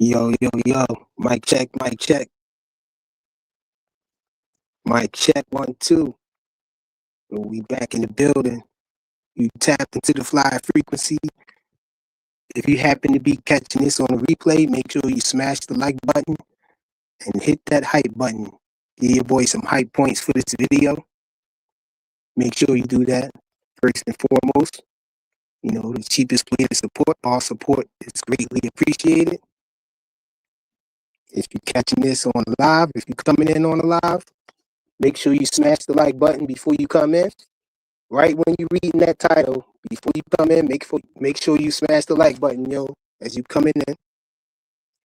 Yo, yo, yo. Mic check, mic check. Mic check, 1, 2. We back in the building. You tapped into the fly frequency. If you happen to be catching this on a replay, make sure you smash the like button and hit that hype button. Give your boy some hype points for this video. Make sure you do that first and foremost. You know, the cheapest way to support. All support is greatly appreciated. If you're catching this on live, if you're coming in on a live, make sure you smash the like button before you come in. Right when you're reading that title, before you come in, make sure you smash the like button, yo, as you coming in.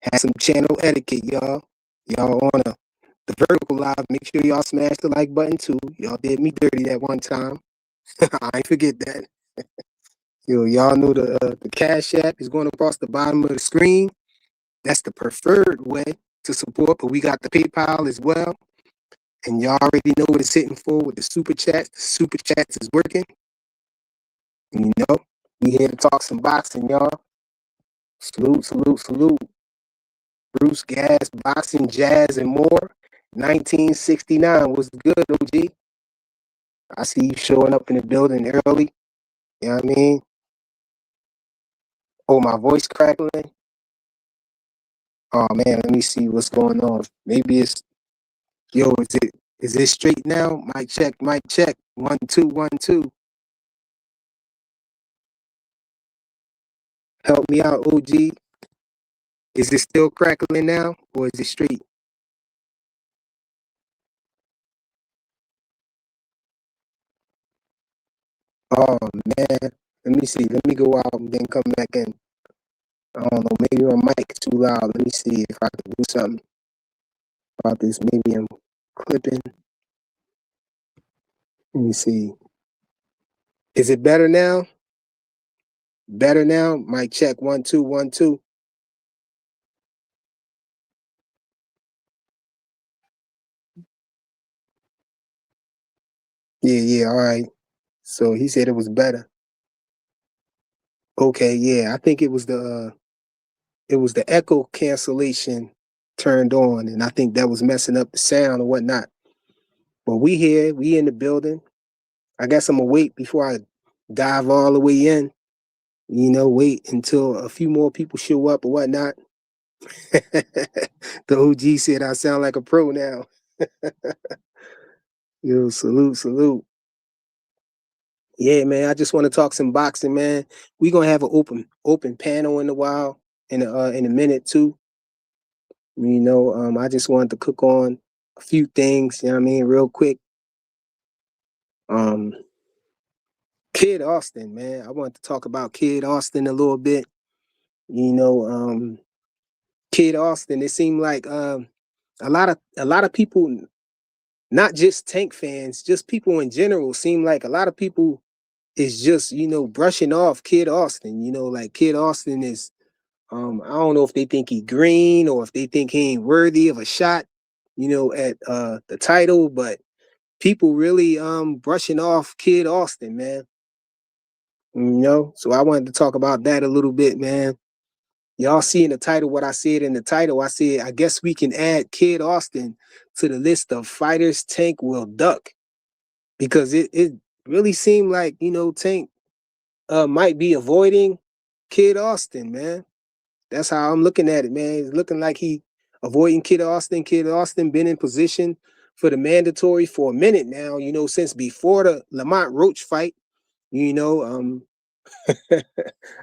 Have some channel etiquette, y'all. Y'all on the vertical live, make sure y'all smash the like button too. Y'all did me dirty that one time. I ain't forget that. Yo, y'all know the Cash App is going across the bottom of the screen. That's the preferred way to support, but we got the PayPal as well. And y'all already know what it's hitting for with the Super Chats. The Super Chats is working. You know, we here to talk some boxing, y'all. Salute, salute, salute. Bruce Gas, Boxing, Jazz, and more. 1969 was good, OG. I see you showing up in the building early. You know what I mean? Oh, my voice crackling. Oh man, let me see what's going on. Maybe it's is it straight now? Mic check, mic check. 1, 2, 1, 2. Help me out, OG. Is it still crackling now, or is it straight? Oh man, let me see. Let me go out and then come back in. I don't know. Maybe my mic is too loud. Let me see if I can do something about this. Maybe I'm clipping. Let me see. Is it better now? Better now? Mic check. 1, 2, 1, 2. Yeah. All right. So he said it was better. Okay. Yeah. I think it was the echo cancellation turned on, and I think that was messing up the sound or whatnot. But we here. We in the building. I guess I'm gonna wait before I dive all the way in. You know, wait until a few more people show up or whatnot. The OG said I sound like a pro now. Yo, salute, salute. Yeah, man. I just want to talk some boxing, man. We gonna have an open panel in a while, in a minute too. You know, I just wanted to cook on a few things, you know what I mean, real quick. Um, Kid Austin, man. I wanted to talk about Kid Austin a little bit. You know, Kid Austin, it seemed like a lot of people, not just Tank fans, just people in general, seem like a lot of people is just, brushing off Kid Austin. Like Kid Austin is, I don't know if they think he green or if they think he ain't worthy of a shot, at the title, but people really brushing off Kid Austin, man. So I wanted to talk about that a little bit, man. Y'all see in the title what I said in the title. I said, I guess we can add Kid Austin to the list of fighters Tank will duck, because it really seemed like, Tank might be avoiding Kid Austin, man. That's how I'm looking at it, man. It's looking like he avoiding Kid Austin. Kid Austin been in position for the mandatory for a minute now, since before the Lamont Roach fight. You know,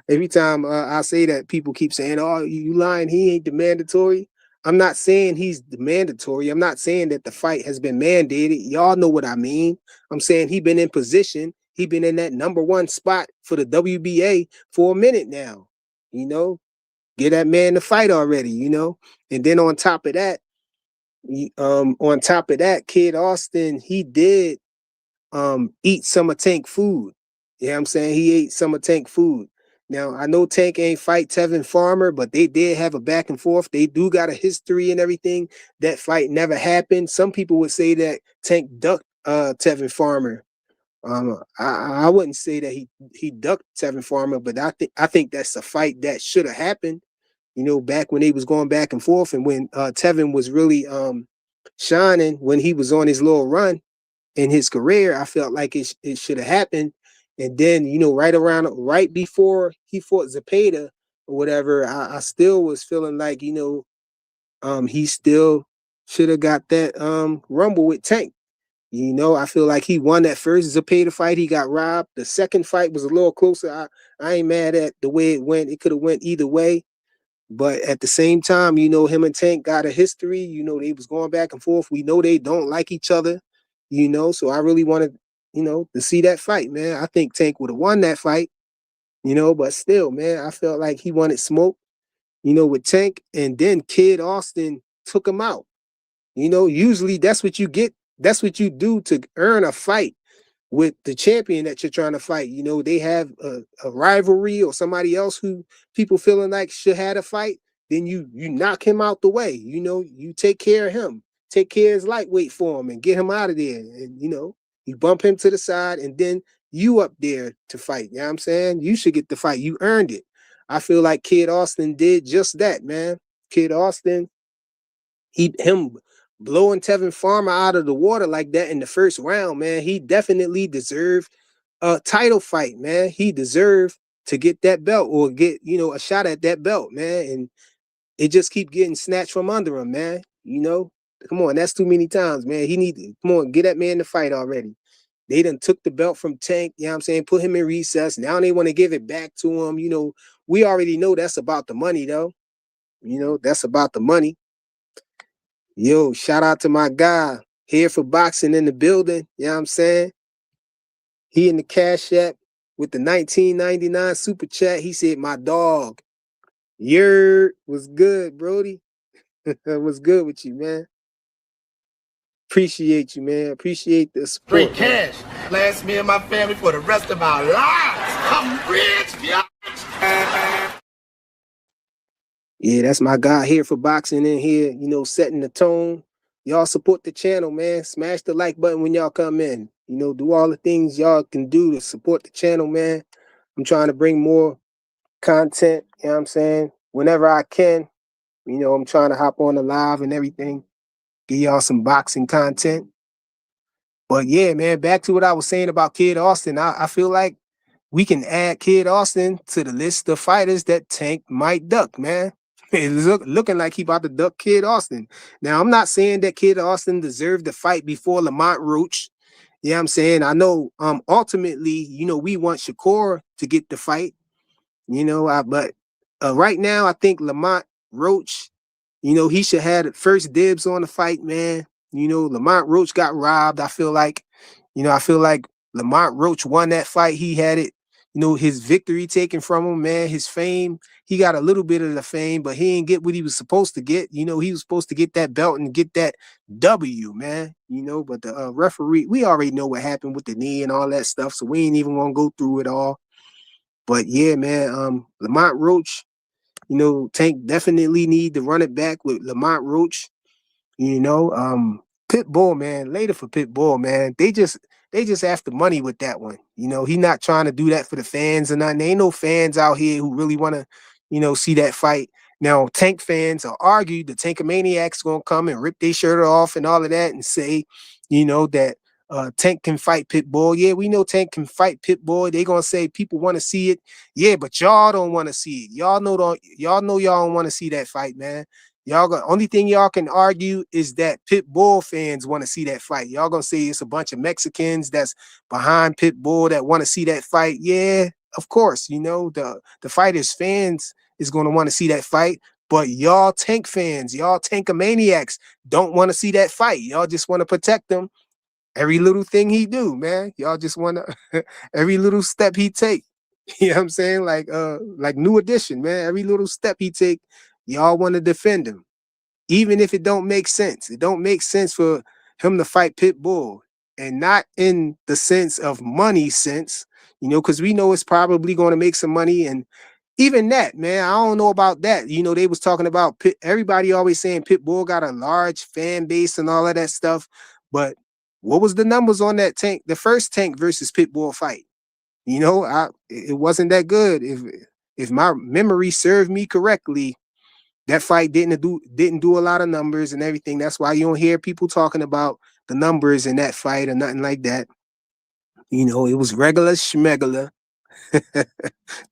every time I say that, people keep saying, "Oh, you lying? He ain't the mandatory." I'm not saying he's the mandatory. I'm not saying that the fight has been mandated. Y'all know what I mean. I'm saying he been in position. He been in that number one spot for the WBA for a minute now. Get that man to fight already. And then on top of that, Kid Austin, he did eat some of Tank food. You know what I'm saying? He ate some of Tank food. Now, I know Tank ain't fight Tevin Farmer, but they did have a back and forth. They do got a history and everything. That fight never happened. Some people would say that Tank ducked Tevin Farmer. I wouldn't say that he ducked Tevin Farmer, but I think that's a fight that should have happened. back when they was going back and forth, and when Tevin was really shining when he was on his little run in his career, I felt like it should have happened. And then, right before he fought Zepeda or whatever, I still was feeling like, he still should have got that rumble with Tank. I feel like he won that first Zepeda fight. He got robbed. The second fight was a little closer. I ain't mad at the way it went. It could have went either way. But at the same time, him and Tank got a history. They was going back and forth. We know they don't like each other, so I really wanted, to see that fight, man. I think Tank would have won that fight, but still, man, I felt like he wanted smoke, with Tank. And then Kid Austin took him out. Usually that's what you get. That's what you do to earn a fight with the champion that you're trying to fight. They have a rivalry or somebody else who people feeling like should have a fight. Then you knock him out the way. You take care of him, take care of his lightweight for him, and get him out of there. And you bump him to the side, and then you up there to fight. You know what I'm saying? You should get the fight. You earned it. I feel like Kid Austin did just that, man. Kid Austin, him blowing Tevin Farmer out of the water like that in the first round, man, he definitely deserved a title fight, man. He deserved to get that belt or get, a shot at that belt, man. And it just keep getting snatched from under him, man. Come on, that's too many times, man. Come on, get that man the fight already. They done took the belt from Tank, you know what I'm saying, put him in recess. Now they want to give it back to him. We already know that's about the money, though. That's about the money. Yo, shout out to my guy here for boxing in the building. You know what I'm saying? He in the Cash App with the 1999 super chat. He said, my dog. Yer was good, Brody. What's good with you, man? Appreciate you, man. Appreciate the support. Straight cash. Last me and my family for the rest of our lives. I'm rich, bitch. Yeah, that's my guy here for boxing in here, setting the tone. Y'all support the channel, man. Smash the like button when y'all come in. Do all the things y'all can do to support the channel, man. I'm trying to bring more content, you know what I'm saying? Whenever I can, I'm trying to hop on the live and everything, give y'all some boxing content. But yeah, man, back to what I was saying about Kid Austin. I feel like we can add Kid Austin to the list of fighters that Tank might duck, man. It's looking like he about to duck Kid Austin. Now, I'm not saying that Kid Austin deserved the fight before Lamont Roach. You know what I'm saying? I know ultimately, we want Shakur to get the fight. But right now, I think Lamont Roach, he should have first dibs on the fight, man. Lamont Roach got robbed. I feel like Lamont Roach won that fight. He had it, his victory taken from him, man. His fame, he got a little bit of the fame, but he didn't get what he was supposed to get. He was supposed to get that belt and get that W, man. But the referee, we already know what happened with the knee and all that stuff, so we ain't even gonna go through it all. But yeah, man, Lamont Roach, Tank definitely need to run it back with Lamont Roach. Pitbull, man, later for Pitbull, man. They just after money with that one. He not trying to do that for the fans or nothing. There ain't no fans out here who really want to, see that fight. Now, Tank fans will argue the Tankamaniacs gonna come and rip their shirt off and all of that and say, that Tank can fight Pitbull. Yeah, we know Tank can fight Pitbull. They gonna say people want to see it. Yeah, but y'all don't want to see it. Y'all know y'all don't want to see that fight, man. Only thing y'all can argue is that Pitbull fans want to see that fight. Y'all gonna say it's a bunch of Mexicans that's behind Pitbull that want to see that fight. Yeah, of course, the fighters fans is gonna want to see that fight. But y'all Tank fans, y'all Tankamaniacs don't want to see that fight. Y'all just want to protect them. Every little thing he do, man. Y'all just want to every little step he take. You know what I'm saying? Like New Edition, man. Every little step he take, y'all want to defend him. Even if it don't make sense. It don't make sense for him to fight Pitbull. And not in the sense of money sense, because we know it's probably going to make some money. And even that, man, I don't know about that. They was talking about everybody always saying Pitbull got a large fan base and all of that stuff. But what was the numbers on that Tank, the first Tank versus Pitbull fight? It wasn't that good. If my memory served me correctly, that fight didn't do a lot of numbers and everything. That's why you don't hear people talking about the numbers in that fight or nothing like that. You know, it was regular schmegula, the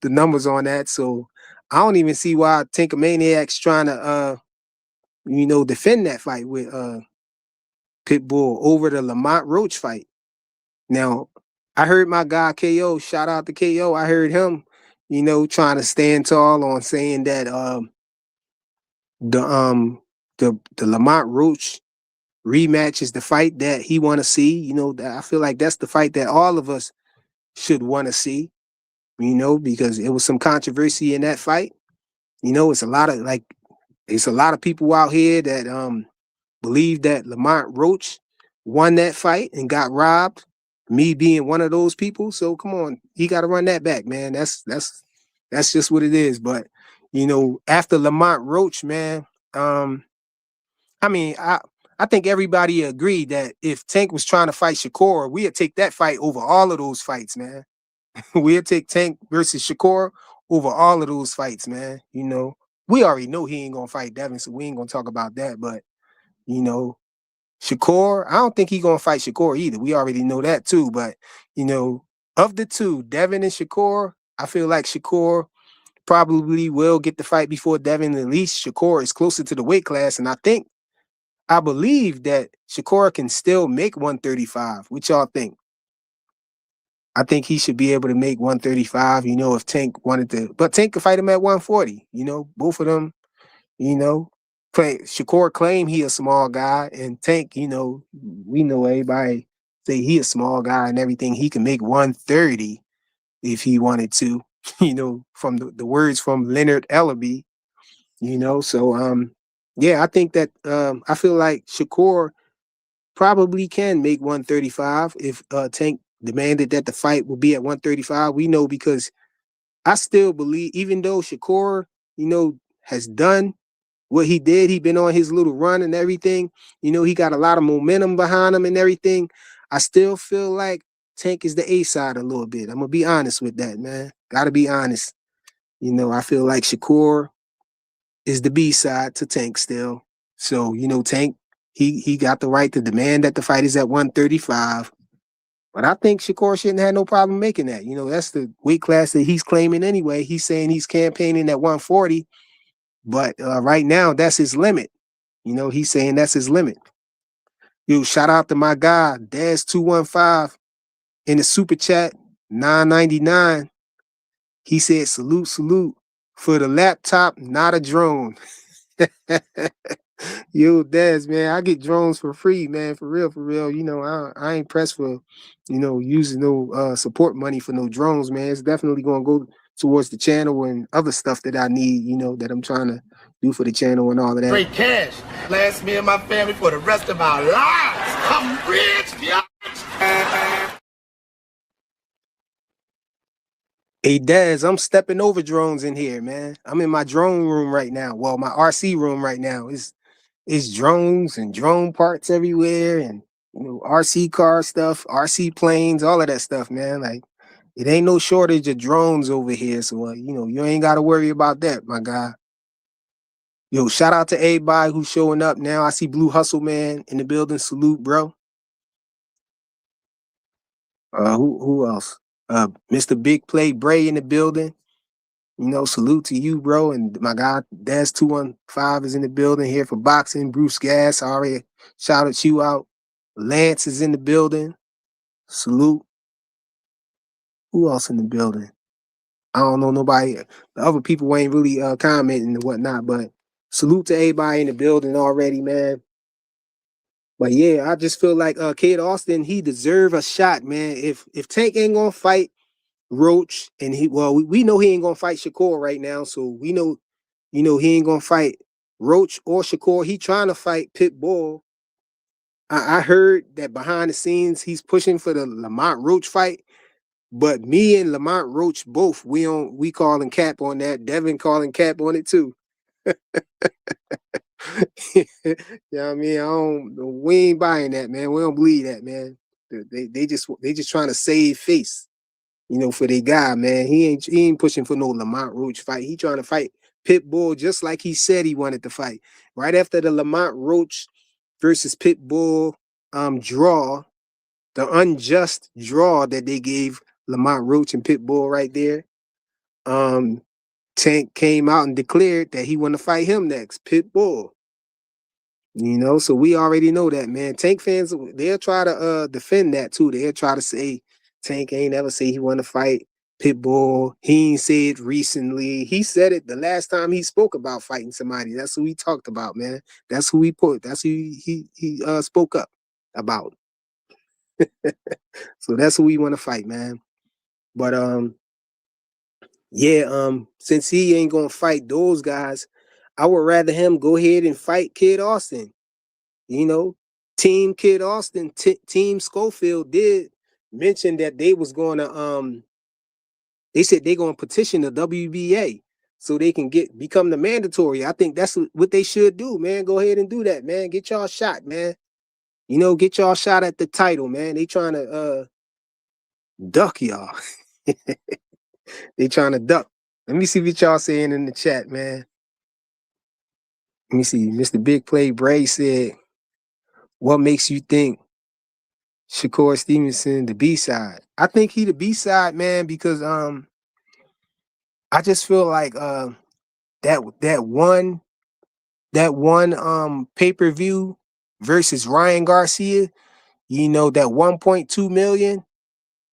numbers on that. So I don't even see why Tinker trying to defend that fight with Pitbull over the Lamont Roach fight. Now, I heard my guy KO, shout out to KO. I heard him, trying to stand tall on saying that the the Lamont Roach rematch is the fight that he want to see. I feel like that's the fight that all of us should want to see. Because it was some controversy in that fight. It's a lot of people out here that believe that Lamont Roach won that fight and got robbed. Me being one of those people. So come on, he got to run that back, man. That's just what it is. But after Lamont Roach, man, I think everybody agreed that if Tank was trying to fight Shakur, we'd take that fight over all of those fights, man. We'd take Tank versus Shakur over all of those fights, man. We already know he ain't gonna fight Devin, so we ain't gonna talk about that. But Shakur, I don't think he's gonna fight Shakur either. We already know that too. But of the two, Devin and Shakur, I feel like Shakur probably will get the fight before Devin. At least Shakur is closer to the weight class, and I believe that Shakur can still make 135. What y'all think? I think he should be able to make 135, if Tank wanted to. But Tank could fight him at 140, both of them, Shakur claim he a small guy, and Tank, we know everybody say he a small guy and everything. He can make 130 if he wanted to, from the words from Leonard Ellaby, So, yeah, I think that I feel like Shakur probably can make 135 if Tank demanded that the fight will be at 135. We know because I still believe, even though Shakur, has done what he did, he been on his little run and everything, he got a lot of momentum behind him and everything. I still feel like Tank is the A side a little bit. I'm gonna be honest with that, man. Gotta be honest. I feel like Shakur is the B side to Tank still. So, Tank, he got the right to demand that the fight is at 135. But I think Shakur shouldn't have no problem making that. That's the weight class that he's claiming anyway. He's saying he's campaigning at 140, but right now that's his limit. He's saying that's his limit. Shout out to my guy, Daz215 in the super chat, $9.99. He said, salute for the laptop, not a drone. Yo, Daz, man, I get drones for free, man, for real. I ain't pressed for, using no support money for no drones, man. It's definitely gonna go towards the channel and other stuff that I need, that I'm trying to do for the channel and all of that. Straight cash. Last me and my family for the rest of our lives. I'm rich, bitch. Hey, Daz, I'm stepping over drones in here, man. I'm in my drone room right now. Well, my RC room right now. It's drones and drone parts everywhere and, RC car stuff, RC planes, all of that stuff, man. Like, it ain't no shortage of drones over here. So, you ain't got to worry about that, my guy. Yo, shout out to everybody who's showing up now. I see Blue Hustle Man in the building. Salute, bro. Who else? Mr. Big Play Bray in the building. Salute to you, bro. And my guy, Daz215 is in the building here for boxing. Bruce Gas, I already shouted you out. Lance is in the building. Salute. Who else in the building? I don't know nobody. The other people ain't really commenting and whatnot, but salute to everybody in the building already, man. But yeah, I just feel like Kid Austin, he deserve a shot, man. If Tank ain't gonna fight Roach, and we know he ain't gonna fight Shakur right now, so we know, he ain't gonna fight Roach or Shakur. He trying to fight Pitbull. I heard that behind the scenes he's pushing for the Lamont Roach fight, but me and Lamont Roach both we calling cap on that. Devin calling cap on it too. Yeah, I mean, we ain't buying that, man. We don't believe that, man. They just trying to save face, for their guy, man. He ain't pushing for no Lamont Roach fight. He trying to fight Pitbull just like he said he wanted to fight. Right after the Lamont Roach versus Pitbull draw, the unjust draw that they gave Lamont Roach and Pitbull right there, Tank came out and declared that he want to fight him next, Pitbull. So we already know that, man. Tank fans, they'll try to defend that too. They'll try to say Tank ain't ever say he want to fight Pitbull. He ain't say it recently. He said it the last time he spoke about fighting somebody. That's who he talked about, man. That's who he put. That's who he spoke up about. So that's who we want to fight, man. But since he ain't gonna fight those guys, I would rather him go ahead and fight Kid Austin. Team Kid Austin, Team Schofield did mention that they was going to they said they're going to petition the WBA so they can become the mandatory. I think that's what they should do, man. Go ahead and do that, man. Get y'all shot, man. Get y'all shot at the title, man. They trying to duck y'all. They trying to duck. Let me see what y'all saying in the chat, man. Let me see. Mr. Big Play Bray said, what makes you think Shakur Stevenson the B-side? I think he the B-side, man, because I just feel like that one pay-per-view versus Ryan Garcia, that 1.2 million,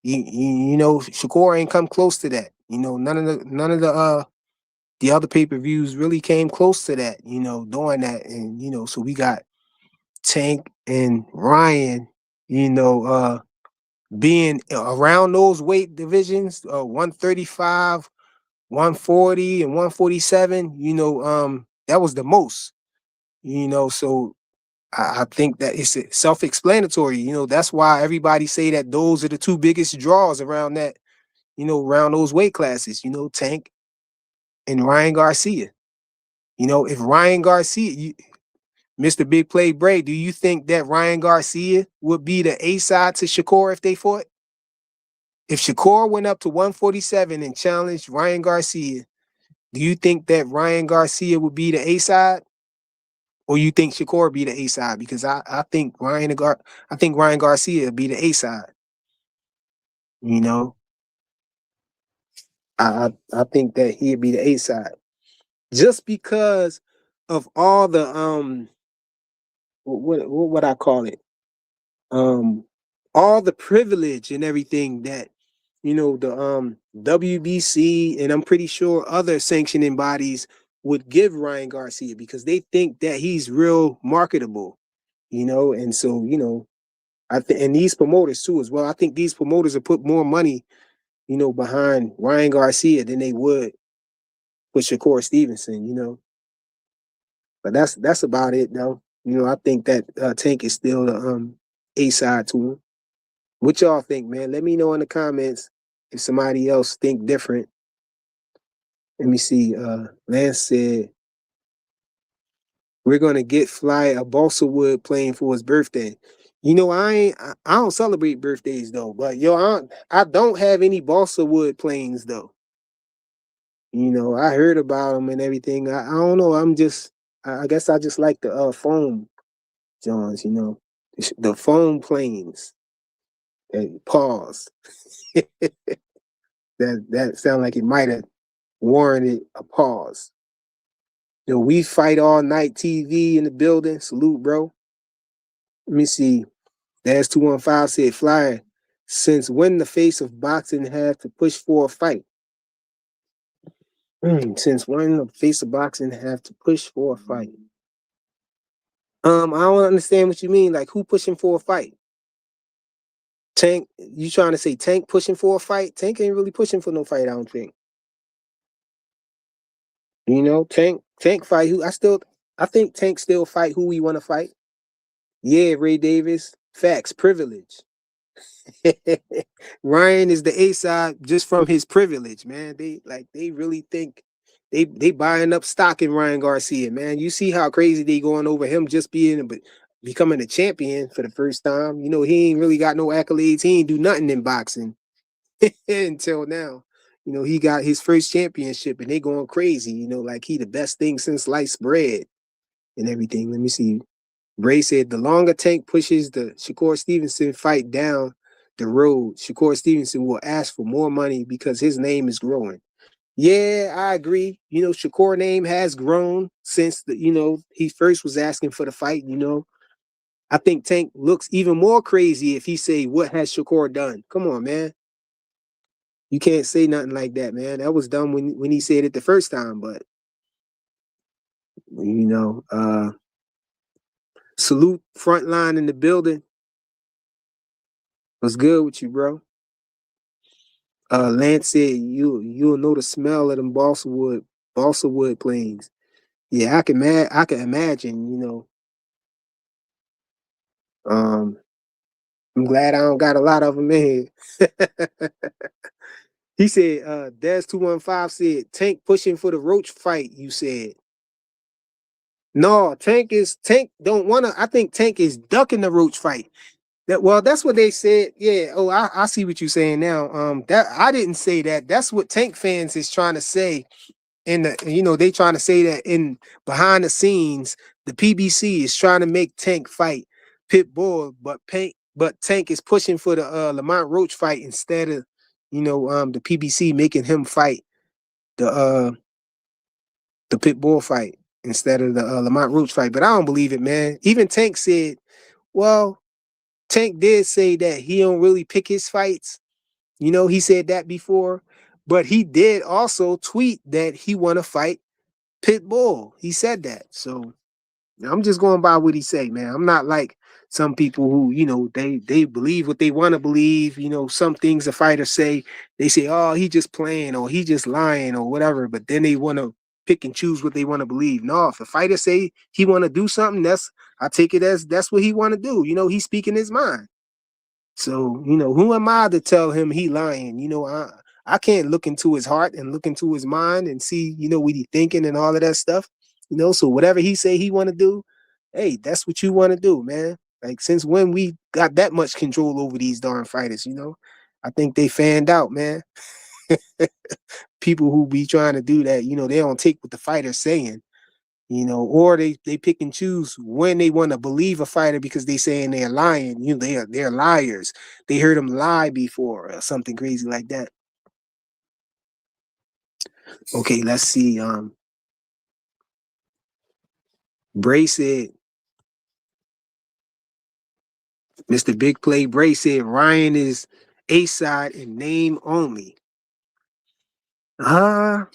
Shakur ain't come close to that. None of the other pay-per-views really came close to that, doing that. And so we got Tank and Ryan, being around those weight divisions, 135, 140, and 147, that was the most, so I think that it's self-explanatory. That's why everybody say that those are the two biggest draws around that, around those weight classes, Tank and Ryan Garcia. If Ryan Garcia, Mr. Big Play Bray, do you think that Ryan Garcia would be the A-side to Shakur if they fought? If Shakur went up to 147 and challenged Ryan Garcia, do you think that Ryan Garcia would be the A-side? Or you think Shakur would be the A-side? Because I think Ryan Garcia would be the A-side. I think that he'd be the A-side. Just because of all the what would I call it? All the privilege and everything that the WBC and I'm pretty sure other sanctioning bodies would give Ryan Garcia because they think that he's real marketable, and so I think, and these promoters too as well. I think these promoters will put more money, behind Ryan Garcia than they would with Shakur Stevenson, But that's about it though. I think that Tank is still the A-side to him. What y'all think, man? Let me know in the comments if somebody else think different. Let me see. Lance said, we're gonna get Fly a balsa wood plane for his birthday. I don't celebrate birthdays though, but I don't have any balsa wood planes though. I heard about them and everything. I don't know. I guess I just like the foam Johns, the foam planes. Pause. that sound like it might have warranted a pause. We fight all night TV in the building. Salute, bro. Let me see. Dash 215 said, Flyer, since when the face of boxing have to push for a fight? Since when the face of boxing have to push for a fight? I don't understand what you mean. Like, who pushing for a fight? Tank, you trying to say Tank pushing for a fight? Tank ain't really pushing for no fight, I don't think. Tank fight who I think Tank still fight who we want to fight. Yeah, Ray Davis. Facts, privilege. Ryan is the A-side just from his privilege, man. They really think they buying up stock in Ryan Garcia, man. You see how crazy they going over him just becoming a champion for the first time. He ain't really got no accolades. He ain't do nothing in boxing until now. You know, he got his first championship and they going crazy, you know, like he the best thing since sliced bread and everything. Let me see. Bray said the longer Tank pushes the Shakur Stevenson fight down the road, Shakur Stevenson will ask for more money because his name is growing. Yeah, I agree. You know, Shakur name has grown since he first was asking for the fight, you know. I think Tank looks even more crazy if he say, what has Shakur done? Come on, man. You can't say nothing like that, man. That was dumb when he said it the first time, but you know, salute Frontline in the building. What's good with you, bro? Lance said you'll know the smell of them balsa wood planes. Yeah, I can imagine, you know. I'm glad I don't got a lot of them in here. He said, Des215 said, Tank pushing for the Roach fight, you said. No, Tank don't wanna. I think Tank is ducking the Roach fight. That's what they said. Yeah. Oh, I see what you're saying now. That I didn't say that. That's what Tank fans is trying to say. They trying to say that in behind the scenes, the PBC is trying to make Tank fight Pitbull, but Tank is pushing for the Lamont Roach fight instead of, the PBC making him fight the Pitbull fight instead of the Lamont Roach fight. But I don't believe it, man. Even Tank said, well, Tank did say that he don't really pick his fights. You know, he said that before, but he did also tweet that he want to fight Pitbull. He said that. So I'm just going by what he say, man. I'm not like some people who, they believe what they want to believe. You know, some things a fighter say, they say, oh, he just playing or he just lying or whatever, but then they want to pick and choose what they want to believe. No, if a fighter say he want to do something, I take it as that's what he want to do. You know, he's speaking his mind. So, who am I to tell him he lying? I can't look into his heart and look into his mind and see, what he thinking and all of that stuff. So whatever he say he want to do, hey, that's what you want to do, man. Like, since when we got that much control over these darn fighters, I think they fanned out, man. People who be trying to do that, they don't take what the fighter's saying, or they pick and choose when they want to believe a fighter because they saying they're lying. They're liars. They heard them lie before or something crazy like that. Okay, let's see. Bray said, Mr. Big Play Bray said Ryan is A-side in name only. By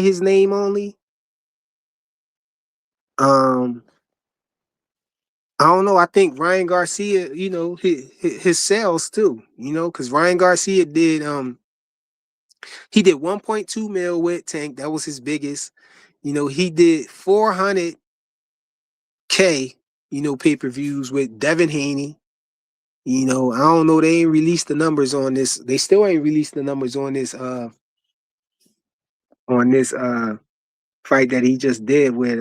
his name only. I don't know. I think Ryan Garcia, his sales too, because Ryan Garcia did he did 1.2 mil with Tank. That was his biggest. He did 400K, pay-per-views with Devin Haney. I don't know. They ain't released the numbers on this. They still ain't released the numbers on this fight that he just did with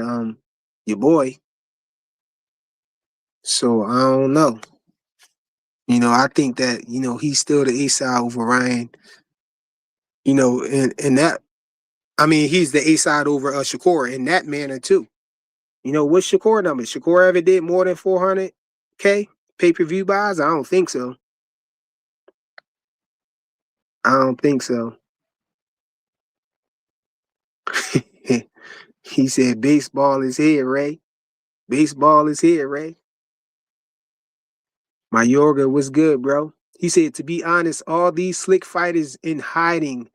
your boy. So I don't know. I think that, he's still the A-side over Ryan. And that, I mean, he's the A-side over Shakur in that manner too. What's Shakur numbers? Shakur ever did more than 400K pay-per-view buys? I don't think so. I don't think so. He said, baseball is here, Ray. Baseball is here, Ray. My yoga was good, bro. He said, to be honest, all these slick fighters in hiding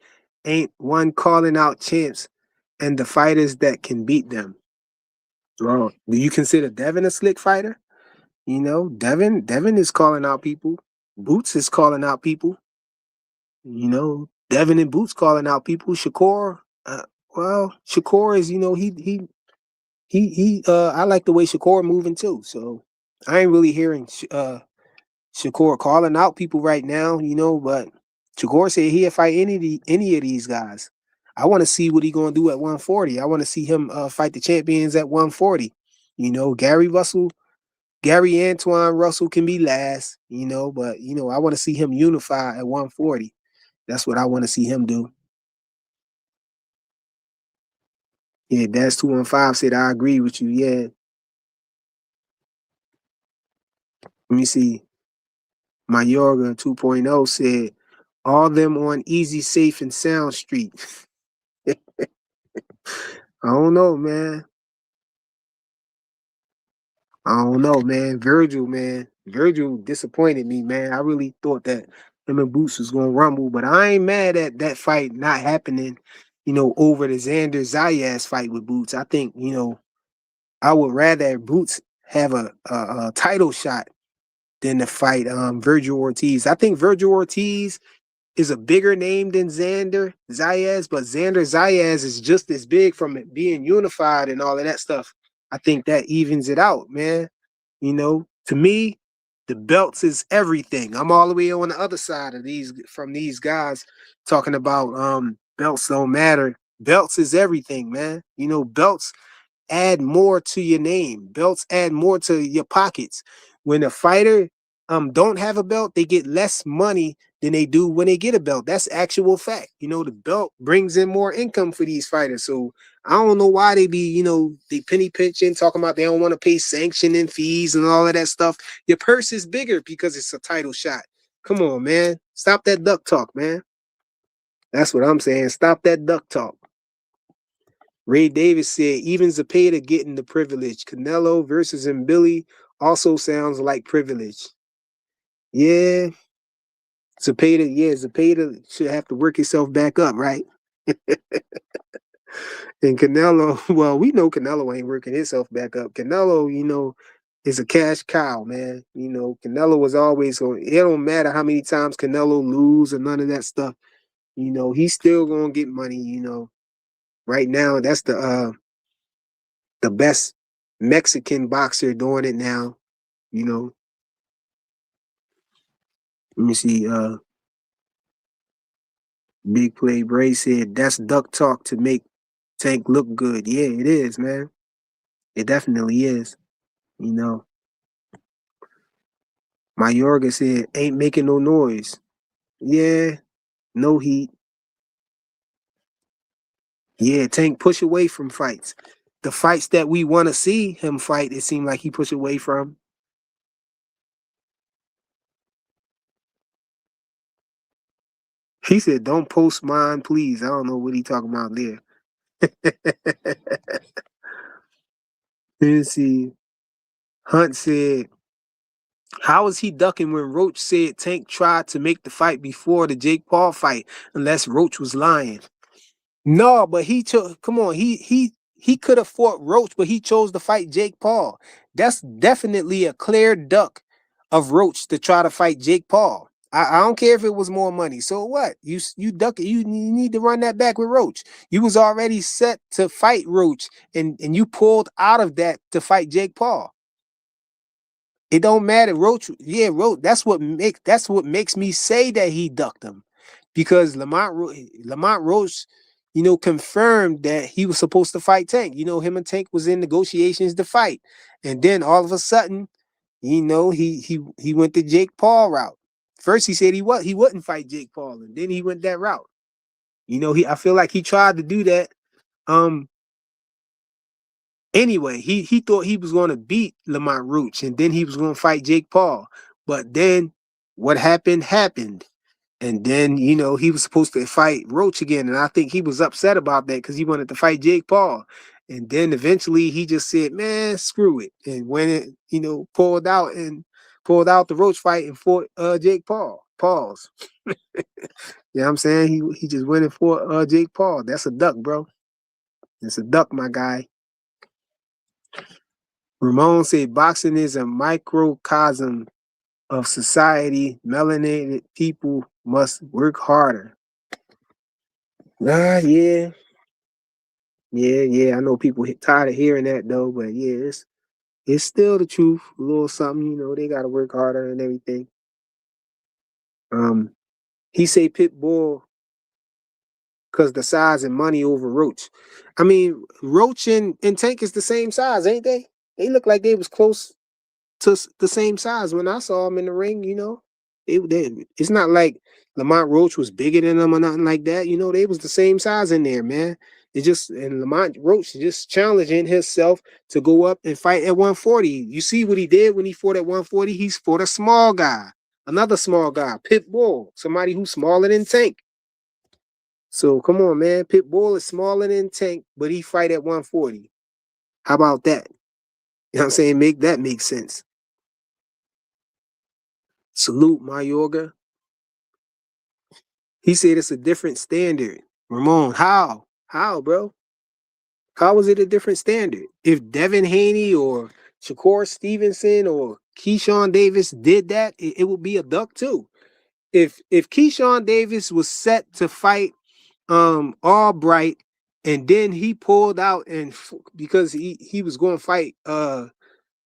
ain't one calling out champs and the fighters that can beat them. Bro, do you consider Devin a slick fighter? Devin is calling out people. Boots is calling out people. Devin and Boots calling out people. Shakur, Shakur is, I like the way Shakur moving too. So I ain't really hearing Shakur calling out people right now, but Shakur said he'll fight any of these guys. I want to see what he gonna do at 140. I want to see him fight the champions at 140. Gary Antoine Russell can be last, but I want to see him unify at 140. That's what I want to see him do. Yeah, Dash 215 said I agree with you. Yeah. Let me see. My Yorga 2.0 said all them on easy, safe, and sound street. I don't know, man. I don't know, man. Virgil, man. Virgil disappointed me, man. I really thought that him and Boots was gonna rumble, but I ain't mad at that fight not happening, over the Xander Zayas fight with Boots. I think, I would rather Boots have a title shot than to fight Virgil Ortiz. I think Virgil Ortiz is a bigger name than Xander Zayas, but Xander Zayas is just as big from it being unified and all of that stuff. I think that evens it out, man. To me, the belts is everything. I'm all the way on the other side of these guys talking about belts don't matter. Belts is everything, man. Belts add more to your name. Belts add more to your pockets. When a fighter don't have a belt, they get less money than they do when they get a belt. That's actual fact. The belt brings in more income for these fighters. So I don't know why they be, they penny pinching, talking about they don't want to pay sanctioning fees and all of that stuff. Your purse is bigger because it's a title shot. Come on, man. Stop that duck talk, man. That's what I'm saying. Stop that duck talk. Ray Davis said, even Zepeda getting the privilege. Canelo versus Billy also sounds like privilege. Yeah. Zepeda should have to work himself back up, right? And Canelo, well, we know Canelo ain't working himself back up. Canelo, is a cash cow, man. Canelo was always going, it don't matter how many times Canelo lose or none of that stuff. He's still gonna get money, Right now, that's the best Mexican boxer doing it now. Let me see. Big Play Bray said that's duck talk to make Tank look good. Yeah, it is, man. It definitely is. You know. My Yorga said ain't making no noise. Yeah, no heat. Yeah, Tank push away from fights. The fights that we want to see him fight, it seemed like he pushed away from. He said, "Don't post mine, please." I don't know what he talking about there. Let's see. Hunt said, "How is he ducking when Roach said Tank tried to make the fight before the Jake Paul fight, unless Roach was lying?" No, but he chose. Come on, he could have fought Roach, but he chose to fight Jake Paul. That's definitely a clear duck of Roach to try to fight Jake Paul. I don't care if it was more money. So what? You duck it. You need to run that back with Roach. You was already set to fight Roach, and you pulled out of that to fight Jake Paul. It don't matter. Roach, yeah, Roach. That's what makes me say that he ducked him, because Lamont Roach, confirmed that he was supposed to fight Tank. Him and Tank was in negotiations to fight, and then all of a sudden, he went the Jake Paul route. First, he said he wouldn't fight Jake Paul, and then he went that route. I feel like he tried to do that. Um, Anyway, he thought he was going to beat Lamont Roach, and then he was going to fight Jake Paul. But then what happened. And then, he was supposed to fight Roach again. And I think he was upset about that because he wanted to fight Jake Paul. And then eventually he just said, man, screw it. And when it, pulled out the Roach fight and fought Jake Paul. Pause. You know what I'm saying? He just went and fought Jake Paul. That's a duck, bro. It's a duck, my guy. Ramon said boxing is a microcosm of society. Melanated people must work harder. Yeah. Yeah. I know people tired of hearing that though, but yeah, it's still the truth. A little something, they gotta work harder and everything. He say Pitbull because the size and money over Roach. I mean, Roach and Tank is the same size, ain't they? They look like they was close to the same size when I saw them in the ring, It's not like Lamont Roach was bigger than them or nothing like that. You know, they was the same size in there, man. It just and Lamont Roach just challenging himself to go up and fight at 140. You see what he did when he fought at 140? He fought a small guy, another small guy, Pitbull, somebody who's smaller than Tank. So come on, man. Pitbull is smaller than Tank, but he fight at 140. How about that? You know what I'm saying? Make that make sense. Salute Mayorga. He said it's a different standard. Ramon, how? How, bro? How is it a different standard? If Devin Haney or Shakur Stevenson or Keyshawn Davis did that, it would be a duck too. If Keyshawn Davis was set to fight Albright and then he pulled out and because he was going to fight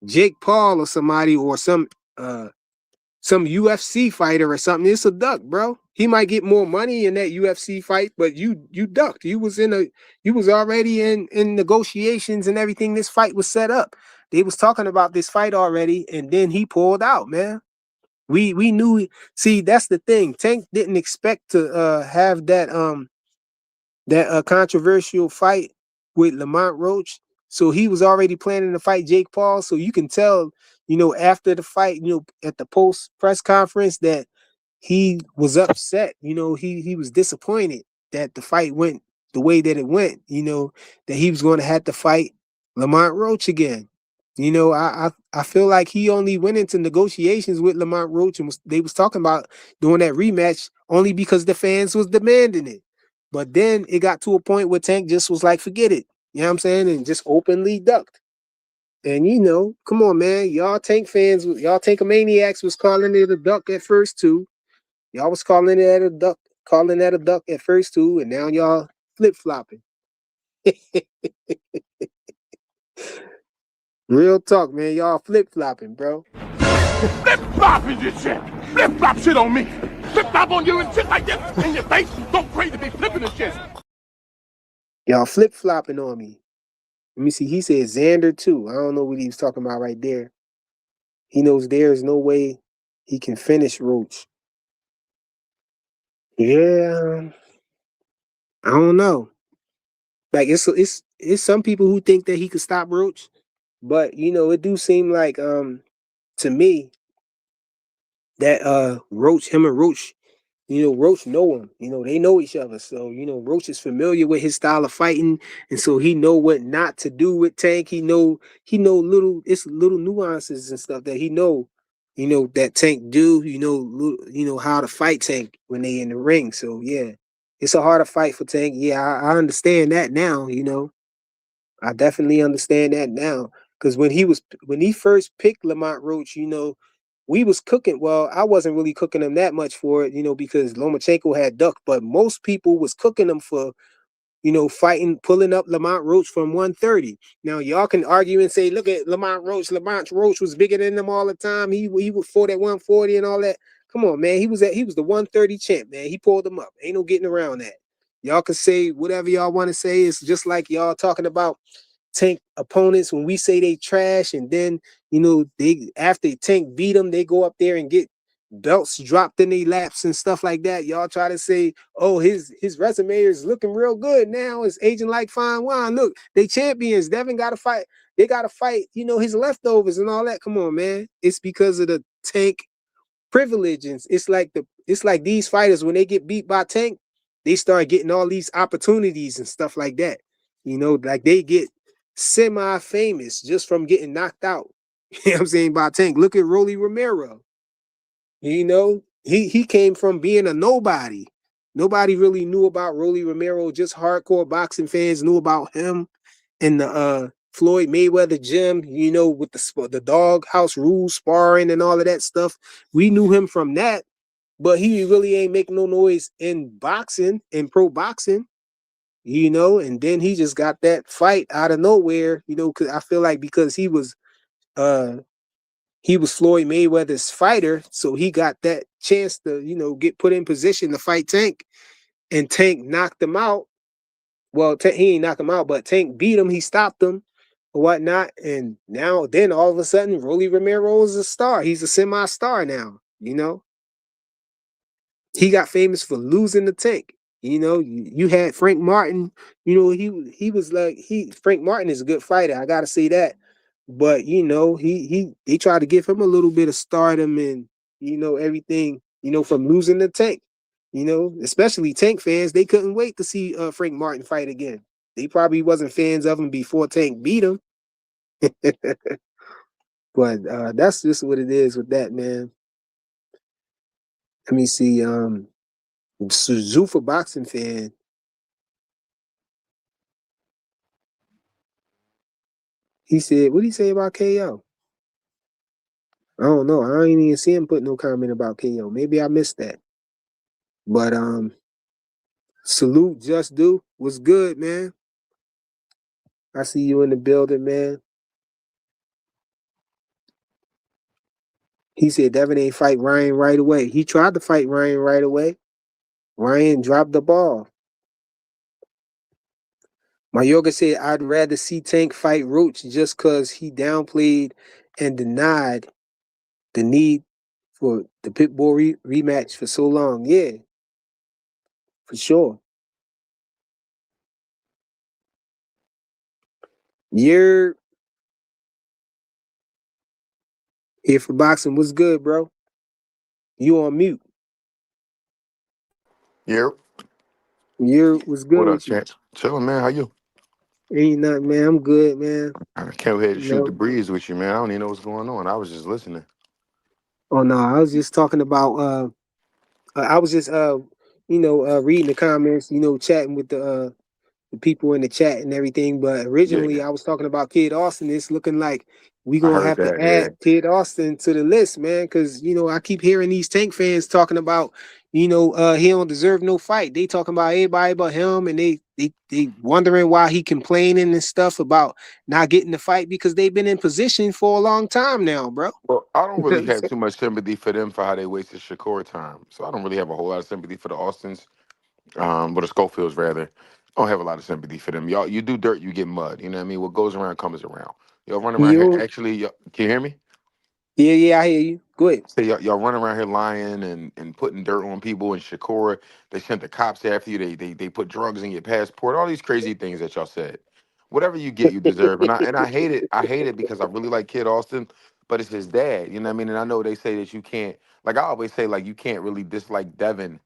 Jake Paul or somebody or some UFC fighter or something, it's a duck, bro. He might get more money in that UFC fight, but you ducked. You was already in negotiations and everything. This fight was set up. They was talking about this fight already, and then he pulled out, man. We knew. See, that's the thing. Tank didn't expect to have that controversial fight with Lamont Roach. So he was already planning to fight Jake Paul. So you can tell, after the fight, at the post press conference that he was upset. He was disappointed that the fight went the way that it went. That he was going to have to fight Lamont Roach again. I feel like he only went into negotiations with Lamont Roach and they was talking about doing that rematch only because the fans was demanding it. But then it got to a point where Tank just was like, forget it. You know what I'm saying? And just openly ducked. And come on, man. Y'all Tank fans, y'all Tankamaniacs was calling it a duck at first too. Y'all was calling that a duck at first too, and now y'all flip-flopping. Real talk, man. Y'all flip-flopping, bro. Flip-flopping this shit. Flip-flop shit on me. Flip-flop on you and shit like this in your face. Don't pray to be flipping this shit. Y'all flip-flopping on me. Let me see. He said Xander too. I don't know what he was talking about right there. He knows there is no way he can finish Roach. Yeah. I don't know. Like it's some people who think that he could stop Roach, but it do seem like to me that Roach, him and Roach, Roach know him. They know each other. So, Roach is familiar with his style of fighting. And so he know what not to do with Tank. He know little nuances and stuff that he know, that Tank do, how to fight Tank when they in the ring. So yeah, it's a harder fight for Tank. Yeah, I understand that now, I definitely understand that now. Because when he first picked Lamont Roach, we was cooking. Well, I wasn't really cooking him that much for it, because Lomachenko had ducked, but most people was cooking him for, fighting, pulling up Lamont Roach from 130. Now, y'all can argue and say, look at Lamont Roach. Lamont Roach was bigger than them all the time. He would fought at 140 and all that. Come on, man. He was the 130 champ, man. He pulled him up. Ain't no getting around that. Y'all can say whatever y'all want to say. It's just like y'all talking about Tank opponents when we say they trash, and then they after Tank beat them, they go up there and get belts dropped in their laps and stuff like that. Y'all try to say, oh, his resume is looking real good now. It's aging like fine wine. Look, they champions. Devin got to fight. They got to fight. His leftovers and all that. Come on, man. It's because of the Tank privilege, and it's like these fighters when they get beat by Tank, they start getting all these opportunities and stuff like that. Like they get semi-famous just from getting knocked out. You know what I'm saying? By Tank. Look at Rolly Romero. He came from being a nobody. Nobody really knew about Rolly Romero. Just hardcore boxing fans knew about him in the Floyd Mayweather gym, with the dog house rules, sparring and all of that stuff. We knew him from that, but he really ain't making no noise in boxing, in pro boxing. And then he just got that fight out of nowhere, because I feel like because he was Floyd Mayweather's fighter, so he got that chance to, get put in position to fight Tank, and Tank knocked him out. Well, he ain't knock him out, but Tank beat him, he stopped him or whatnot, and then all of a sudden, Rolly Romero is a star. He's a semi-star now, He got famous for losing the Tank. You know, you had Frank Martin. You know, he was like Frank Martin is a good fighter. I gotta say that. But you know, he they tried to give him a little bit of stardom and everything. From losing the Tank. Especially Tank fans, they couldn't wait to see Frank Martin fight again. They probably wasn't fans of him before Tank beat him. But that's just what it is with that, man. Let me see. Zufa boxing fan. He said, "What did he say about KO?" I don't know. I don't even see him put no comment about KO. Maybe I missed that. But salute, just do. Was good, man. I see you in the building, man. He said Devin ain't fight Ryan right away. He tried to fight Ryan right away. Ryan dropped the ball. My yoga said I'd rather see Tank fight Roach just cause he downplayed and denied the need for the Pitbull rematch for so long. Yeah, for sure. You're here for boxing. What's good, bro? You on mute. Yeah. You was good What up, with you. Chance? Chilling, man. How you? Ain't nothing, man. I'm good, man. I came here to You shoot the know. breeze with you, man. I don't even know what's going on. I was just listening. Oh no, I was just talking about I was just reading the comments, chatting with the people in the chat and everything. But Yeah, originally I was talking about Kid Austin. It's looking like we I gonna heard have to that. add Yeah. Kid Austin to the list, man, because I keep hearing these Tank fans talking about, he don't deserve no fight. They talking about everybody but him, and they wondering why he complaining and stuff about not getting the fight because they've been in position for a long time now, bro. Well, I don't really have too much sympathy for them for how they wasted Shakur time. So I don't really have a whole lot of sympathy for the Austins, but the Schofields rather. I don't have a lot of sympathy for them. Y'all, you do dirt, you get mud. You know what I mean? What goes around comes around. Y'all run around here. You, Actually, can you hear me? yeah, I hear you. Go ahead. Say y'all run around here lying and putting dirt on people. And Shakur, they sent the cops after you. They put drugs in your passport. All these crazy things that y'all said. Whatever you get, you deserve. And I hate it. I hate it because I really like Kid Austin, but it's his dad. You know what I mean? And I know they say that you can't. Like I always say, like you can't really dislike Devin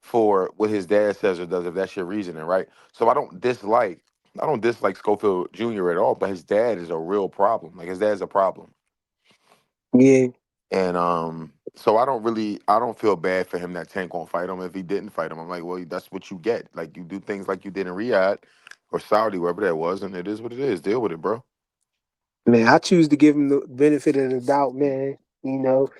for what his dad says or does if that's your reasoning, right? So I don't dislike Schofield Jr. at all, but his dad is a real problem. Like his dad's a problem. Yeah, And so I don't feel bad for him that Tank won't fight him if he didn't fight him. I'm like, well, that's what you get. Like you do things like you did in Riyadh or Saudi, wherever that was, and it is what it is. Deal with it, bro. man, I choose to give him the benefit of the doubt, man. You know.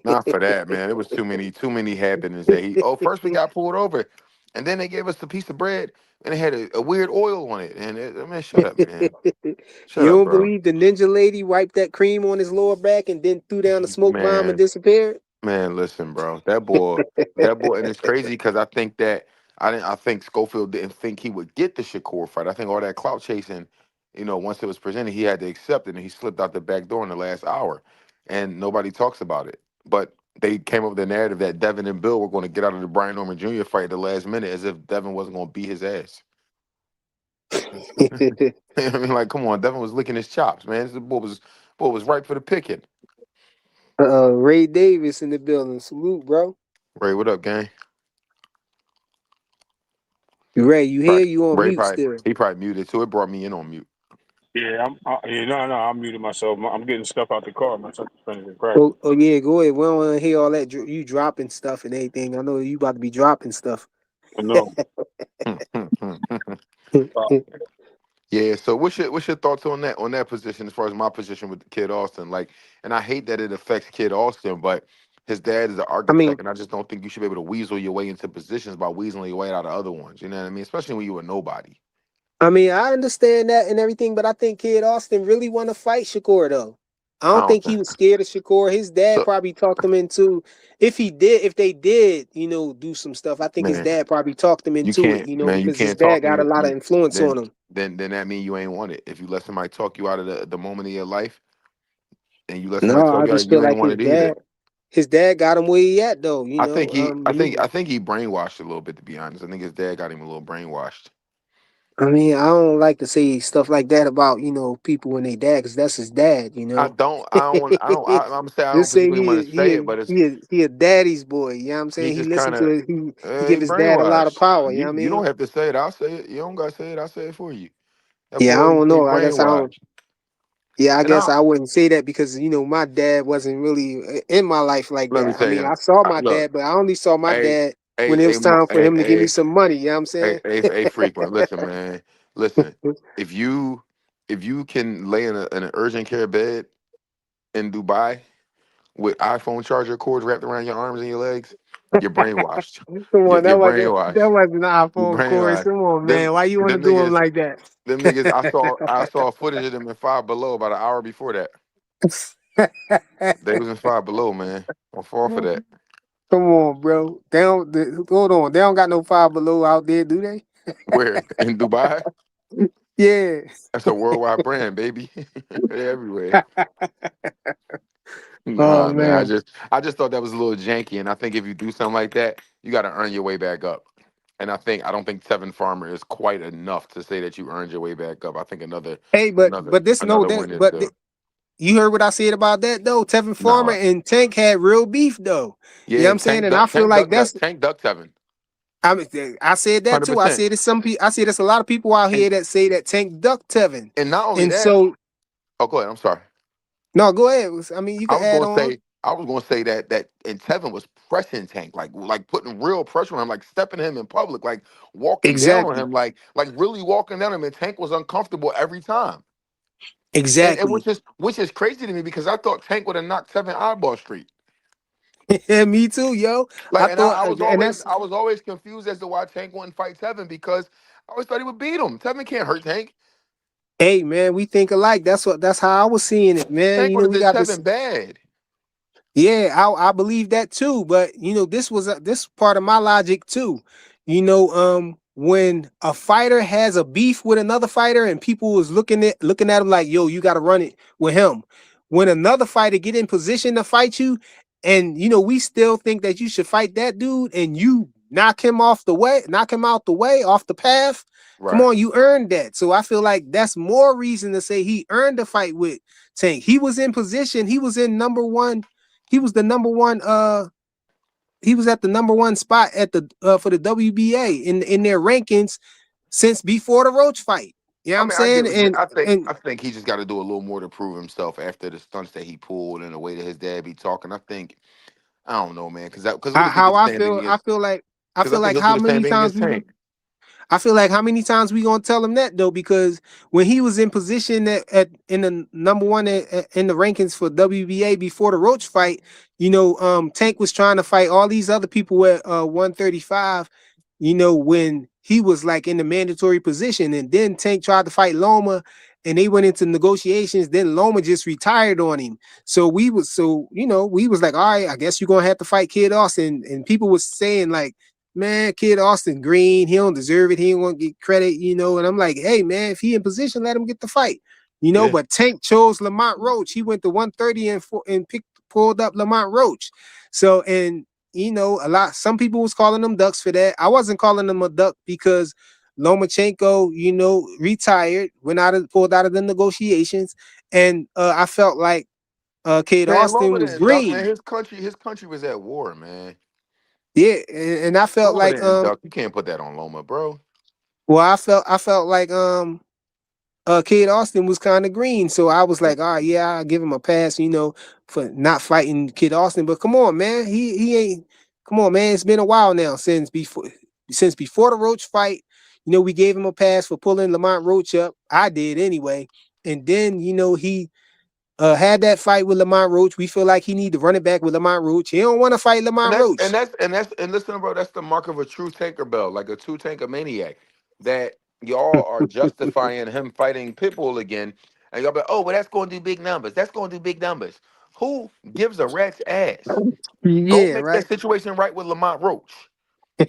Not for that, man. It was too many happenings that he. Oh, first we got pulled over, and then they gave us the piece of bread, and it had a weird oil on it. And man, shut up, man. You Shut up, don't bro. believe the ninja lady wiped that cream on his lower back and then threw down the smoke bomb and Man, disappeared? Man, listen, bro. That boy, and it's crazy because I think that I didn't. I think Schofield didn't think he would get the Shakur fight. I think all that clout chasing, once it was presented, he had to accept it, and he slipped out the back door in the last hour, and nobody talks about it. But they came up with the narrative that Devin and Bill were going to get out of the Brian Norman Jr. fight at the last minute, as if Devin wasn't going to beat his ass. I mean, like, come on, Devin was licking his chops, man. This boy was ripe for the picking. Ray Davis in the building. Salute, bro. Ray, what up, gang? Ray, you here? Right. You on Ray mute probably still? he probably muted too. It brought me in on mute. Yeah, no, I'm muting myself. I'm getting stuff out the car. My son's finishing practice. Oh yeah, go ahead. We don't want to hear all that you dropping stuff and everything. I know you about to be dropping stuff. I know. Yeah. So what's your thoughts on that position as far as my position with the Kid Austin? Like, and I hate that it affects Kid Austin, but his dad is an I mean, architect, and I just don't think you should be able to weasel your way into positions by weaseling your way out of other ones. You know what I mean? Especially when you a nobody. I understand that and everything, but I think Kid Austin really want to fight Shakur though. I I don't don't think he think was scared of Shakur. His dad so. probably talked him into. If they did, do some stuff. I think his Man, dad probably talked him into it, you because his can't dad talk me. got a lot of influence Then on him. then that mean you ain't want it. If you let somebody talk you out of the moment of your life, and you let somebody No, talk I you out, just you feel ain't like want his it either. dad. his dad got him where he at though. I think He, I think he brainwashed a little bit, to be honest. I think his dad got him a little brainwashed. I mean, I don't like to say stuff like that about people and their dad, because that's his dad. I'm saying I don't Just say particularly want to say it, but it's he a daddy's boy. You know what I'm he saying? He just listened kind to of it. He give he his dad a lot of brainwashed. power. You know what I You mean? don't have to say it. I'll say it. You don't gotta say it. I'll say it for you. That Yeah, I boy, don't he know. I guess I don't. brainwashed. Yeah, I And guess I wouldn't say that because my dad wasn't really in my life like let me that. I tell mean, you, I saw my look, dad, but I only saw my a dad when it was time for him to give me a some money. You know what I'm saying? a frequent. Listen, man. Listen. If you can lay in an urgent care bed in Dubai with iPhone charger cords wrapped around your arms and your legs, you're brainwashed. Come on, You're that brainwashed. wasn't an You're iPhone chorus. brainwashed. Come on, man. Them Why you want to them do him niggas like that? them niggas. I saw footage of them in Five Below about an hour before that. They was in Five Below, man. Don't fall for that. Come on, bro. Hold on. They don't got no Five Below out there, do they? Where in Dubai? Yeah. That's a worldwide brand, baby. They're everywhere. Oh Nah, man. man. I just thought that was a little janky, and I think if you do something like that, you got to earn your way back up. And I don't think Tevin Farmer is quite enough to say that you earned your way back up. I think Hey, but this no another that win is but due. you heard what I said about that though. Tevin Farmer Nah, and Tank had real beef though. You know what yeah, I'm saying? And I feel like that's Tank Duck Tevin, I mean, I said that hundred too. I percent. said it's some people. I said there's a lot of people out And here that say that Tank ducked Tevin, not only and that, so oh, go ahead. I'm sorry. no, go ahead. I mean, you I can was add gonna on. say that and Tevin was pressing Tank like putting real pressure on him, like stepping him in public, like walking down on Exactly, him, like really walking down on him. And Tank was uncomfortable every time. And exactly. which is crazy to me because I thought Tank would have knocked Tevin eyeball street. Yeah, me too, yo. I Like, and thought, and that's I was always confused as to why Tank wouldn't fight Tevin because I always thought he would beat him. Tevin can't hurt Tank. hey man, we think alike. That's how I was seeing it, man. Tank would have We did got this. Tevin bad. Yeah, I believe that too. But this was this part of my logic too. When a fighter has a beef with another fighter and people was looking at him like, yo, you got to run it with him. When another fighter get in position to fight you, and we still think that you should fight that dude, and you knock him out the way, off the path. Come Right. on, you earned that. So I feel like that's more reason to say he earned the fight with Tank. He was in position. He was in number one. He was the number one. He was at the number one spot at the for the WBA in their rankings since before the Roach fight. You know what I I'm mean, I get saying? what you. And I think he just got to do a little more to prove himself after the stunts that he pulled and the way that his dad be talking. I don't know, man, because what if he how did the I same thing feel, I against? feel like I Because I feel think like he'll do how the same many thing times against we Tank. I feel like how many times we gonna tell him that though? Because when he was in position in the number one in the rankings for WBA before the Roach fight, Tank was trying to fight all these other people at 135. When he was like in the mandatory position, and then Tank tried to fight Loma, and they went into negotiations. Then Loma just retired on him. We was like, all right, I guess you're gonna have to fight Kid Austin. And people was saying like, man, Kid Austin Green, he don't deserve it. He ain't want to get credit. And I'm like, hey, man, if he in position, let him get the fight. Yeah, But Tank chose Lamont Roach. He went to 130 and pulled up Lamont Roach. So, and some people was calling them ducks for that. I wasn't calling them a duck because Lomachenko, retired, pulled out of the negotiations, and I felt like Kid man, Austin Loma was didn't duck, man. green. His country was at war, man. Yeah, and I felt Loma like didn't duck. You can't put that on Loma, bro. I felt like Kid Austin was kind of green. So I was Mm. like, all right, yeah, I'll give him a pass, for not fighting Kid Austin. But come on, man. He ain't come on, man. It's been a while now since before the Roach fight. We gave him a pass for pulling Lamont Roach up. I did anyway. And then, he had that fight with Lamont Roach. We feel like he need to run it back with Lamont Roach. He don't want to fight And Lamont that's Roach. and listen, bro. That's the mark of a true tanker bell, like a true tanker maniac. That y'all are justifying him fighting Pitbull again, and y'all be like, oh, well, that's going to do big numbers. That's going to do big numbers. Who gives a rat's ass? Go Yeah, make that right. situation right with Lamont Roach.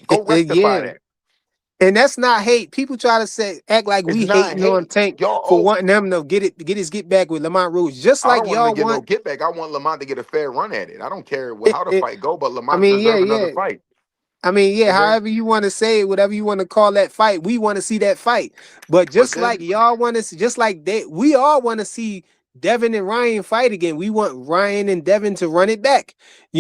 Go rectify Yeah. that. And that's not hate. People try to act like It's we not hating on hate. Tank Y'all, for oh, wanting them to get his get back with Lamont Rouge. Just I like don't want him to y'all get no want get back. I want Lamont to get a fair run at it. I don't care it, how the it fight go, but I Lamont mean, yeah, deserve another yeah. fight. I mean, yeah, And then, however you want to say it, whatever you want to call that fight, we want to see that fight. But but just like then, y'all want to, just like we all want to see Devin and Ryan fight again. We want Ryan and Devin to run it back,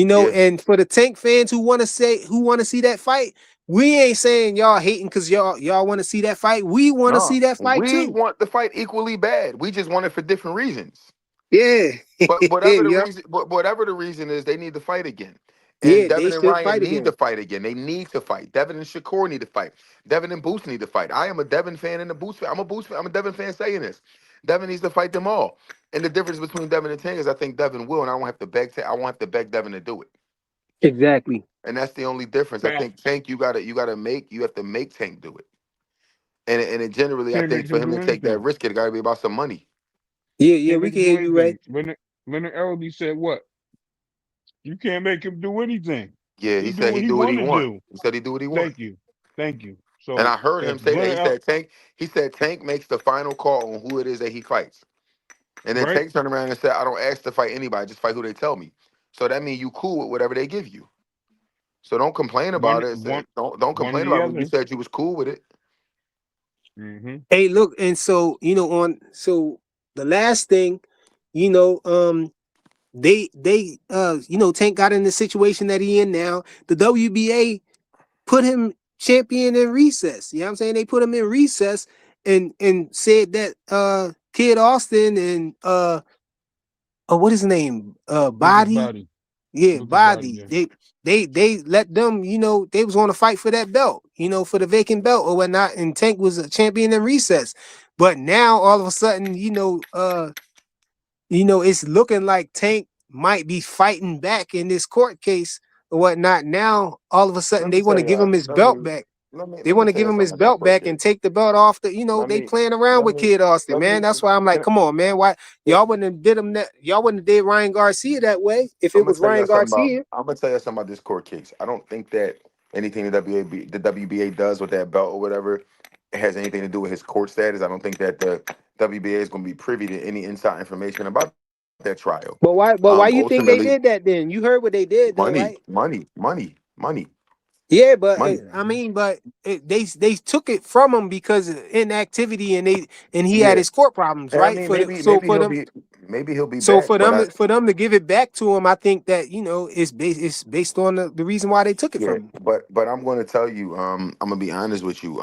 yeah, And for the Tank fans who want to see that fight, we ain't saying y'all hating because y'all want to see that fight. We want to no, see that fight we too. want the fight equally bad. We just want it for different reasons. Yeah, But whatever the yeah, reason, whatever the reason is, they need to fight again. And yeah. They Devin and should Ryan fight need to again. fight again. They need to fight. Devin and Shakur need to fight. Devin and Boots need to fight. I am a Devin fan and a Boots fan. I'm a Boots fan. I'm a Devin fan saying this. Devin needs to fight them all. And the difference between Devin and Tank is I think Devin will, and I won't have to beg. I won't have to beg Devin to do it. Exactly. And that's the only difference. I Fact. think Tank, you have to make Tank do it. And it generally, I Can't think make for him him to do take that anything. risk, it got to be about some money. Yeah, yeah. Can't We make can him do hear you, Ray. anything. Leonard Ellerby said what? You can't make him do anything. Yeah, he He do said he what he do what he want to want. do. He said he do what he want. Thank you. Thank you. And So I heard him if say that. Leonard El He said Tank makes the final call on who it is that he fights. And then right, Tank turned around and said, I don't ask to fight anybody, just fight who they tell me. So that means you cool with whatever they give you. So don't complain one about it. one Don't one or complain the about it when you other. said you was cool with it. Hey, look, and so the last thing, Tank got in the situation that he in now. The WBA put him champion in recess. You know what I'm saying? They put him in recess and said that Kid Austin and what is his name? Lucas Body. Body. Yeah, Lucas Body, Body. yeah. They let them, they was going to fight for that belt, for the vacant belt or whatnot. And Tank was a champion in recess. But now all of a sudden, it's looking like Tank might be fighting back in this court case or whatnot. Now, all of a sudden, Let me they want tell to give y'all. him his belt back. They Let me want to tell give you him his something about that belt court back and case. take the belt off Let they me playing around let with me Kid Austin, let man. me That's why I'm like, can, come on, man. Why can, y'all wouldn't have did him that? Y'all wouldn't have did Ryan Garcia that way if it was Ryan Garcia. I'm gonna tell you something about this court case. I don't think that anything the WBA does with that belt or whatever has anything to do with his court status. I don't think that the WBA is gonna be privy to any inside information about that trial. But why you think Ultimately, they did that then? You heard what they did though, money, right? money, money, money, Yeah, but money. I mean, they took it from him because of inactivity and he had Yeah, his court problems, and I right? mean maybe he'll be So back, for but them for them to give it back to him, I think that it's based on the reason why they took it yeah, from him. but I'm going to tell you, I'm gonna be honest with you,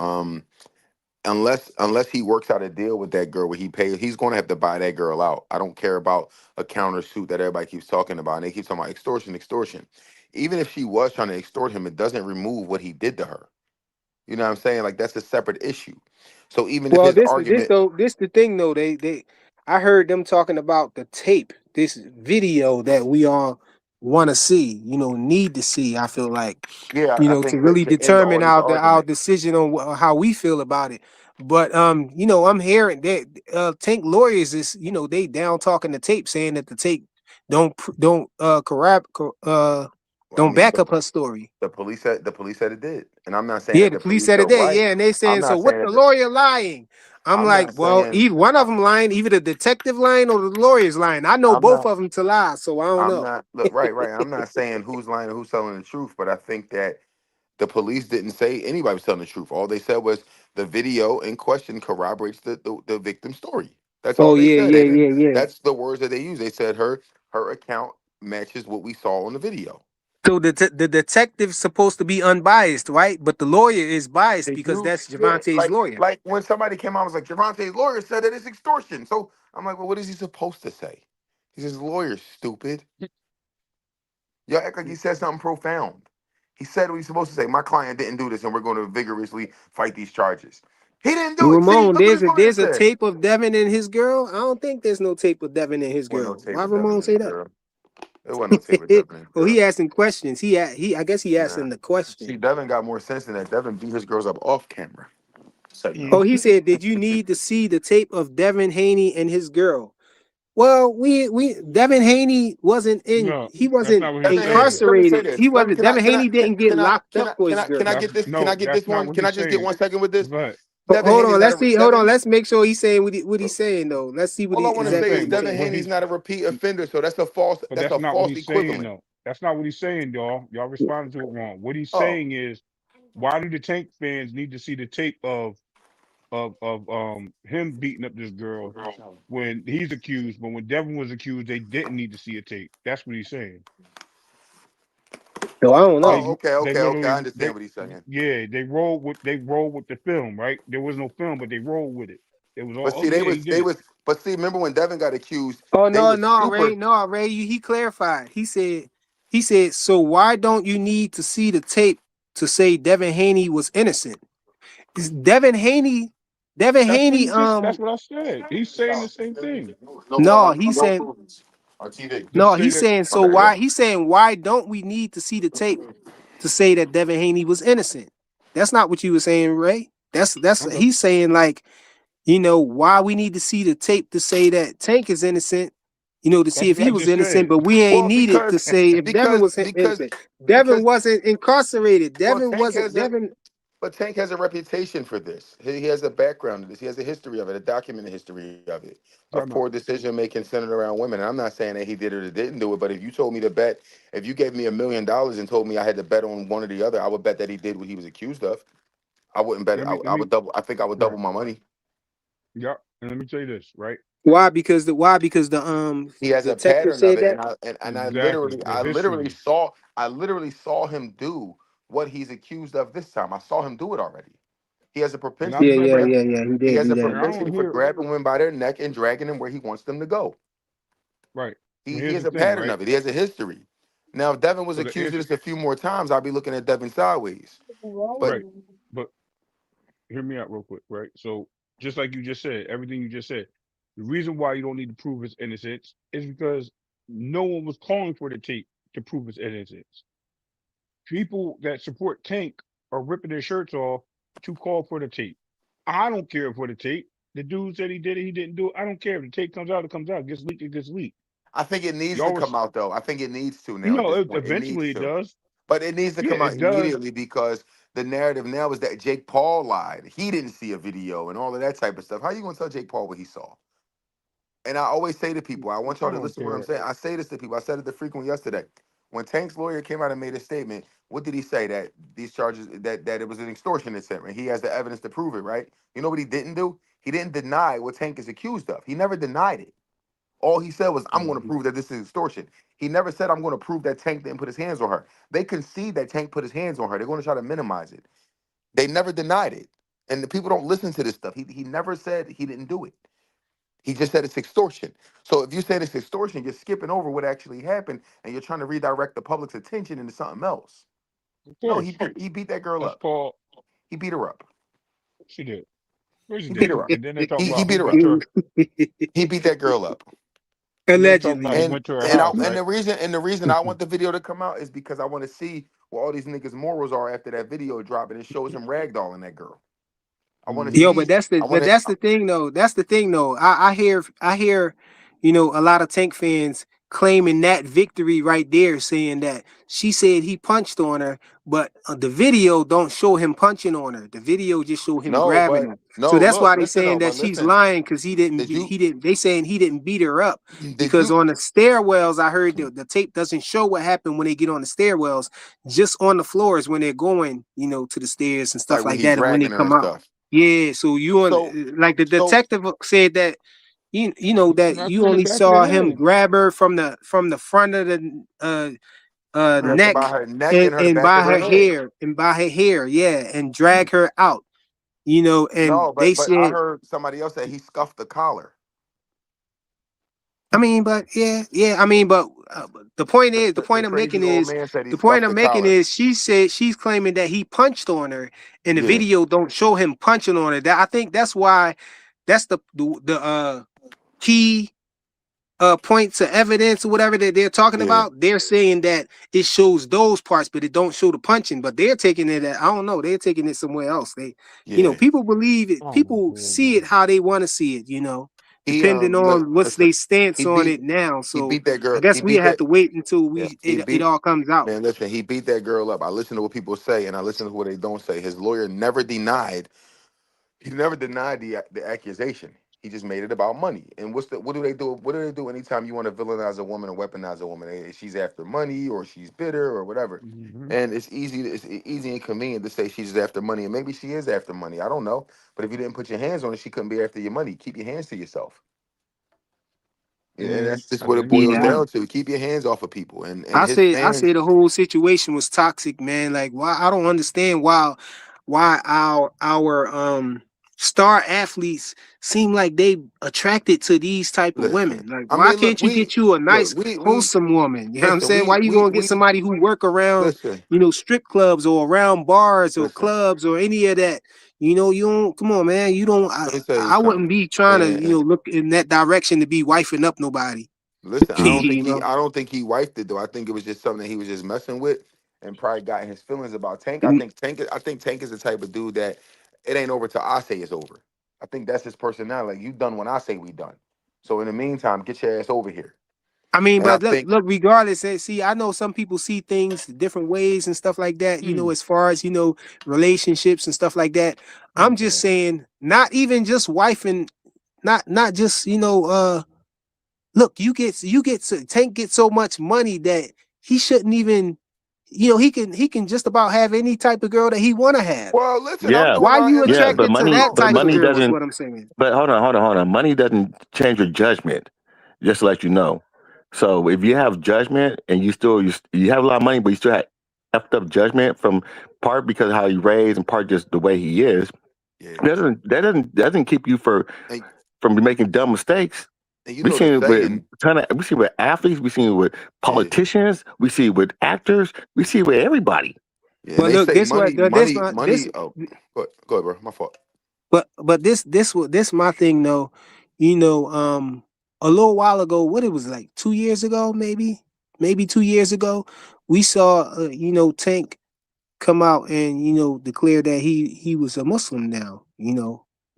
unless he works out a deal with that girl where he pays, he's going to have to buy that girl out. I don't care about a countersuit that everybody keeps talking about. And they keep talking about extortion, extortion. Even if she was trying to extort him, it doesn't remove what he did to her. You know what I'm saying? Like that's a separate issue. So even if Well, his this argument, though this the thing though I heard them talking about the tape, this video that we all want to see, need to see. I feel like, yeah, I to think really to end all determine this our argument, decision on how we feel about it. But I'm hearing that Tank lawyers is they down talking the tape, saying that the tape don't well, I don't mean, back up her story. the police said it did, and I'm not saying Yeah, that the the police police said are it there. right. Yeah, and they I'm saying, so not what saying the that lawyer lying? I'm I'm like, not well, saying either one of them lying, either the detective lying or the lawyer's lying. I know I'm both not. of them to lie, so I don't I'm know. not look right, right. I'm not saying who's lying and who's telling the truth, but I think that the police didn't say anybody was telling the truth. All they said was the video in question corroborates the victim's story. That's all Oh they yeah, said. They yeah, didn't. yeah, yeah. That's the words that they used. They said her account matches what we saw on the video. So the detective's supposed to be unbiased, right? But the lawyer is biased Did because you? that's Yeah. Javante's lawyer. Like when somebody came out, and was like Gervonta's lawyer said that it's extortion. So I'm like, well, what is he supposed to say? He says, lawyer, stupid. Y'all act like he said something profound. He said what he's supposed to say. My client didn't do this, and we're going to vigorously fight these charges. He didn't do it. See, Ramon, look what his lawyer there's a said. tape of Devin and his girl. I don't think there's no tape of Devin and his Wasn't no girl. tape Why with Devin Ramon and his say that? girl. There wasn't no tape with Devin and his Oh, girl. he asking questions. I guess he Nah. asking the question. See, Devin got more sense than that. Devin beat his girls up off camera. So you Oh, know. he said, did you need to see the tape of Devin Haney and his girl? Well, we Devin Haney wasn't No, he that's wasn't not what he's Devin Haney, saying. let me say incarcerated. this. He Let me wasn't Devin Haney didn't get locked up for his can girl. I get this? Can I No, get that's this not one? what Can I he's just get saying. 1 second with this? But Devin Hold Haney's on, not let's a see. Hold on, Devin. let's make sure he's saying what he's saying though. Let's see what All he I want to say exactly is he's but Devin saying. but Haney's he not a repeat offender, so that's a false. but That's that's a not what false he's saying equivalent. though. That's not what he's saying, y'all. Y'all responded to it wrong. What he's Oh, saying is, why do the Tank fans need to see the tape of him beating up this girl when he's accused, but when Devin was accused, they didn't need to see a tape. That's what he's saying. No, I don't know. oh, okay, They okay, okay. I literally understand what he's saying. they rolled with the film, right? There was no film, but they rolled with it. It was all, But oh see, yeah, he did it. but see, remember when Devin got accused, Oh they no, was no, Ray, super. no, Ray. He clarified. He said. So why don't you need to see the tape to say Devin Haney was innocent? Is Devin Haney? Devin That's what Haney. he just. That's what I said. He's saying the same thing. No, he said. On TV. Just No, say he's that. saying. So Okay, why? yeah. He's saying why don't we need to see the tape to say that Devin Haney was innocent? That's not what you were saying, Ray. That's Okay. he's saying like why we need to see the tape to say that Tank is innocent, to see That's if what I he was just innocent, said. but we ain't Well, needed to say if Devin was because innocent. Devin because wasn't incarcerated. well, Devin wasn't Devin. Tank has a reputation for this. He has a background in this. He has a history of it, a documented history of it, of Talking poor about. decision making centered around women. And I'm not saying that he did it or didn't do it, but if you told me to bet, if you gave me $1 million and told me I had to bet on one or the other, I would bet that he did what he was accused of. I wouldn't bet. Let I me. would double. I think I would double Right. my money. Yeah. And let me tell you this. Right. Why? Because the He has a detective pattern of said it, that. and Exactly. The history. I literally saw him do what he's accused of this time. I saw him do it already. He has a And I've propensity Yeah, for yeah, never. yeah, grabbing. yeah. He He did has do a And that. I don't propensity for hear. grabbing women by their neck and dragging them where he wants them to go. Right. But He here's has the a thing. pattern Right. of it. He has a history. Now, if Devin was So the accused of answer. this a few more times, I'd be looking at Devin sideways. But Right. But hear me out real quick. Right. So just like you just said, everything you just said, the reason why you don't need to prove his innocence is because no one was calling for the tape to prove his innocence. People that support Tank are ripping their shirts off to call for the tape. I don't care for the tape. The dude said he did it, he didn't do it. I don't care. If the tape comes out, it comes out. Gets leaked, it gets leaked. I think it needs to Y'all come was out, though. I think it needs to now at no, this point. It needs eventually it to. does. But it needs to Yeah, come out it does. immediately because the narrative now is that Jake Paul lied. He didn't see a video and all of that type of stuff. How you gonna tell Jake Paul what he saw? And I always say to people, I want y'all I to don't listen to what I'm care. saying. I say this to people. I said it to Frequent yesterday. When Tank's lawyer came out and made a statement, what did he say? That these charges, that it was an extortion attempt, and he has the evidence to prove it, right? You know what he didn't do? He didn't deny what Tank is accused of. He never denied it. All he said was, I'm going to Mhm. prove that this is extortion. He never said, I'm going to prove that Tank didn't put his hands on her. They concede that Tank put his hands on her. They're going to try to minimize it. They never denied it. And the people don't listen to this stuff. He never said he didn't do it. He just said it's extortion. So if you said it's extortion, you're skipping over what actually happened and you're trying to redirect the public's attention into something else. Of No, course. he beat that girl That's up. Paul. He beat her up. She did. Where she He beat did. her up. And then they talk He about beat who her went up. to her. He beat that girl up. And then talk about Allegedly. he And went to her and I, house, and right? the reason I want the video to come out is because I want to see what all these niggas' morals are after that video drop and it shows him ragdolling that girl. I want to Hmm. Yo, see. I want to. that's the thing though. That's the thing though. I hear, a lot of Tank fans claiming that victory right there, saying that she said he punched on her, but the video don't show him punching on her. The video just show him No, grabbing but her. So no. that's Look, why they listen though. saying that But she's listen. lying because he didn't. Did you? He didn't. They saying he didn't beat her up Did because you? on the stairwells, I heard the tape doesn't show what happened when they get on the stairwells. Just on the floors when they're going, to the stairs and Like stuff when like he that, and when they dragging her come and out. stuff. Yeah, so you on So like the so detective said that that Smacked you her in the only back of the saw him head. grab her from the front of the grab her by neck her neck and her and back by of her her head. hair yeah, and drag her out, and No, they but I said, heard somebody else say he scuffed the collar. I mean, but yeah, I mean, but the point is, The crazy old man said he scuffed the collar. she said she's claiming that he punched on her, and the Yeah, video don't show him punching on her. That I think that's why that's the key points of evidence or whatever that they're talking yeah, about. They're saying that it shows those parts, but it don't show the punching. But they're taking it I don't know, they're taking it somewhere else. They yeah. people believe it, Oh my people god, see it bro. how they want to see it. He depending on what's listen. their stance He on beat it now. he So beat that I girl. He guess we beat have that. to wait until Yeah, he it beat. all comes out. Man, listen. He beat that girl up. I listen to what people say, and I listen to what they don't say. His lawyer never denied. He never denied the accusation. He just made it about money. And what do they do? What do they do anytime you want to villainize a woman or weaponize a woman? She's after money or she's bitter or whatever. Hmm. And it's easy and convenient to say she's after money, and maybe she is after money. I don't know, but if you didn't put your hands on it, she couldn't be after your money. Keep your hands to yourself. Yeah, and that's just At what the it end of the boils Yeah, day, down to. Keep your hands off of people. And I his say fans, the whole situation was toxic, man. Like why I don't understand why our star athletes seem like they attracted to these type of listen. women. Like I why mean, can't you get you a look, nice we wholesome woman? You know what I'm listen, saying? Why you gonna get we somebody who work around, listen, strip clubs or around bars or listen. clubs or any of that? You don't come on, man. You don't Let me tell you I wouldn't something, be trying to, man. look in that direction to be wifing up nobody. Listen, you know. I don't think he wifed it though. I think it was just something that he was just messing with and probably got in his feelings about Tank. I think Tank is the type of dude that it ain't over till I say it's over. I think that's his personality. Like you done when I say we done. So in the meantime, get your ass over here. I mean, And I but think look, regardless, see, I know some people see things different ways and stuff like that, as far as, relationships and stuff like that. I'm just man, saying, not even just wife and not just, look, Tank gets so much money that he shouldn't even, he can just about have any type of girl that he wanna have. well, listen, I'm Yeah, doing Why our you yeah, interview. but attracted to money, that but type of money girl is doesn't. what I'm saying. But hold on. Money doesn't change your judgment. Just to let you know. So if you have judgment and you have a lot of money, but you still have effed up judgment from part because of how you raised and part just the way he is, Yeah. that doesn't keep you And, from making dumb mistakes. and you We know the seen it with saying, we see it with athletes, we see it with yeah. politicians, we see it with actors, we see it with everybody. Yeah, and But they look, say money, this. oh, go ahead, bro. My fault. But this my thing though, a little while ago, what it was like 2 years ago, maybe 2 years ago, we saw Tank come out and declare that he was a Muslim now.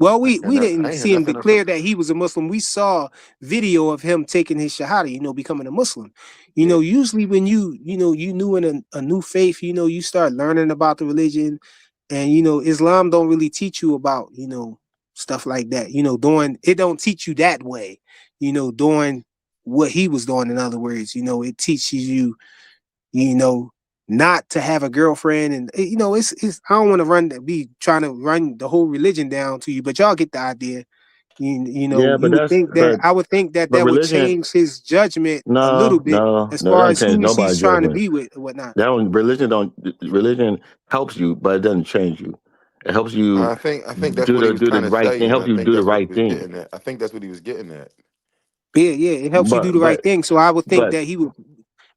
Well, we I didn't ain't hear see him nothing else. declare that he was a Muslim. We saw video of him taking his shahada, becoming a Muslim. Yeah, Usually when you new in a new faith, you start learning about the religion, and Islam don't really teach you about stuff like that. Doing it don't teach you that way. Doing what he was doing. In other words, it teaches you you know, not to have a girlfriend. And it's I don't want to be trying to run the whole religion down to you, but y'all get the idea. Yeah, You would think that I would think that but that would religion, change his judgment a little no, bit no, as no, it far doesn't as change who he's nobody's trying to judgment. be with or whatnot. That one religion helps you, but it doesn't change you. It helps you I think that's what he was do the trying to right say, thing, and helps I you think do the that's what he right was thing. getting at. I think that's what he was getting at. Yeah, it helps you do But the right but thing. So I would think but that he would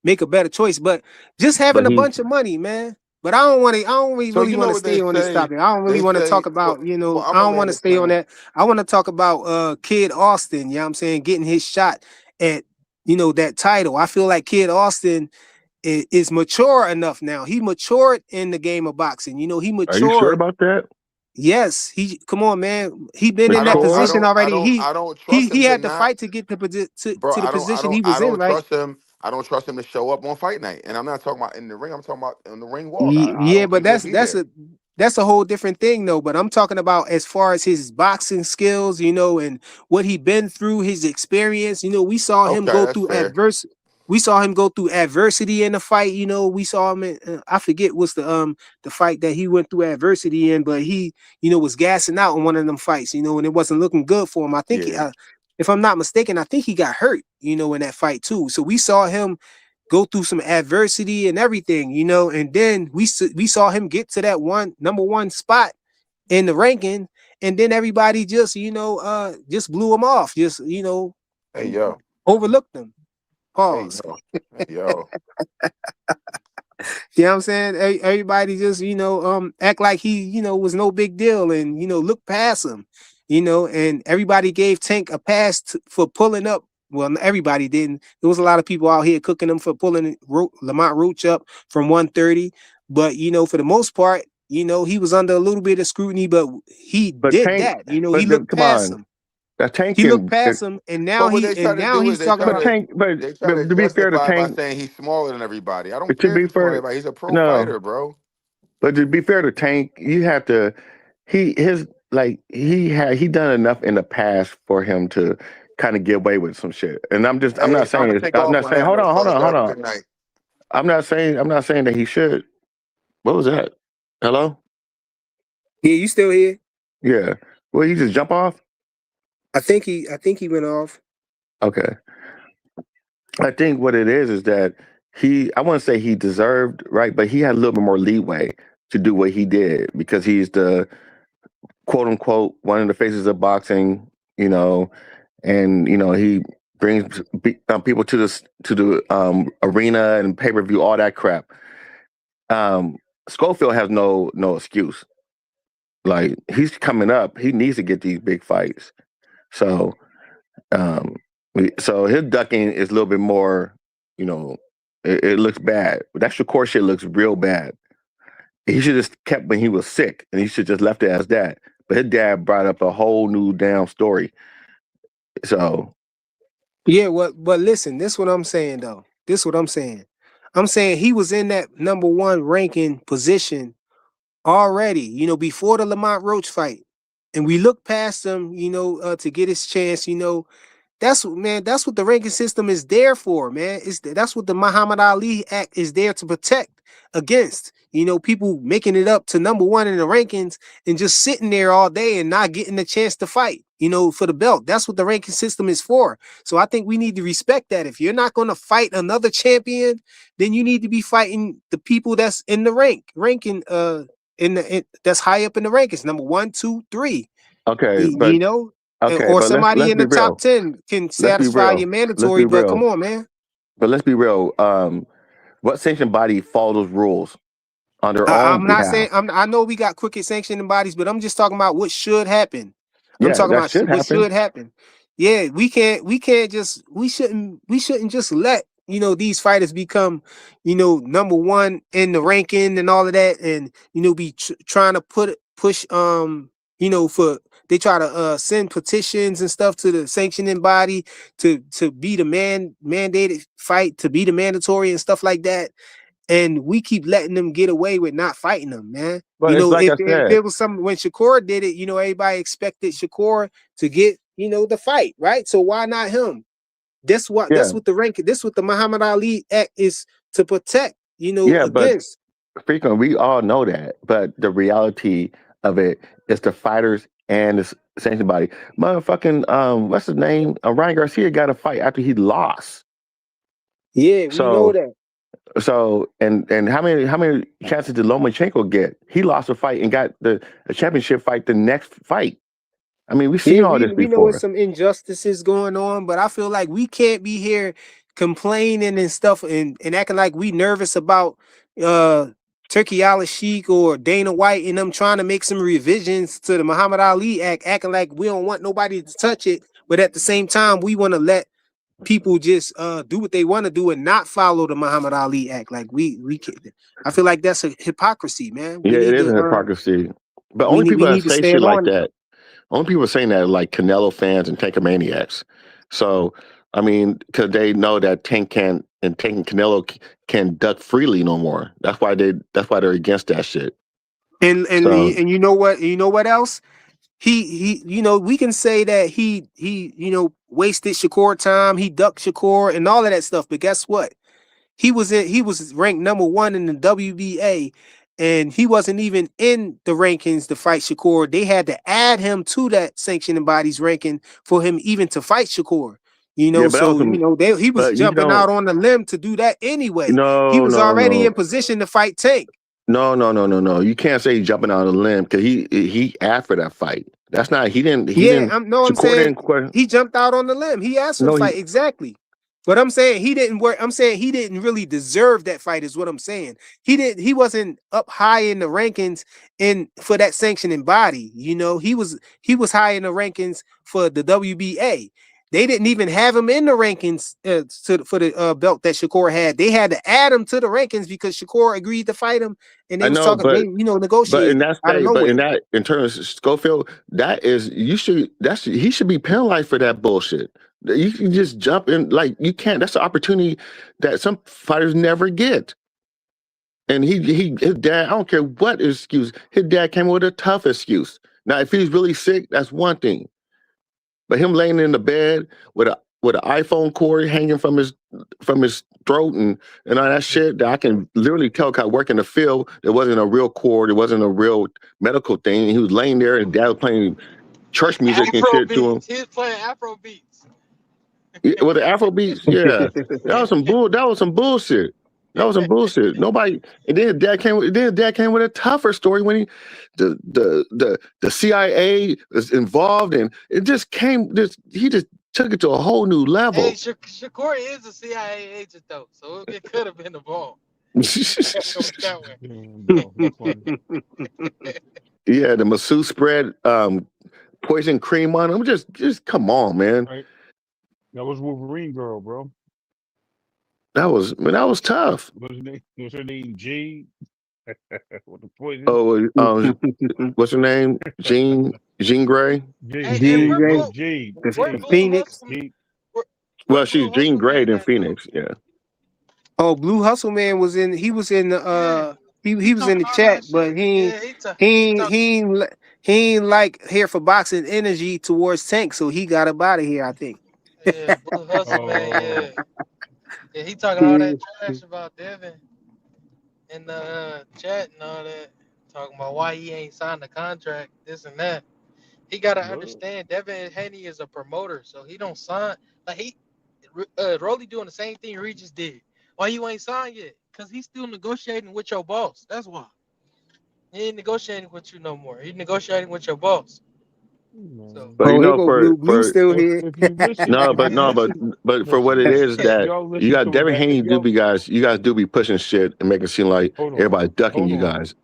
make a better choice. But just having but a he's bunch of money, man. But I don't So really you want know to what they stay on this say? topic. I don't really They want to say, talk about, I'm I gonna don't want land to the stay on plane. that. I want to talk about Kid Austin, you know what I'm saying, getting his shot at, that title. I feel like Kid Austin is mature enough now. He matured in the game of boxing. He Are you sure matured. about that? Yes, he come on, man. He been in that Mature? position already. He I don't he trust him he to had to not, fight to get bro. to the position he I was in, don't right? trust him. I don't trust him to show up on fight night. And I'm not talking about in the ring. I'm talking about in the ring walk. I Yeah, don't but think he'll be there. that's a whole different thing though. But I'm talking about as far as his boxing skills, and what he been through, his experience. We saw him Okay, go that's through fair. We saw him go through adversity in the fight. We saw him in, I forget what's the fight that he went through adversity in, but he was gassing out in one of them fights. And it wasn't looking good for him. I think Yeah. if I'm not mistaken, I think he got hurt. In that fight too. So we saw him go through some adversity and everything, and then we saw him get to that number one spot in the ranking, and then everybody just blew him off, just Hey yo. overlooked him. Hey Pause. yo. Hey yo. You know what I'm saying? Everybody just, act like he, was no big deal and, look past him, and everybody gave Tank a pass for pulling up. Well, everybody didn't. There was a lot of people out here cooking him for pulling Lamont Roach up from 130. But, for the most part, he was under a little bit of scrutiny, but he But did Tank, that. He but then, looked come past on. him. Tank He looked and past him, and But what they try to do is he's talking but about. Tank, they try to but to be fair to justify by Tank, saying he's smaller than everybody. I don't to care if be he's smaller than fair, everybody. He's a pro no, fighter, bro. but to be fair to Tank, you have to. He done enough in the past for him to kind of get away with some shit. And I'm Hey, not I'm saying gonna it's, take I'm off not on saying that note, fellas. Y'all hold have a on. good night. I'm not saying that he should. What was that? Hello? Yeah, you still here? Yeah. Well, he just jump off. I think he went off. Okay. I think what it is that I wouldn't say he deserved, right, but he had a little bit more leeway to do what he did because he's the quote unquote one of the faces of boxing, you know, and he brings people to the arena and pay per view, all that crap. Um, Schofield has no excuse. Like he's coming up, he needs to get these big fights. So, so his ducking is a little bit more, you know, it looks bad. That Shakur shit looks real bad. He should just kept when he was sick, and he should just left it as that. But his dad brought up a whole new damn story. So Yeah, but listen, this what I'm saying though. This what I'm saying. I'm saying he was in that number one ranking position already, before the Lamont Roach fight. And we look past him, to get his chance, that's what the ranking system is there for, man. That's what the Muhammad Ali Act is there to protect against. People making it up to number one in the rankings and just sitting there all day and not getting a chance to fight, for the belt. That's what the ranking system is for. So I think we need to respect that. If you're not going to fight another champion, then you need to be fighting the people that's in the ranking that's high up in the rankings, number 1, 2, 3. okay, You know, or but somebody let's in be the top real. 10 can Let's be satisfy real. your Let's be mandatory, but come real. on, man. But let's be real. What sanctioned body follows rules on their own I'm not saying behalf? I know we got crooked sanctioning bodies, but I'm just talking about what should happen. I'm Yeah, talking that about should what happen. should happen. Yeah, we shouldn't just let these fighters become number one in the ranking and all of that, and be trying to push for they try to send petitions and stuff to the sanctioning body to be the mandated fight, to be the mandatory and stuff like that, and we keep letting them get away with not fighting them, man. But it's like I If said. there was some when Shakur did it, everybody expected Shakur to get, the fight, right? So why not him? Yeah, That's what the rank, this what the Muhammad Ali Act is to protect, yeah, but against. frequently we all know that. But the reality of it is the fighters and the sanctioned body. Motherfucking what's his name? Ryan Garcia got a fight after he lost. Yeah, we know So that. and how many chances did Lomachenko get? He lost a fight and got a championship fight the next fight. I mean, we've Yeah, seen all this we know it's before. some injustices going on, but I feel like we can't be here complaining and stuff and acting like we nervous about uh Turkey Al Sheikh or Dana White and them trying to make some revisions to the Muhammad Ali Act, acting like we don't want nobody to touch it, but at the same time we want to let people just do what they want to do and not follow the Muhammad Ali Act. Like we can, I feel like that's a hypocrisy, man. Yeah, it is a hypocrisy. But only We people that need to say shit stand like on it. that, only people saying that are like Canelo fans and Tankamaniacs. So, I mean, because they know that Tank and Canelo can duck freely no more. That's why they're against that shit. So, And you know what else? He we can say that he wasted Shakur time, he ducked Shakur and all of that stuff, but guess what? He was ranked number one in the WBA, and he wasn't even in the rankings to fight Shakur. They had to add him to that sanctioning body's ranking for him even to fight Shakur. yeah, but that was So some, he was but you jumping out don't, on the limb to do that anyway. He no, was no, already no. in position to fight Tank. No, no, no, no, no. You can't say he's jumping out on a limb because he asked for that fight. That's not he Yeah, didn't I'm Shakur saying didn't question. he jumped out on the limb. He asked for the No, fight exactly. But I'm saying he didn't work. I'm saying he didn't really deserve that fight, is what I'm saying. He wasn't up high in the rankings in for that sanctioning body. He was high in the rankings for the WBA. They didn't even have him in the rankings for the belt that Shakur had. They had to add him to the rankings because Shakur agreed to fight him, and they I was know, talking, they but in negotiating that out of state, but in nowhere. that in terms of Schofield, he should be penalized for that bullshit. You can just jump in like you can't. That's an opportunity that some fighters never get. And his dad, I don't care what excuse, his dad came with a tough excuse. Now, if he's really sick, that's one thing. But him laying in the bed with an iPhone cord hanging from his throat and all that shit, that I can literally tell, 'cause I work in the field, it wasn't a real cord, it wasn't a real medical thing. He was laying there and dad was playing church music and Afro shit to him. beats. He was playing Afro beats. With the Afro beats, yeah. That was some bullshit. That was some bullshit. Nobody. And then his dad came with a tougher story when the CIA was involved, and it just came. He just took it to a whole new Hey, level. Shakur is a CIA agent though, so it could have been the ball. That way. Damn, bro, that's funny. Yeah, the masseuse spread poison cream on him. Just come on, man. Right? That was Wolverine girl, bro. That was tough. What's her name? G. With the poison. Oh, what's her name? Jean Grey. Hey, Jean where Grey. Blue, G. where G. Blue Phoenix. Hustle, G. where Well, Blue she's Jean Hustle Grey Man in at though? Phoenix. Yeah. Oh, Blue Hustle Man was in. He was in the. Yeah, He was in talking the all that chat, shit. but Yeah, he ain't like here for boxing energy towards Tank, so he got up out of here. I think. yeah, Blue Hustle Man. Oh, Yeah, he talking all that trash about Devin in the chat and all that, talking about why he ain't signed the contract, this and that. He gotta good. understand Devin Haney is a promoter, so he don't sign like Rolly doing the same thing Regis did. Why you ain't signed yet? Cause he's still negotiating with your boss. That's why. He ain't negotiating with you no more. He's negotiating with your boss. So Man. But Oh, here go Blue. Blue still here. If you listen, no, if but you no, but listen, but for what listen. it is If that y'all you listen got to it Devin back, if Haney y'all you guys do be pushing shit and making it seem like hold on, everybody's ducking hold you on, guys.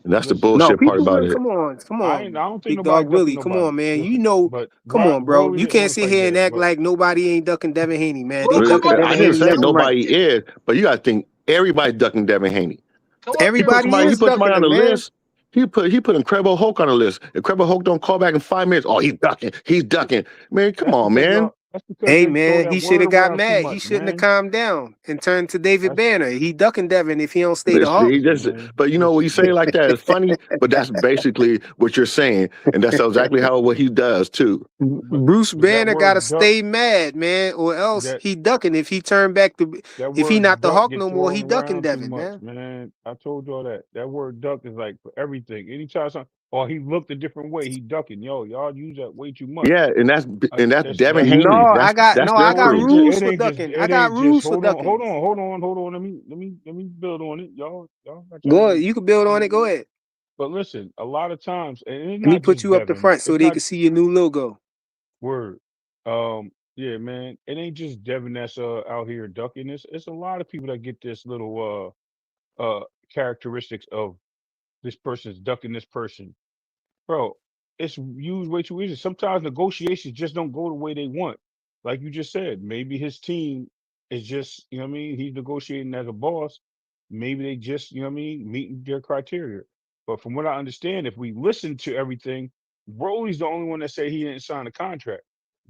And that's the listen. No, bullshit part people about will. it. Come I on, don't think Big nobody Dog ducking Willie. Come nobody. on, man. You Listen, know, but come on, bro. Rolly You didn't can't want to sit fight here and Dev, act but like nobody ain't ducking Devin Haney, man. They Blue, come ducking up I Devin here. didn't Haney say left and Blue, right. nobody is, but you gotta think everybody ducking Devin Haney. come up He here, put Everybody Blue. somebody. He is put somebody ducking on the him, man. list. He put Incredible Hulk on the list. Incredible Hulk don't call back in 5 minutes. Oh, he's ducking. He's ducking. Man, come that's on, because man. y'all. That's because Hey, they throw man, that he should word have got around too mad. He much, shouldn't have man. calmed down and turned to David That's Banner. He ducking Devin if he don't stay the Listen, Hulk. he just, listen, man. but you know what you say Listen, like that is funny, but that's basically what you're saying, and that's exactly what he does too. but Bruce that Banner gotta word duck, stay mad, man, or else that he ducking. If he turn back to, that if he word not the duck Hulk get no more, he thrown ducking around too Devin, much, man. man. I told y'all that. That word duck is like for everything. Anytime something, or he looked a different way, he ducking. Yo, y'all use that way too much. Yeah, and that's Devin That's Haney. No, That's I got different. rules it for ain't just ducking. I it got ain't just rules for ducking. hold on. Let me build on it, y'all. Y'all got Go y'all. ahead, you can build on it. Go ahead. But listen, a lot of times, and it's Let me not put just you up the Devin. front so It's they not can see your new logo. word. Yeah, man. It ain't just Devin that's out here ducking this. It's a lot of people that get this little characteristics of this person's ducking this person. Bro, it's used way too easy. Sometimes negotiations just don't go the way they want. Like you just said, maybe his team is just, you know what I mean? He's negotiating as a boss. Maybe they just, you know what I mean, meeting their criteria. But from what I understand, if we listen to everything, Rolly's the only one that say he didn't sign a contract.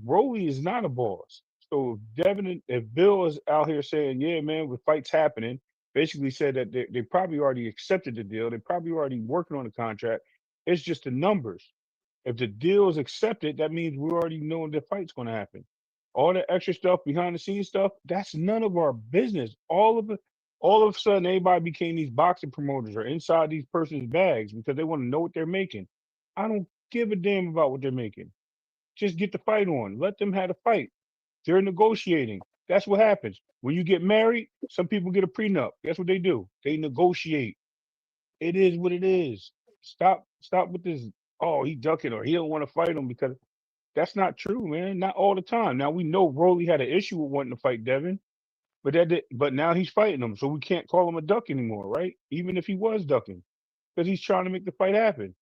Rolly is not a boss. So if Bill is out here saying, yeah, man, with fights happening, basically said that they probably already accepted the deal. They probably already working on the contract. It's just the numbers. If the deal is accepted, that means we already know the fight's going to happen. All the extra stuff, behind the scenes stuff, that's none of our business. All of a sudden, everybody became these boxing promoters or inside these person's bags because they want to know what they're making. I don't give a damn about what they're making. Just get the fight on. Let them have a fight. They're negotiating. That's what happens. When you get married, some people get a prenup. Guess what they do? They negotiate. It is what it is. Stop with this. Oh, he ducking or he don't want to fight him because that's not true, man. Not all the time. Now we know Rolly had an issue with wanting to fight Devin, but now he's fighting him, so we can't call him a duck anymore, right? Even if he was ducking, because he's trying to make the fight happen.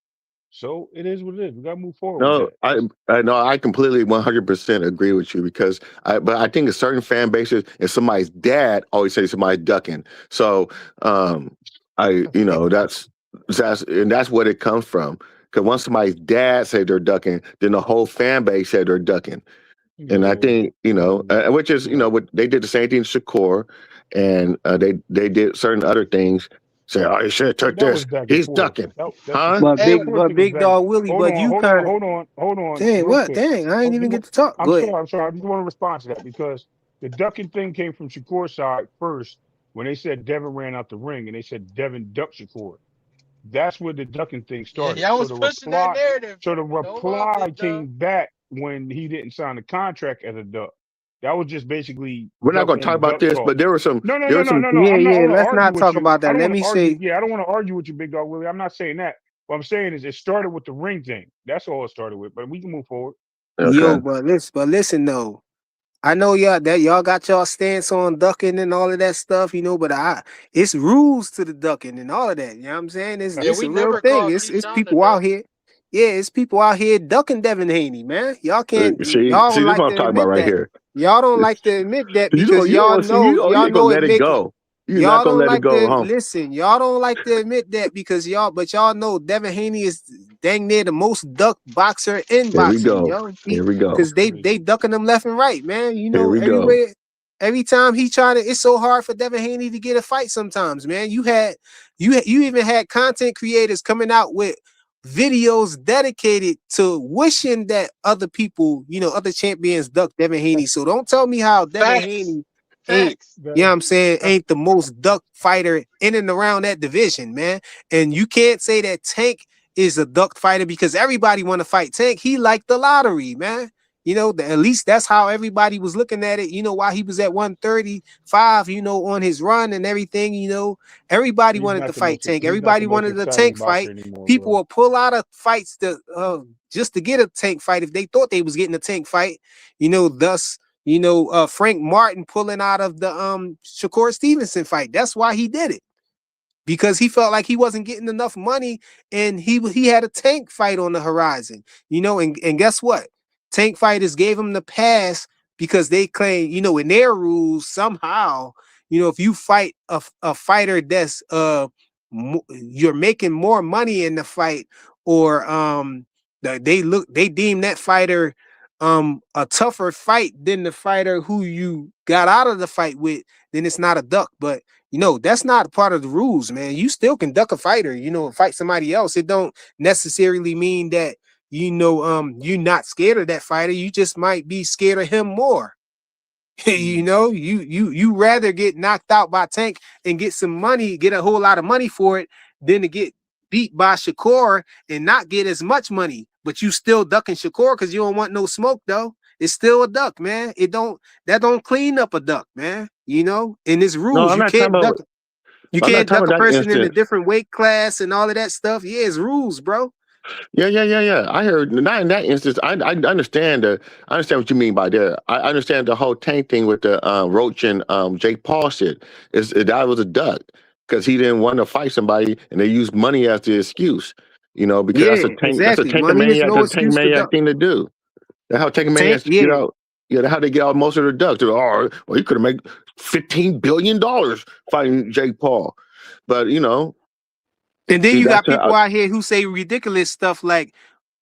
So it is what it is. We gotta move forward with No, that. I no, I completely 100% agree with you because but I think in certain fan bases, if somebody's dad always say somebody's ducking, so um, that's what it comes from. Because once somebody's dad say they're ducking, then the whole fan base said they're ducking. And I Yeah. think, which is, Yeah. what they did the same thing to Shakur, and they did certain other things. Say, oh, you should have took That was this. back and He's forth. ducking, That's huh? Hey, Shakur thing was Big back. dog Willie, Hold but on, you hold on, kind of hold on, dang real what? quick. Dang, I ain't Oh, even get to talk. I'm Go sorry, ahead. I'm sorry. I just want to respond to that because the ducking thing came from Shakur's side first when they said Devin ran out the ring and they said Devin ducked Shakur. That's where the ducking thing yeah, started. y'all was pushing that narrative. So the Go on, reply big dog. came back when he didn't sign the contract as a duck. That was just basically We're not duck going to talk on about duck this, talk. but there was some, No, no, there no, was no, some. no, no. Yeah, I'm not yeah. going to Let's argue not with talk you. about I that. don't Let want to me argue. say, Yeah, I don't want to argue with you, big dog Willie. I'm not saying that. What I'm saying is it started with the ring thing. That's all it started with. But we can move forward. Okay, yo, but listen though. I know y'all got y'all stance on ducking and all of that stuff, but it's rules to the ducking and all of that. You know what I'm saying? It's Yeah, it's we a real never thing. called It's Keyshawn the people out duck. here. Yeah, it's people out here ducking Devin Haney, man. see, Y'all this don't is like what I'm to talking about admit right that. here. Y'all don't like to admit that You don't, because you don't want to see, y'all you gonna know it let it make it. go. You're not Y'all gonna don't let it like go, to huh? listen. Y'all don't like to admit that because y'all know Devin Haney is dang near the most ducked boxer in Here we boxing, go. yo. Here we go. Because they Crazy. ducking them left and right, man. Here we go. Everywhere, every time he trying to, it's so hard for Devin Haney to get a fight sometimes, man. You even had content creators coming out with videos dedicated to wishing that other people, other champions duck Devin Haney. So don't tell me how Devin Facts. Haney ain't, Facts. you know what I'm saying, ain't the most duck fighter in and around that division, man. And you can't say that Tank is a duck fighter because everybody want to fight Tank. He liked the lottery, man. At least that's how everybody was looking at it, while he was at 135, on his run and everything, everybody He's wanted to not the fight most. Tank. He's not the Everybody most wanted a exciting Tank boxer fight. anymore, People bro. will pull out of fights just to get a Tank fight if they thought they was getting a Tank fight, thus Frank Martin pulling out of the Shakur Stevenson fight. That's why he did it. Because he felt like he wasn't getting enough money and he had a Tank fight on the horizon. And guess what? Tank fighters gave him the pass because they claim, in their rules, somehow, if you fight a fighter that's you're making more money in the fight, or they deem that fighter a tougher fight than the fighter who you got out of the fight with, then it's not a duck. But that's not part of the rules, man. You still can duck a fighter, fight somebody else. It don't necessarily mean that, you're not scared of that fighter. You just might be scared of him more. You rather get knocked out by Tank and get some money, get a whole lot of money for it, than to get beat by Shakur and not get as much money. But you still ducking Shakur because you don't want no smoke, though. It's still a duck, man. That don't clean up a duck, man. In this No, rules, I'm you not talking can't duck. about. You I'm not can't talking duck a about that person in a instance. different weight class and all of that stuff. Yeah, it's rules, bro. Yeah. I heard not in that instance. I understand I understand what you mean by that. I understand the whole Tank thing with the Roach and Jake Paul shit. That was a duck because he didn't want to fight somebody, and they used money as the excuse. Because Yeah, that's a exactly. tank Money is maniac. no That's a tank excuse to maniac duck. thing to do. That's how tank Tank, maniacs get yeah. out. Yeah, that's how they get out most of the ducks. Oh, well, you could have made $15 billion fighting Jake Paul, but And then you that's got people out here who say ridiculous stuff like,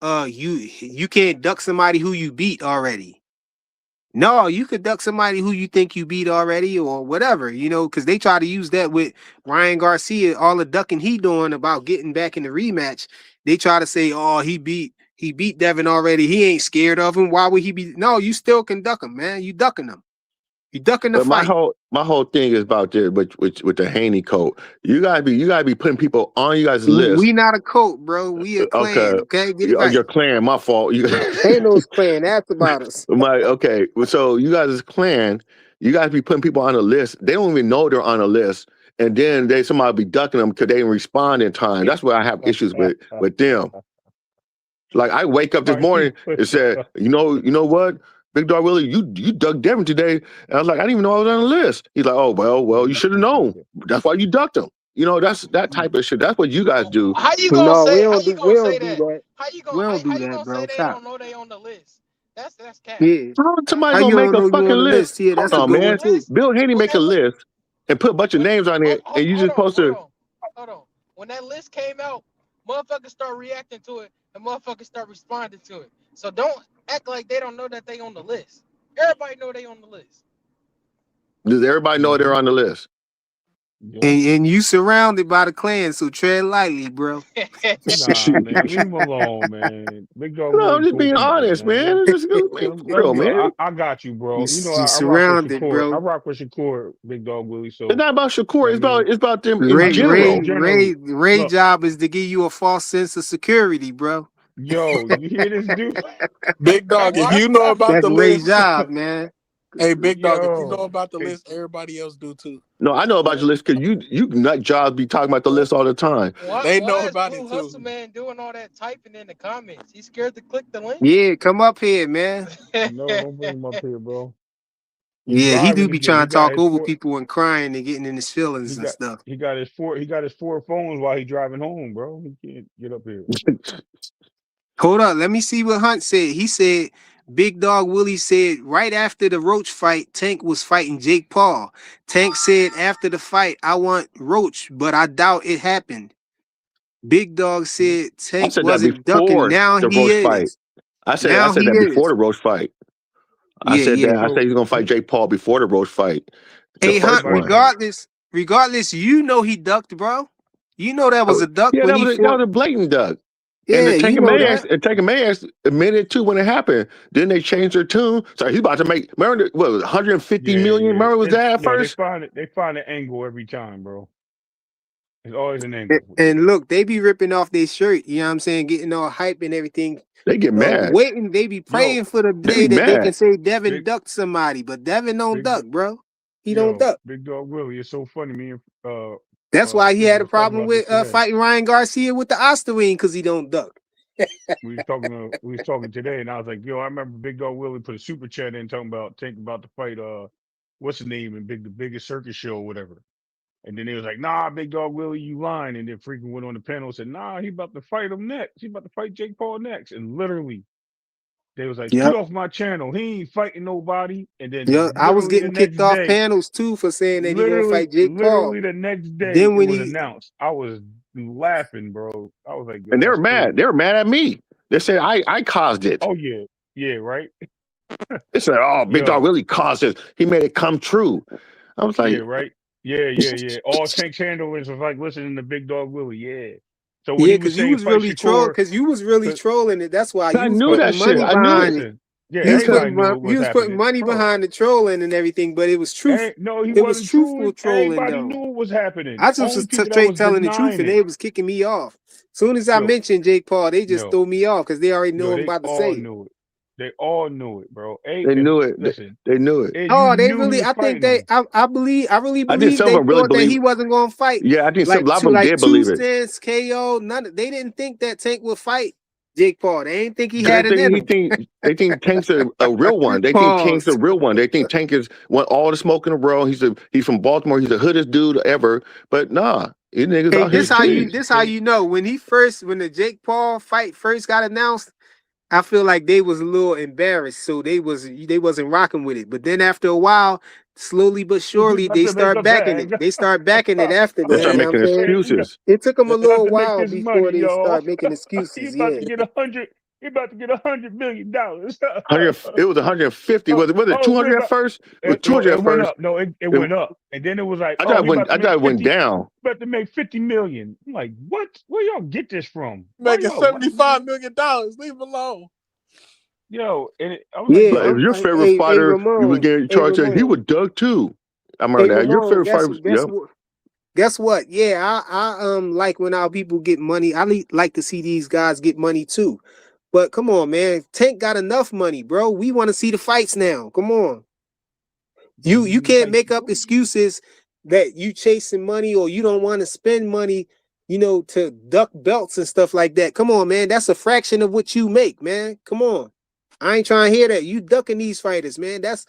you can't duck somebody who you beat already. No, you could duck somebody who you think you beat already or whatever, because they try to use that with Ryan Garcia, all the ducking he doing about getting back in the rematch. They try to say, oh, he beat Devin already. He ain't scared of him. Why would he be? No, you still can duck him, man. You ducking him. You ducking the But my fight. whole thing is about this with the Haney coat. You gotta be putting people on you guys' list. We not a cult, bro. We a Okay, clan, okay? Get it your right. clan. My fault. You Ain't no clan. Ask about us. okay. So you guys' clan. You guys be putting people on a list. They don't even know they're on a list, and then somebody be ducking them because they didn't respond in time. That's where I have issues with them. Like I wake up this Why you morning put and said, you know what, Big Dog Willie, you dug Devin today. And I was like, I didn't even know I was on the list. He's like, oh well, you should have known. That's why you ducked him. You know, that's that type of shit. That's what you guys do. How you gonna No, say? How we you gonna say don't do that? that. How you We gonna don't how do you that, gonna say bro. they Stop. don't know they on the list? That's cap. Yeah. How somebody How gonna you make don't a know you fucking on the list? list? Yeah, Hold that's a on, good When one man. that too. list, Bill Haney when make a that list, list and put a bunch of when names on there, and you just supposed to. hold on. When that list came out, motherfuckers start reacting to it, and motherfuckers start responding to it. So don't act like they don't know that they on the list. Everybody know they on the list. Does everybody know they're on the list? Yeah. And you surrounded by the clan, so tread lightly, bro. Nah, man, leave him alone, man. Big Dog No, I'm Willie, just cool being people, honest, man. man. Just man, for Let him real, go. man. I got you, You, bro. You know, you I rock with surrounded, Shakur. I bro. rock with Shakur, Big Dog Willie. It's So, not about Shakur. I mean, It's about them in I know, but general. generally, Ray look, job is to give you a false sense of security, bro. yo, you hear this dude? Big dog, if What? you know about That's the Ray list, job, man. hey, big dog, if you know Yo, about the hey, list, everybody else do too. No, I know about your list because you nut jobs be talking about the list all the time. They know Why is about Blue it too. Hustle Man doing all that typing in the comments? He's scared to click the link. Yeah, come up here, man. no, don't bring him up here, bro. He's Yeah, he do driving be again. trying to talk over people and crying and getting in his feelings and stuff. He got his four phones while he driving home, bro. He can't get up here. Hold up, let me see what Hunt said. He said Big Dog Willie said right after the Roach fight, Tank was fighting Jake Paul. Tank said after the fight, I want Roach, but I doubt it happened. Big Dog said I Tank said that wasn't ducking. before Now the he Roach fight. is. I Now said he that before is. the Roach fight. I Yeah, said that. yeah. I said he's gonna fight Jake Paul before the Roach fight, the Hey first Hunt, Everybody one. know. regardless, you know he ducked, bro. You know that was a duck Yeah, when he that fought. was a blatant duck. And Yeah, you know that. The Tank and Mayans admitted too when it happened. Then they changed their tune. So he's about to make. Remember what was it, 150 Yeah, million? yeah. Remember was that at They first? find an angle every time, bro. There's always an And, angle with this. and look, they be ripping off their shirt, you know what I'm saying, getting all hype and everything. They get mad. Waiting, they be Yo, praying for the They be day that they can mad. say Devin big ducked somebody, but Devin don't big duck, bro. He don't yo, duck. Big Dog Willie. It's so funny. Me and That's why he Freaky had a was talking problem about this with today. fighting Ryan Garcia with the Osterwing because he don't duck. We was talking today, and I was like, yo, I remember Big Dog Willie put a super chat in talking about thinking about the fight. What's his name and the biggest circus show or whatever. And then they was like, nah, Big Dog Willie, you lying. And then freaking went on the panel and said, nah, he about to fight him next. He about to fight Jake Paul next. And literally, they was like, get Yep. off my channel. He ain't fighting nobody. And Yep. then I was literally the getting kicked next off day, panels too for saying that he gonna fight Jake Paul. literally the next day, Then it when was he announced. I was laughing, bro. I was like, yo, And they were that's mad. crazy. They were mad at me. They said I caused it. Oh, yeah. Yeah, right? They said, oh, Big Dog Yo, really caused it. He made it come true. I was yeah, like, right? Yeah. All Tank's handlers was like listening to Big Dog Willie, yeah. So when yeah, he was because you saying was fight really Shakur, trolling it. That's why I you was knew but putting that shit. money I knew it. behind it. listen, yeah, You was Because everybody putting knew what was happening. money Bro, behind the trolling and everything, but it was truth. no, he It was wasn't truthful trolling. trolling Everybody though. knew what was happening. I just Only was people that straight was telling the truth, denying and it. they was kicking me off. Soon as I Yo, mentioned Jake Paul, they just yo, threw me off because they already know I'm they about to say all it. knew it. They all knew it, bro. they knew it. Listen, They knew it. you Oh, they knew he really. was I think fighting him. I really I think believe some of they them really thought that believe. he wasn't going to fight Yeah, I think a lot of them like did two believe it. cents KO. They didn't think that Tank would fight Jake Paul. They didn't think he Because had it in him. they think Tank's a real one. They think Tank's a Pause. real one. They think Tank is want all the smoke in the world. He's from Baltimore. He's the hoodest dude ever. But nah, these niggas Hey, out here streets. this how you know when the Jake Paul fight first got announced. I feel like they was a little embarrassed, so they wasn't rocking with it. But then after a while, slowly but He surely, about they to make start a backing it. bag. They start backing it after They that. start You Hey, know what I'm making saying? excuses. It took them a He about little to make while this money, before they y'all. start making He excuses. about Yeah. to get $100. He about to get $100 million. 100. It was 150. Was it Oh, 200 at first? It was 200 it at went first. up. No, it It, went up, and then it was like, I oh, thought it went down. about to make 50 million. I'm like, what? Where y'all get this from? making Why $75 million. Leave him alone. yo? And I was like, Yeah. Like, yo, if your favorite Hey, fighter, you would Ramon. get Hey, charged. He Ramon. would Doug too. I Hey, remember that. Your Ramon. favorite fighter was Guess yep. what? Guess what? Yeah, I like when our people get money. Like to see these guys get money too. But come on, man. Tank got enough money, bro. We want to see the fights now. Come on. You can't make up excuses that you chasing money or you don't want to spend money, to duck belts and stuff like that. Come on, man. That's a fraction of what you make, man. Come on. I ain't trying to hear that. You ducking these fighters, man. That's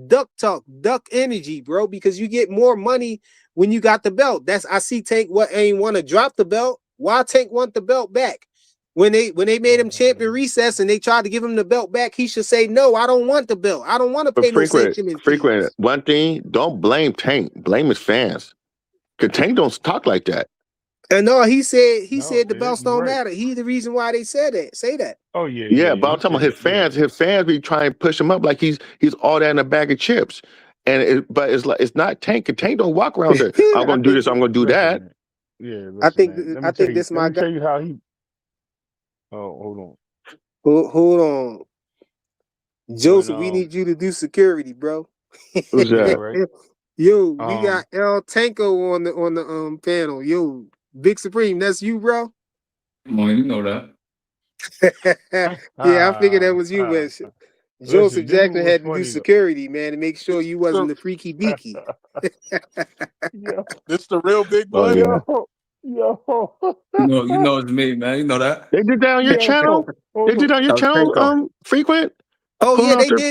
duck talk, duck energy, bro. Because you get more money when you got the belt. I see Tank what ain't want to drop the belt. Why Tank want the belt back? When they made him champion recess and they tried to give him the belt back, he should say no. I don't want the belt. I don't want to But pay no sanctioning frequent. fees. One thing, don't blame Tank. Blame his fans. Cause Tank don't talk like that. And no, he said No, the belts you're don't right. matter. He's the reason why they said that. Say that. Oh yeah. Yeah, but I'm he talking about said his that, fans. His fans be trying to push him up like he's all that in a bag of chips. But it's like it's not Tank. And Tank don't walk around there. I'm gonna do this. I'm gonna do Listen, that. man. Yeah, I listen, think man. Let I me tell think you. this Let my me guy. tell you how he. Oh, hold on. Hold on. Joseph, we When need you to do security, bro. Who's yeah, that? right. Yo, we got El Tanko on the panel. Yo, Big Supreme, that's you, bro. Well, you know that. Yeah, I figured that was you, but Listen, Joseph this Jackson one was had to do funny though. security, man, to make sure you wasn't the freaky deaky. Yo, This the real big Oh money. yeah. yo, You know it's me, man. You know that. They did that on your yo. channel. They Hold did on. that on your El channel. Tenko. Frequent. Oh Pulling yeah, out they their.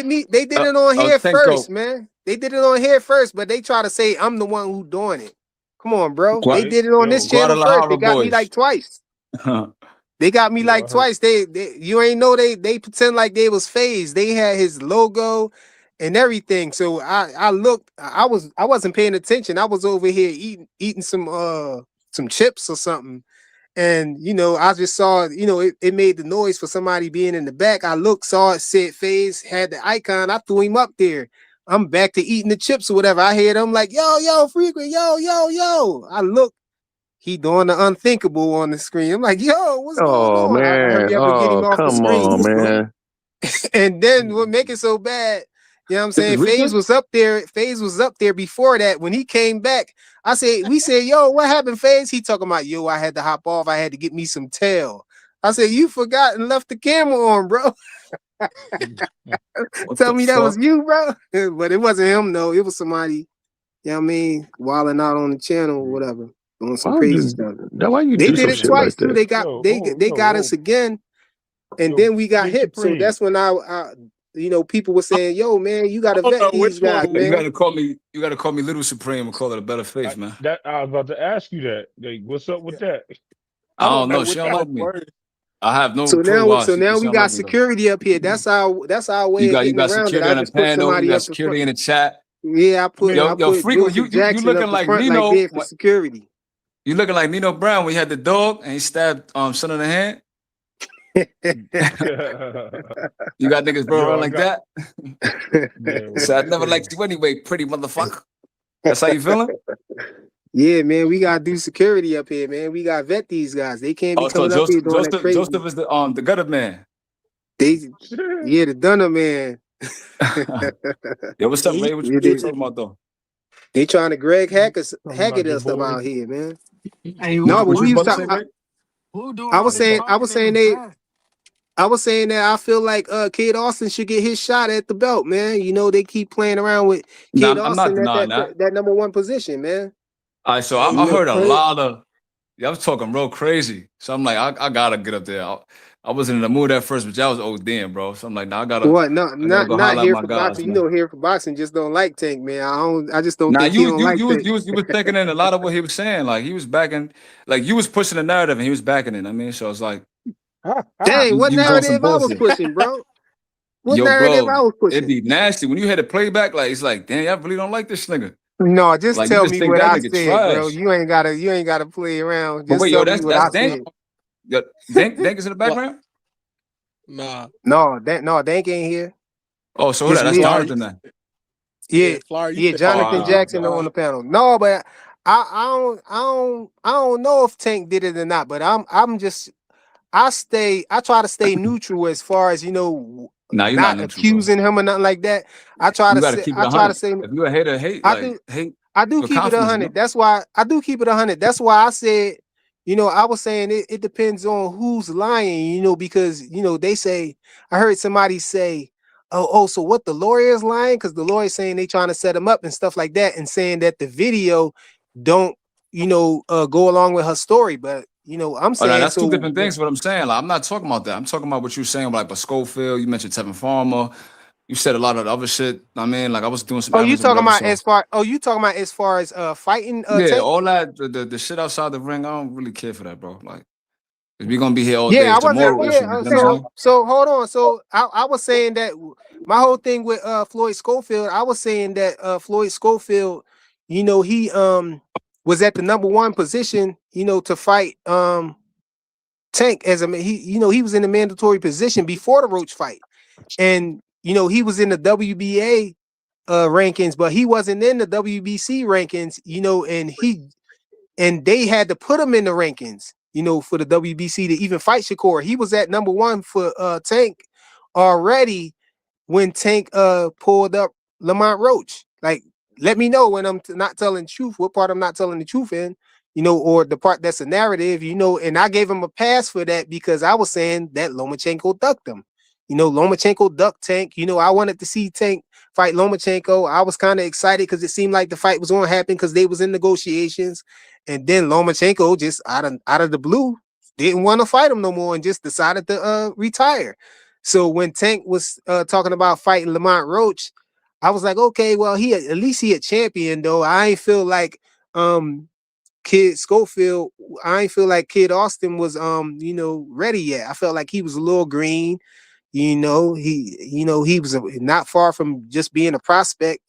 did it on El here Tenko. first, man. They did it on here first, but they try to say I'm the one who doing it. Come on, bro. They did it on this Yo, channel first. They Guadalajara got me boys. like twice. Yo, They got me yo, like I heard. twice. You ain't know they pretend like they was phased. They had his logo and everything. So I looked. I wasn't paying attention. I was over here eating some chips or something. And I just saw it made the noise for somebody being in the back. I looked, saw it, said phase, had the icon. I threw him up there. I'm back to eating the chips or whatever. I hear them like, yo, frequent, yo. I look. He doing the unthinkable on the screen. I'm like, yo, what's going Oh on? I man. hurry up and get him Oh off the come screen. on, man. And then what make it so bad, you know what I'm this is saying? FaZe weekend. was up there. FaZe was up there before that. When he came back, we said, yo, what happened, FaZe? He talking about, yo, I had to hop off. I had to get me some tail. I said, you forgot and left the camera on, bro. What Tell the me that was fuck? you, bro. But it wasn't him, though. It was somebody, you know what I mean, wilding out on the channel or whatever, doing some Why would crazy you? stuff. Why you They do did some it shit like twice too. that? Yo, They got us again, and then we got Big hip. So Supreme. that's when people were saying, "Yo, man, you got to I don't vet know these which one. guys, You man." gotta call me. You gotta call me Little Supreme and call it a better face, man. I was about to ask you that. Like, what's up with that? I I don't don't know know. She which don't one like me. worse. I have no So clue why. She now we don't got like me though. security up here. That's our way of You getting got around it. security I on the just put panel. You somebody got up the security front. in the chat. Yeah, I mean, I Yo, put frequent. Joseph You Jackson up looking the like front like Nino? there for security. You looking like Nino Brown when he had the dog and he stabbed son in the hand? You got niggas bro Yo, around I like got that? yeah, So I that's never crazy. liked you anyway, pretty motherfucker. That's how you feeling? Yeah, man, we gotta do security up here, man. We gotta vet these guys. They can't be Oh, so coming up here doing that crazy. Joseph is the gutter man. The Dunner man. Yo, what's up, Ray? What Yeah, you talking about though? they trying to Talking about Hackett your us up boy. out here, man. Hey, No, but What we you was about to say, talking. Ray? who doing all this I talking was in saying the chat? I was saying that I feel like Kid Austin should get his shot at the belt, man. They keep playing around with No, Kid I'm not Austin at denying that. that number one position, man. All right, so You I know, heard a play- lot of. I was talking real crazy. So I'm like, I gotta get up there. I wasn't in the mood at first, but y'all was ODing, bro. So I'm like, nah, I gotta What? No, go not holler at here my for guys, boxing. man. Here for boxing just don't like Tank, man. I just don't Nah, think he don't like Tank. you was thinking in a lot of what he was saying. Like he was backing, like you was pushing the narrative and he was backing it. I mean, so it's like Dang, what you was on some narrative I was bullshit. pushing, bro? What Yo, narrative bro, I was it'd pushing? be nasty when you had to playback. Like it's like, damn, y'all really don't like this nigga. No, just Like you tell just me think what that I nigga said, bro. trash. You ain't gotta play around. But Just wait, yo, tell me what that's I Dank. said. Yo, Dank is in the Well, background. nah. No, Dank ain't here. Oh, so who It's that? That's me. Flyer, Jonathan then. Yeah, Flyer, you yeah, think Jonathan Oh, Jackson on the panel. No, but I don't know if Tank did it or not. But I try to stay neutral as far as nah, you're not not neutral, bro. accusing him or nothing like that. You got to keep it I try to 100. say If you a hater, hate I like do hate I do with keep it confidence, you 100. know. That's why I do keep it 100. That's why I said, I was saying it depends on who's lying, because they say I heard somebody say, so what the lawyer is lying because the lawyer's saying they trying to set him up and stuff like that, and saying that the video don't go along with her story. But I'm Oh, no, saying that's two so. different things. What I'm saying, like, I'm not talking about that. I'm talking about what you're saying, like, but Schofield. You mentioned Tevin Farmer. You said a lot of the other shit. I mean, like, I was doing some Oh, you errands or talking whatever. about So as far? Oh, you talking about as far as fighting yeah, Tank? all that the shit outside the ring, I don't really care for that, bro. Like, if we're gonna be here all day, Yeah, I it's the wasn't. moral issue. Yeah, You know what I'm saying? so hold on. So I was saying that my whole thing with Floyd Schofield, I was saying that Floyd Schofield, he was at the number one position, to fight Tank as he was in the mandatory position before the Roach fight, and he was in the WBA rankings, but he wasn't in the WBC rankings, and they had to put him in the rankings, for the WBC to even fight Shakur. He was at number one for Tank already when Tank pulled up Lamont Roach. Like, let me know when I'm not telling the truth, what part I'm not telling the truth in, or the part that's a narrative, and I gave him a pass for that because I was saying that Lomachenko ducked him. Lomachenko ducked Tank. I wanted to see Tank fight Lomachenko. I was kind of excited because it seemed like the fight was going to happen because they was in negotiations. And then Lomachenko just out of the blue didn't want to fight him no more and just decided to retire. So when Tank was talking about fighting Lamont Roach, I was like, okay, well, at least he a champion though. I ain't feel like Kid Schofield, I ain't feel like Kid Austin was ready yet. I felt like he was a little green. He was not far from just being a prospect,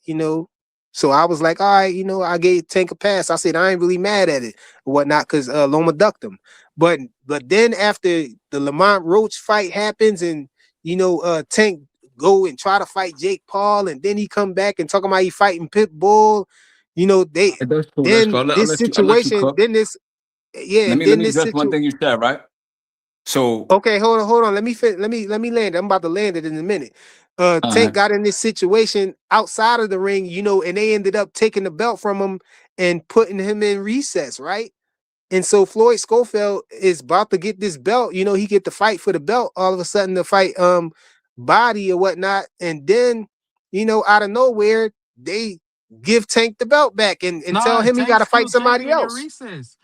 So I was like, all right, I gave Tank a pass. I said I ain't really mad at it or whatnot because Loma ducked him. But then after the Lamont Roach fight happens and Tank go and try to fight Jake Paul, and then he come back and talk about he fighting Pitbull, they That's cool. That's then cool. this I'll let you situation, cook. then this, yeah, Let and me then this address one situation. thing you said, right? So Okay, hold on. Let me land it. I'm about to land it in a minute. Tank got in this situation outside of the ring, and they ended up taking the belt from him and putting him in recess, right? And so Floyd Schofield is about to get this belt. He get to fight for the belt. All of a sudden, the fight body or whatnot, and then out of nowhere they give Tank the belt back and tell Nah, him he got Tank's to fight still somebody champion in else. recess.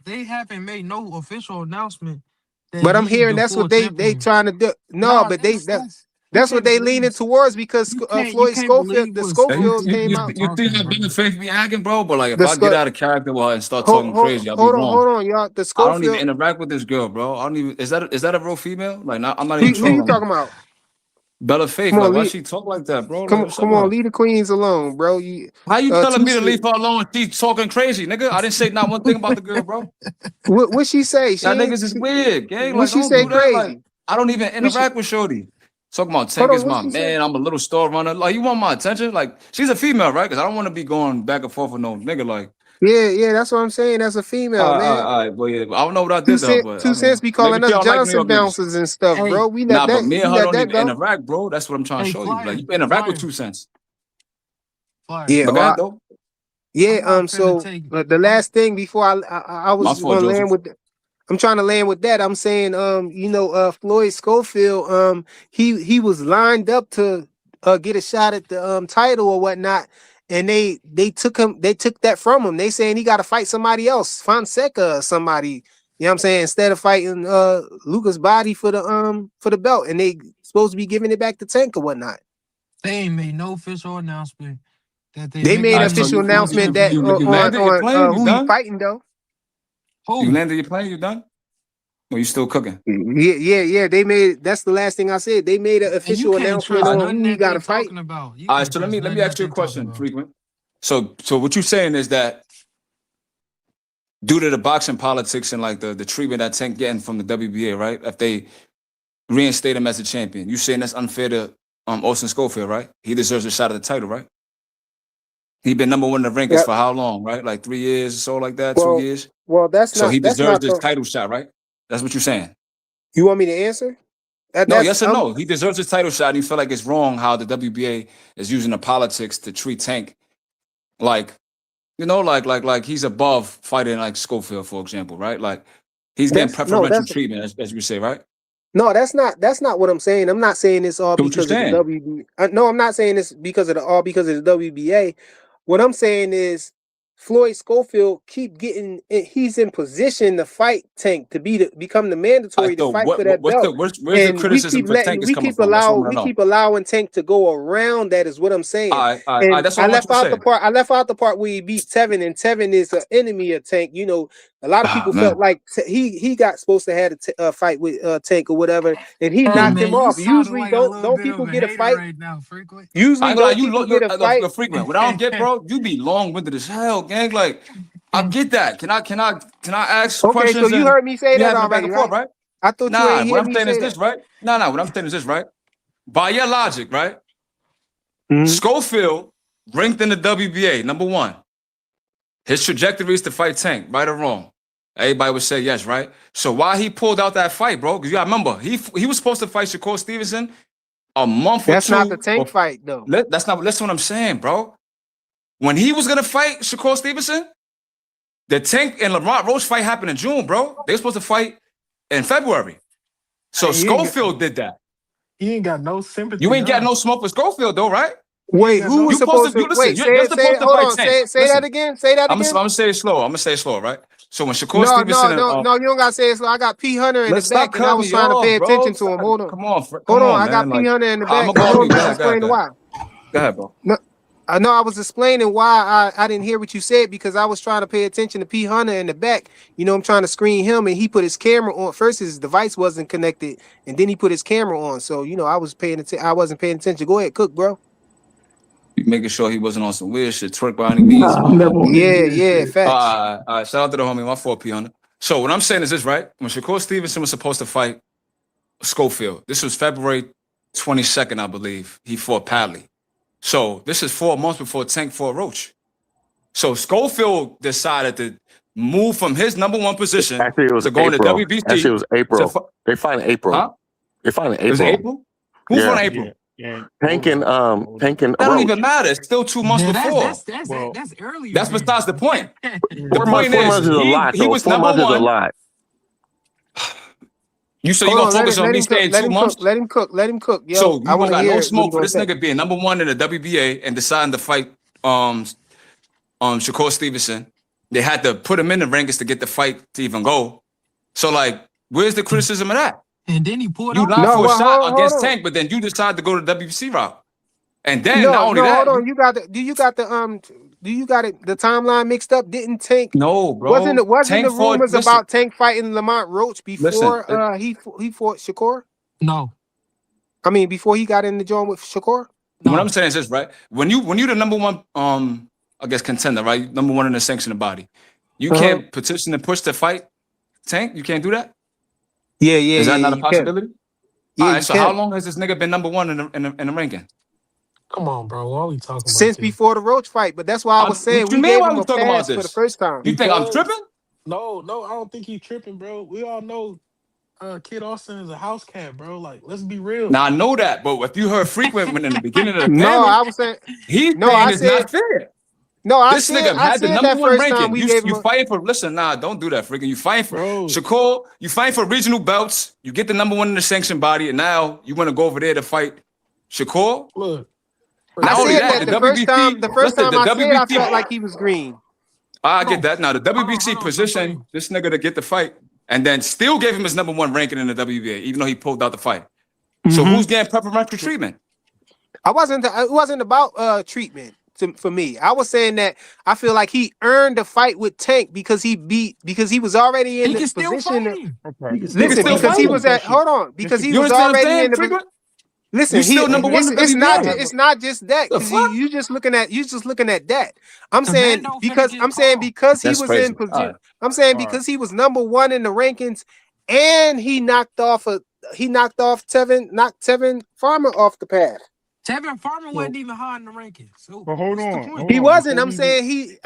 They haven't made no official announcement that But I'm he's hearing the that's full what they champion. trying to do. No, Nah, but you that's what can't they believe leaning towards because you Floyd can't Schofield, believe the what Schofield Schofield came is out. you see talking, how bro. Devin Faith be acting, bro? But like, if The I get Sco- out of character with her and start hold, talking hold, crazy, I'll be hold on, wrong. hold on, y'all. The I don't even Schofield. interact with this girl, bro. I don't even. Is that a real female? Like, I'm not Who even you trolling talking her. about? Bella Faith, Come like, on, why leave, she talk like that, bro? Like, what's up come with on, her? leave the queens alone, bro. You How you telling me to Tusi, leave her alone? She's talking crazy, nigga. I didn't say not one thing about the girl, bro. what she say? She Y'all ain't. niggas is weird, gang. What Like, she don't say do that. Like, crazy? I don't even What she, interact with Shorty. Talking about hold Tank on, is what my she say? man. I'm a little store runner. Like, you want my attention? Like, she's a female, right? Because I don't want to be going back and forth with no nigga. Like, Yeah, that's what I'm saying. That's a female, man. all right. Well, yeah. I don't know what I Two did to her, cent, but I two cents mean, be maybe calling she us don't like New Johnson York niggas. bouncers and stuff, Hey, bro. Nah, but me We and her let don't that even go. interact, bro. That's what I'm trying to hey, show you. Like, Flyer, you interact with Flyer, 2 cents. Flyer. Yeah, But go ahead, though. yeah. I'm not finna So take. the I'm last thing before I My was fault, gonna land Joseph. with. I'm trying to land with that. I'm saying, Floyd Schofield, he was lined up to get a shot at the title or whatnot, and they took that from him. They saying he got to fight somebody else, Fonseca or somebody. You know what I'm saying? Instead of fighting Lucas Body for the belt, and they supposed to be giving it back to Tank or whatnot. They ain't made no official announcement that they They made making All an right, him so the official full announcement that champion. you landed your plane? on You who he done? fighting though. You Who? landed your plane? You done? Or you still cooking? Yeah. They made that's the last thing I said. They made an And you official can't announcement trust All on right. nothing who he that got they to fight. talking about. You All right, can't so let trust me nothing that ask you they a talking question, about. Frequent. So what you're saying is that due to the boxing politics and like the treatment that Tank getting from the WBA, right? If they reinstate him as a champion, you saying that's unfair to Austin Schofield, right? He deserves a shot at the title, right? He been number one in the rankings Yeah. for how long, right? Like 3 years or so, like that, 2 Well, years. that's So he not deserves this the. title shot, right? That's what you're saying. You want me to answer? No, That's yes or no? He deserves his title shot. And you feel like it's wrong how the WBA is using the politics to treat Tank like, like he's above fighting like Schofield, for example, right? Like he's getting that's no preferential that's treatment, as you say, right? no that's not what I'm saying. I'm not saying this all So what you're because of the saying? WBA. No, I'm not saying this because of the WBA. What I'm saying is Floyd Schofield keep getting, he's in position to fight Tank to become the mandatory to fight for that belt. Where's the criticism for Tank is coming from? That's what I we keep allowing Tank to go around. That is what I'm saying. And that's what I left out the part. I left out the part where he beat Tevin, and Tevin is an enemy of Tank. You know, a lot of people felt like he got supposed to have a fight with Tank or whatever, and he knocked him off. Usually, like don't people get a fight? Right now, frequent. Usually, don't people get a fight? Frequent. What I don't get, bro, you be long-winded as hell, gang. Like, I get that. Can I ask questions? Okay, so you heard me say that already, forth, right? I thought you ain't hear me say that. This, right? What I'm saying is this, right? By your logic, right? Mm-hmm. Schofield ranked in the WBA, number 1. His trajectory is to fight Tank, right or wrong? Everybody would say yes, right? So why he pulled out that fight, bro? Because you gotta remember, he was supposed to fight Shakur Stevenson a month or two. That's not the Tank fight, though. That's what I'm saying, bro. When he was gonna fight Shakur Stevenson, the Tank and Lamont Roach fight happened in June, bro. They were supposed to fight in February. So Schofield did that. He ain't got no sympathy. You ain't got no smoke for Schofield, though, right? Wait, who was supposed to wait? Say that again. Say that again. I'm gonna say it slow. I'm gonna say it slow, right? So when Shakur Stevenson, no, you don't gotta say it slow. I got P Hunter in the back, and I was trying to pay attention to him. Hold on, come on, hold on. I got P Hunter in the back. I'm gonna explain why. Go ahead, bro. No, I know I was explaining why I didn't hear what you said because I was trying to pay attention to P Hunter in the back. You know, I'm trying to screen him, and he put his camera on. First, his device wasn't connected, and then he put his camera on. So you know, I wasn't paying attention. Go ahead, cook, bro. Making sure he wasn't on some weird shit, twerk by any means. Yeah, facts. All right, shout out to the homie, my 4P on it. So what I'm saying is this, right? When Shakur Stevenson was supposed to fight Schofield, this was February 22nd, I believe. He fought Padley. So this is 4 months before Tank fought Roach. So Schofield decided to move from his number 1 position to go into WBC. Actually, it was April. They fight in April. Huh? They fight in April. It was April? Who fought in April? Yeah. Tank and that don't even matter. It's still 2 months before. That's early. That's besides the point. 4 months is a lot. He was 4 number months 1. Is a lot. You gonna focus on me staying 2 months? Let him cook. Yo, so you got no smoke for this nigga being number 1 in the WBA and deciding to fight Shakur Stevenson. They had to put him in the rankings to get the fight to even go. So like, where's the criticism of that? And then he pulled out. You lied for a shot against Tank, but then you decided to go to the WBC route. And then not only that, hold on. Do you got the timeline mixed up? Didn't Tank? No, bro. Wasn't the rumors about Tank fighting Lamont Roach before he fought Shakur? No. I mean, before he got in the joint with Shakur? No. What I'm saying is this, right? When you the number 1 I guess contender, right? Number 1 in the sanctioned body. You can't petition and push to fight Tank? You can't do that? Yeah. Is that not a possibility? Yeah, all right, so how long has this nigga been number 1 in the ranking? Come on, bro. What are we talking about? Since before the Roach fight, but that's why I was saying we gave him a pass for the first time. You think I'm tripping? No, I don't think he's tripping, bro. We all know Kid Austin is a house cat, bro. Like, let's be real. Now I know that, but if you heard frequent when in the beginning of the panel, I was saying it's not fair. No, this nigga had the number 1 ranking. You fighting for don't do that, freaking. You fighting for Shakur. You fighting for regional belts. You get the number 1 in the sanctioned body, and now you want to go over there to fight Shakur. Look, I said that the first time I felt like he was green. I get that. Now the WBC positioned this nigga to get the fight, and then still gave him his number 1 ranking in the WBA, even though he pulled out the fight. So who's getting preferential treatment? It wasn't about treatment. For me, I was saying that I feel like he earned the fight with Tank because he was already in the position. Listen, because he was because he was already in the. Listen, it's not just that. You just looking at that. I'm saying because he was in position. I'm saying because he was number 1 in the rankings, and he knocked Tevin Farmer off the path. Tevin Farmer wasn't even high in the rankings. So but hold on. He wasn't. I'm saying he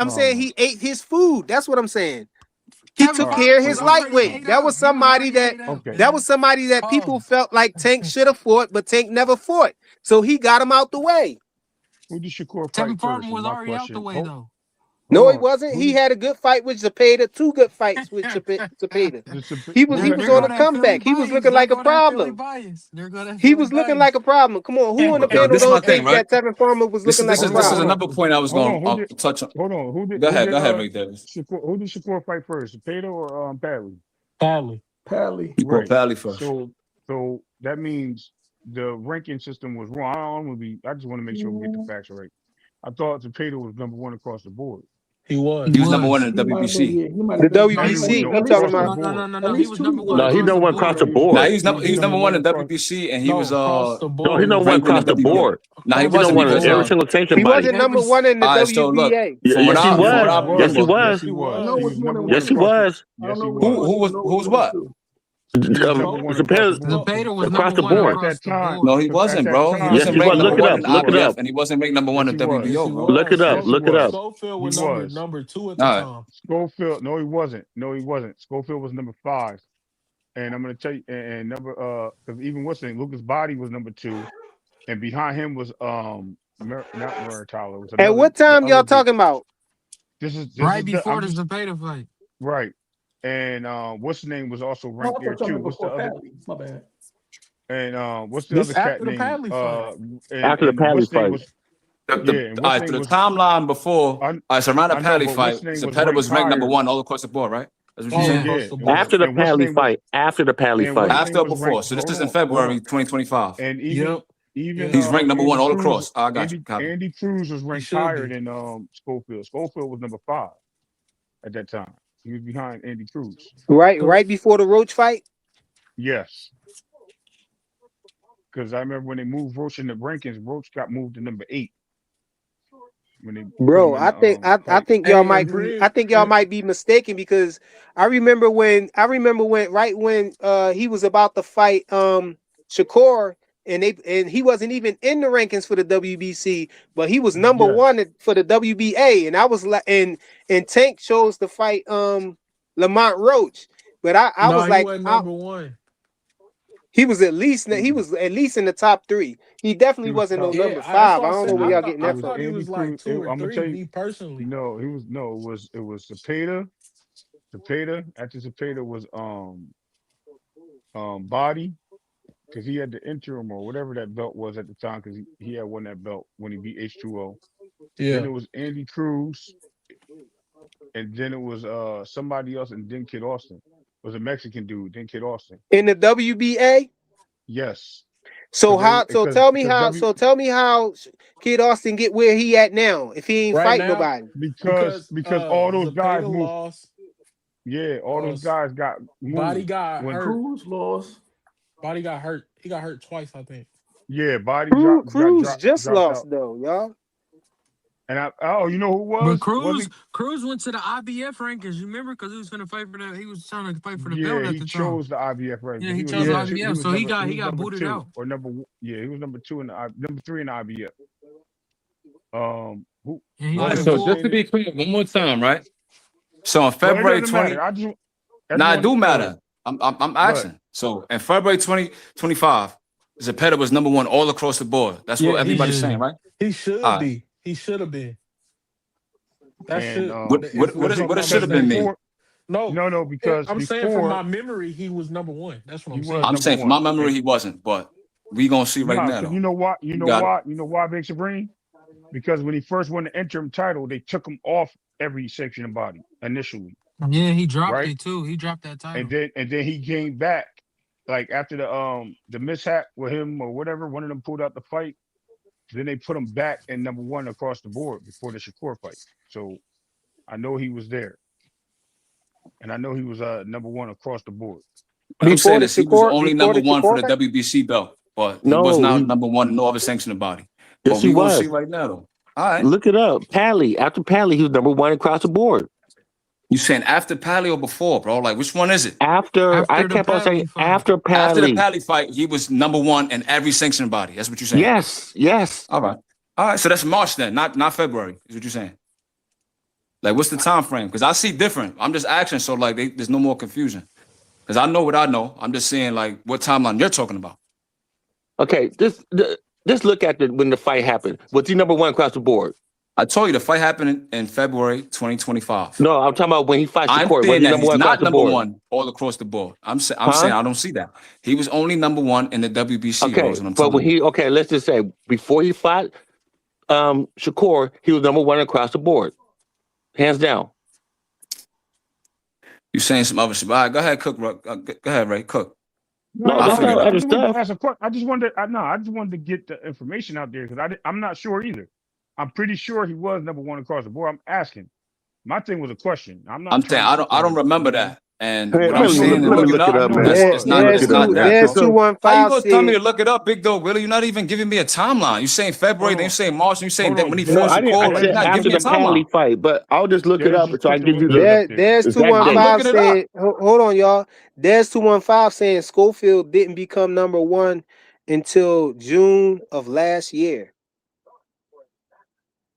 ate his food. That's what I'm saying. He took care of his lightweight. That was somebody that people felt like Tank should have fought, but Tank never fought. So he got him out the way. Who did Shakur fight Tevin Farmer first? was already out the way though. No, Hold he on. wasn't. Who He did had a good fight with Zepeda, 2 good fights with Zepeda. He was There, he who was there did on go a that Philly comeback. He was bias. looking There like a go that Philly problem. bias. There go that He Philly was looking bias. like a problem. Come on, who on the But panel this is my don't thing, think right? that Tevin Farmer was This looking is like this a is hold on, this is hold problem? on. another point I was Hold going on. to touch on. Hold on. Go Who ahead, did Rick Davis. Who did Shakur fight first? Cepeda or Padley? Padley. Pally. You put Right. Pally first. So that means the ranking system was wrong. I just want to make sure we get the facts right. I thought Cepeda was number 1 across the board. He He He was. was number one was. in He the might have been, WBC. yeah, he might The have been No, he number WBC, one. No, you At least talking across the two. about? board. At He least was two number he one No, was. he's across number the one across the board. Yeah, Now board. he's number he was number one one in across. WBC, and he was No, across the No, he's board. number one ranked in the across the WBA. board. Now he He's Across number wasn't the one in because every board. single sanctioned He body. wasn't They number was 1 in the all right. So look, WBA. from what Yes, he I from what was. I Yes, he remember, Yes, was. he He was. I know He which was was. one number it one Yes, he was. across the. was. I don't Yes, he know which was. one, but I know who which was one what? too. He was number one across the Cepeda board. Zepeda was across number the one Because board. at across that the time, board. No, he because at wasn't, that bro. He time, Yes, wasn't he ranked was. he number Look it one up. in was. the He Look it was. IBF, up. and he wasn't ranked number one Yes, in he was. WBO, Look bro. it up. Yes, he Look it was. up. Schofield He was was. number 2 at All the right. time. Schofield. No, he wasn't. No, he wasn't. Schofield was number 5. And I'm gonna tell you, and number because even what's the name, Lucas Body was number 2, and behind him was not Murray Tyler. It was At another, what the time other y'all big. talking about? This Right is the. before I'm the just Zepeda fight. right. And what's the name was also Oh, ranked I there thought y'all too. meant What's the before other? Pally. My bad. And what's the This other cat after the name? Padley fight. After the And Pally what's name fight. was yeah, and All what's right. name So the was timeline before, all right. So around the I know, Pally but what's fight, name was Zepeda ranked was ranked number higher. one all across the board, right? That's what you're All saying. Yeah, across the and board. After the what's Pally name was fight. After the Pally and what's fight. name After or was before? ranked. So this Hold is in on, hold February on. 2025. And Yep. even He's ranked number one Andy all Cruz across. I got you, copy. Andy Cruz was He ranked should higher be. than Schofield. Schofield was number 5 at that time. He was behind Andy Cruz. Right before the Roach fight? Yes, because I remember when they moved Roach in the rankings, Roach got moved to number 8 when they put him Bro, in I the think I fight. think y'all Hey, might and be Prim, I think y'all might be mistaken because I remember when right when he was about to fight Shakur and he wasn't even in the rankings for the WBC, but he was number Yes. 1 for the WBA, and I was like and Tank chose to fight Lamont Roach, but I no, was he like wasn't number 1. he was at least in the top 3. He definitely He was wasn't no top. number That's 5. what I I don't said. know where It y'all was getting it that was thought from. he Andy was like Cruz. 2 or I'm gonna 3, tell you, me personally. no, he was no. It was Cepeda. Cepeda. After Cepeda was Body, because he had the interim or whatever that belt was at the time, because he had won that belt when he beat H2O. Then Yeah. it was Andy Cruz, and then it was somebody else, and then Kid Austin. It was a Mexican dude, then Kid Austin. In the WBA? Yes, So because they how? So because tell me because how. W So tell me how Kid Austin get where he at now if he ain't Right fight now, nobody. because because all those guys Zepeda moved. lost, Yeah, all those guys got Body moved got when hurt. Cruz lost. Body got hurt. He got hurt twice, I think. yeah, Body dropped got Cruz just dropped lost out. though, y'all. And you know who it But was? Cruz Wasn't went to the IBF rankings. You remember? Because he was going to fight for that. He was trying to fight for the belt yeah, at he the time. chose the IBF rank, Yeah, but he he was chose the number Yeah. 2. He IBF, was so he number got booted 2 out. or he was number 2 in the number 3 in the IBF. Who And he All right. went wasn't So full. just to Hussein? be clear, one more time, right? So in Well, it February doesn't 20, matter. I just now it want do go ahead. matter. I'm Go ahead. asking. So in February 2025, Zepeda was number one all across the board. That's what Yeah, everybody's saying, Yeah. right? he should All right. be. He should have been. That And should What if what what if is I'm what it not should have been mistaken. me? No, because I'm saying from before my memory, he was number 1. That's what he I'm was saying. I'm number saying from my 1, memory and he wasn't, but we gonna see right now because though. you know what? You got it. You know why, Big Sabrine? Because when he first won the interim title, they took him off every section of body initially, Yeah, he dropped right? it too. He dropped that And title. then he came back like after the mishap with him or whatever. One of them pulled out the fight. Then they put him back in number 1 across the board before the Shakur fight. So I know he was there, and I know he was number 1 across the board. What I'm saying is he was only Before number the one for Shakur the fight? WBC belt, but he was No, not number one in no other sanctioned body. But yes, he we gonna see was. right now though. All right. Look it up. Pally. After Pally, he was number 1 across the board. You saying after Pally or before, bro? Like which one is it? After I After the kept on saying Padley fight. after After the Pally. Pally fight, he was number one in every sanctioned body. That's what you're saying. Yes. All right. All right. So that's March then, not February, is what you're saying. Like, what's the time frame? Because I see different. I'm just asking, so like there's no more confusion. Because I know what I know. I'm just saying like what timeline you're talking about. Okay, just look at when the fight happened. Was he number 1 across the board? I told you the fight happened in February 2025. No, I'm talking about when he fights I'm Shakur. Was saying he that number he's one across not the number board? one all across the board. I'm saying Huh? I don't see that. He was only number one in the WBC, bro. Okay, Is what I'm but when telling you. let's just say before he fought Shakur, he was number one across the board, hands down. You saying some other shit. All right, go ahead, Cook. Go ahead, Ray. Cook. No, I'll that's figure not it out. other I just wanted stuff. to ask a question. I just wanted to get the information out there because I'm not sure either. I'm pretty sure he was number one across the board. I'm asking. My thing was a question. I'm not I'm saying trying to I don't remember that. And Hey, what I I'm let know me he saying and let me look it look was. it I up, up, know he man. that's was. Let me look it's it up, not man. that, There's bro. So 215 How you gonna tell me said. to look it up, big dog, Willie? You're not even giving me a timeline. You saying February, Hold then you on. saying March, and you saying Hold that on. when he no, fought I didn't. I Shakur, like Des you're said not just giving after me a the put Pally timeline. fight, but I'll just look it Des up just so I put can the give you link the up There, there. there's exact I'm date. 215 looking it up. saying, hold on, y'all. There's 215 saying Schofield didn't become number one until June of last year.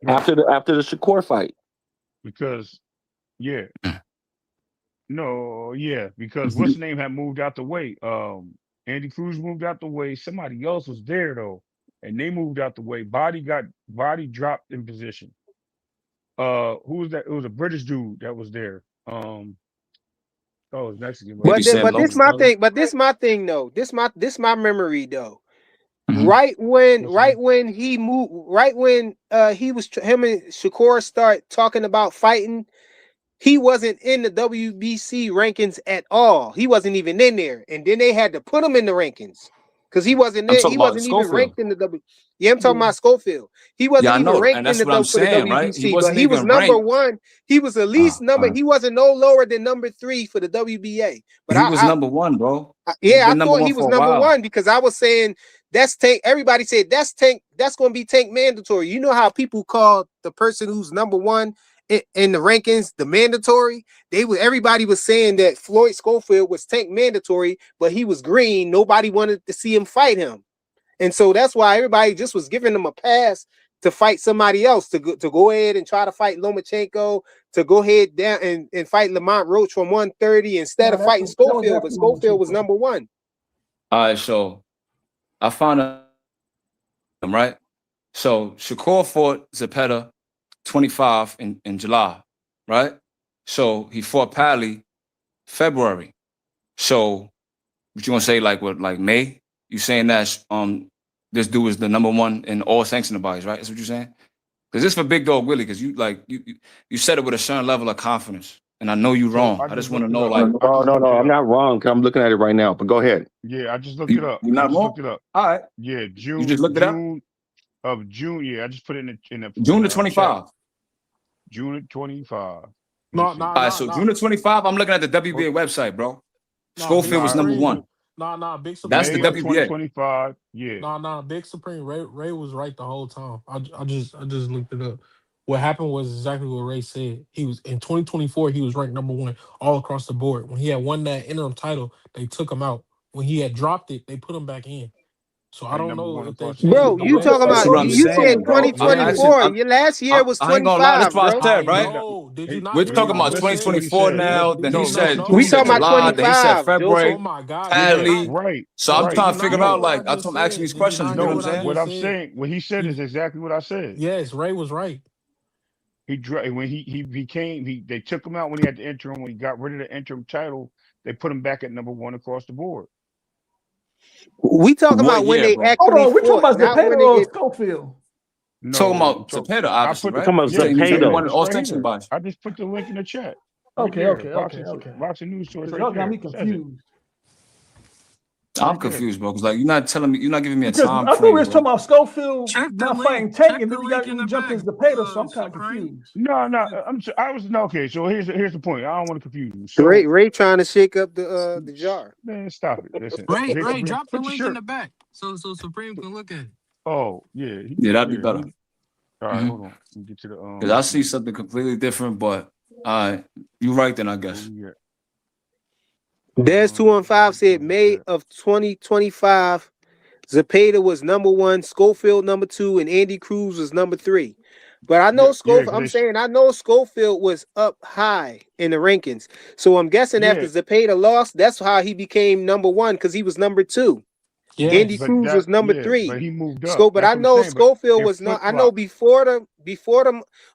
Right. After the Shakur fight. Because yeah. No, yeah, because what's the name had moved out the way. Andy Cruz moved out the way. Somebody else was there though, and they moved out the way. Body dropped in position. Who was that? It was a British dude that was there. Oh, it was Mexican, but Maybe But Sam but this Logan. my thing. But this my thing though. This my memory though. Mhm. what's his name? Right when he moved, right when he was him and Shakur start talking about fighting, he wasn't in the WBC rankings at all. He wasn't even in there, and then they had to put him in the rankings because he wasn't I'm there. talking He about wasn't even Schofield. ranked in the W. Yeah, I'm talking about Schofield. He Yeah, wasn't I even know, ranked and in that's the what I'm for the saying, right? He WBC, but wasn't he was even number ranked. one. He was at least All number. right. He wasn't no lower than number 3 for the WBA. But He was number one, bro. He's yeah, I been number thought one he for was a number while. one because I was saying that's Tank. Everybody said that's Tank. That's going to be Tank mandatory. You know how people call the person who's number one in the rankings the mandatory. Everybody was saying that Floyd Schofield was Tank mandatory, but he was green. Nobody wanted to see him fight him, and so that's why everybody just was giving him a pass to fight somebody else to go ahead and try to fight Lomachenko, to go ahead down and fight Lamont Roach from 130 instead of fighting Schofield, but Schofield was number one. All right, so I found him, right? So Shakur fought Zepeda 25 in July, right? So he fought Pally February. So what you gonna say, like what, like May? You saying that this dude is the number one in all sanctioned bodies, right? That's what you're saying? Because this for Big Dog Willie, because you said it with a certain level of confidence. And I know you So wrong. I I just just want to looked it know, up. like, I just looked it I'm up. not wrong. I'm looking at it right now. But go ahead. Yeah, I just looked it up. you're I not just wrong? looked it up. All right. Yeah, You just looked it up? June. Yeah, I just put it in June the the chat. 25. June of 25. Let me No, see. no, All right, no, so no, June the 25, I'm looking at the Hold- WBA website, bro. no. Big Schofield was number Supreme. one. No, Big That's the Supreme. May of Ray. WBA. 2025. Yeah. No, Big Supreme. Ray was right the whole time. I just looked it up. What happened was exactly what Ray said. He was in 2024. He was ranked number one all across the board. When he had won that interim title, they took him out. When he had dropped it, they put him back in. So I At don't number know one if they across the board. changed Bro, the you talking That's about what way. I'm you said saying, bro. I'm Yeah. asking. 2024. Your last year was I ain't gonna lie. That's 25, what I bro. said, I right? know. Did you He, not We're hear talking what I about just listen to what he said? 2024 said. now. Did Then you he not said know? We he said talking about July. Then he said 25, February. Oh Joseph. my God! Did you Yeah, not? Pally. right, So I'm Did right. trying you to not figure hear out, what No, I like, just I'm asking said? these Did you questions. not You get hear what no. I'm what I saying? What just I'm said? saying, what he said is exactly what I said. Yes, Ray was right. When he came, they took him out when he had the interim. When he got rid of the interim title, they put him back at number one across the board. We talking What about when year, they bro? actually fought, not when they get. Talking No, about Zepeda, I obviously, put right? Talking about You yeah, saying he was number Zepeda. one Zapedo. in It's all right sanctioned here. bodies. I just put the link in the chat. Right there. Boxing news source right there. Says it I'm right there. confused, bro. Because like you're not telling me, you're not giving me a time frame, bro. Check the link. Check the link in the back. Supreme. No. I was no okay. So here's the point. I don't want to confuse you. Ray So Ray trying to shake up the jar. man, stop it. Listen, Ray, drop the put your link in shirt. the back so Supreme can look at it. Oh yeah, Yeah, that'd be better. All right, hold on. Let me get to the Because I see something completely different, but all right, you right then, I guess. Des 215 said May of 2025, Zepeda was number one, Schofield number 2, and Andy Cruz was number 3. But I know Schofield. I know Schofield was up high in the rankings. So I'm guessing after Zepeda lost, that's how he became number one because he was number 2. Yeah. Andy Cruz was number 3. but he moved up. But I That's what I'm know saying. But Schofield it was not. flip I know flop. before the.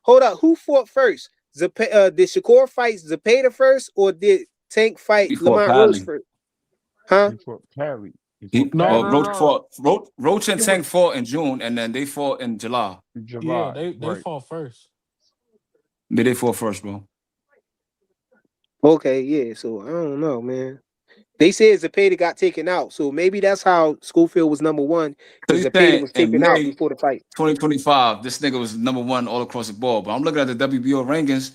Hold up, who fought first? Did Shakur fight Zepeda first, or did Tank fight He fought Lamont Roach Padley. first? Huh? He fought Padley. No. Roach and Tank fought in June, and then they fought in July. In Yeah, July. they fought first. They fought first, bro. Okay, yeah. So I don't know, man. They said Zepeda got taken out, so maybe that's how Schofield was number 1 So because you Zepeda saying was in taken out May before the fight. 2025, this nigga was number 1 all across the board. But I'm looking at the WBO rankings.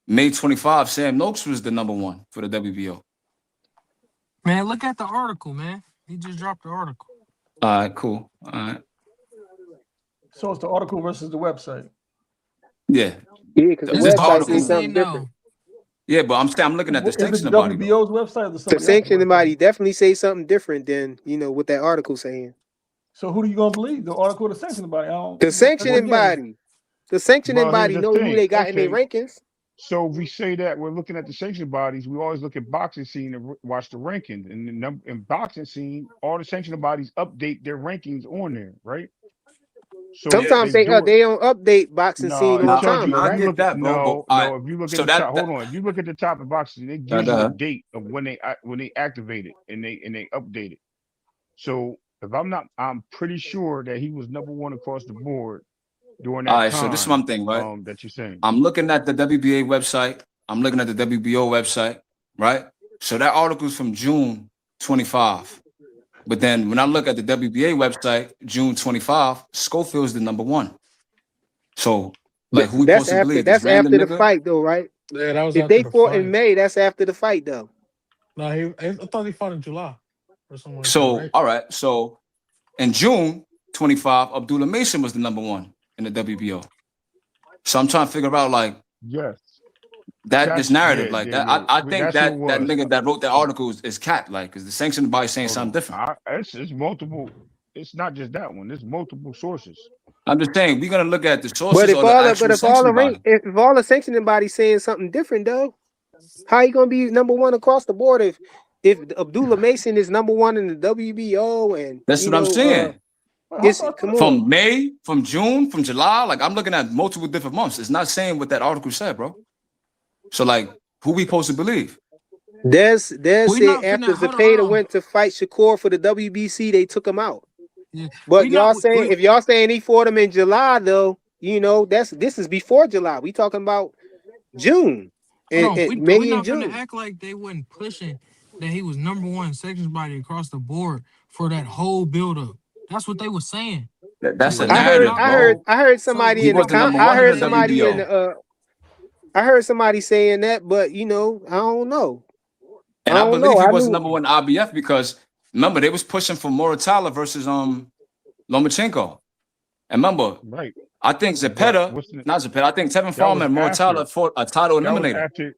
May 25, Sam Noakes was the number 1 for the WBO. Man, look at the article, man. He just dropped the article. All right, cool. All right. So it's the article versus the website. Yeah. Yeah, because the This is the website article. says something different. Yeah, but I'm looking at the Is it the sanctioning body, though. WBO's website or the The somebody else's sanctioning website? body definitely say something different than what that article saying. So who do you gonna believe? The article or the sanctioning body? I don't. The sanctioning again, body. The sanctioning Well, here's body the know who thing. they got in their Okay. rankings. So we say that we're looking at the sanction bodies. We always look at boxing scene and watch the rankings. And in boxing scene, all the sanctioning bodies update their rankings on there, right? So Sometimes they do it. don't update boxing No, scene it on tells time, you though, I if you right? get look at that, bro. But no. If you look so at the top, that hold on. If you look at the top of boxing, it gives you a date of when they activate it and they update it. So if I'm pretty sure that he was number 1 across the board during all that right, time. so this is one thing, right? That you're saying. I'm looking at the WBA website. I'm looking at the WBO website, right? So that article is from June 25. But then when I look at the WBA website, June 25, Schofield's the number 1. So, like, who we supposed to believe? This That's random after the nigga? fight, though, right? Yeah, that was If after they the fought in fight. May, that's after the fight, though. No, I thought he fought in July or something like that, So, right? all right. So, in June 25, Abdullah Mason was the number 1 in the WBO. So I'm trying to figure out, like, Yes. this narrative, like that. I think that's that who it that was. nigga that wrote the article is cat, like, because the sanctioned body saying something different. It's multiple. It's not just that one. There's multiple sources. I'm just saying we're gonna look at the But sources if or the all actual sanctioning body. if all the sanctioning body saying something different, though, how you gonna be number 1 across the board if Abdullah Mason is number 1 in the WBO and That's what I'm saying. Come From on. May, from June, from July, like I'm looking at multiple different months. It's not saying what that article said, bro. So like, who we supposed to believe? Des said not after finna- hold Zepeda on. went to fight Shakur for the WBC, they took him out. Yeah. But We not- if y'all saying he fought him in July, though, this is before July. We talking about June. Hold on, May we and not June. gonna act like they wasn't pushing that he was number 1 sections body across the board for that whole buildup. That's what they were saying. That's a I heard narrative, bro. I heard somebody He in was the the number I 1 heard in the somebody in WBO. the I heard somebody saying that, but I don't know. And I believe he was knew number 1 IBF because remember they was pushing for Moratala versus Lomachenko. And remember, Right. I think Zepeda, not Zepeda, I think Tevin Farmer and Moratala fought a title eliminator.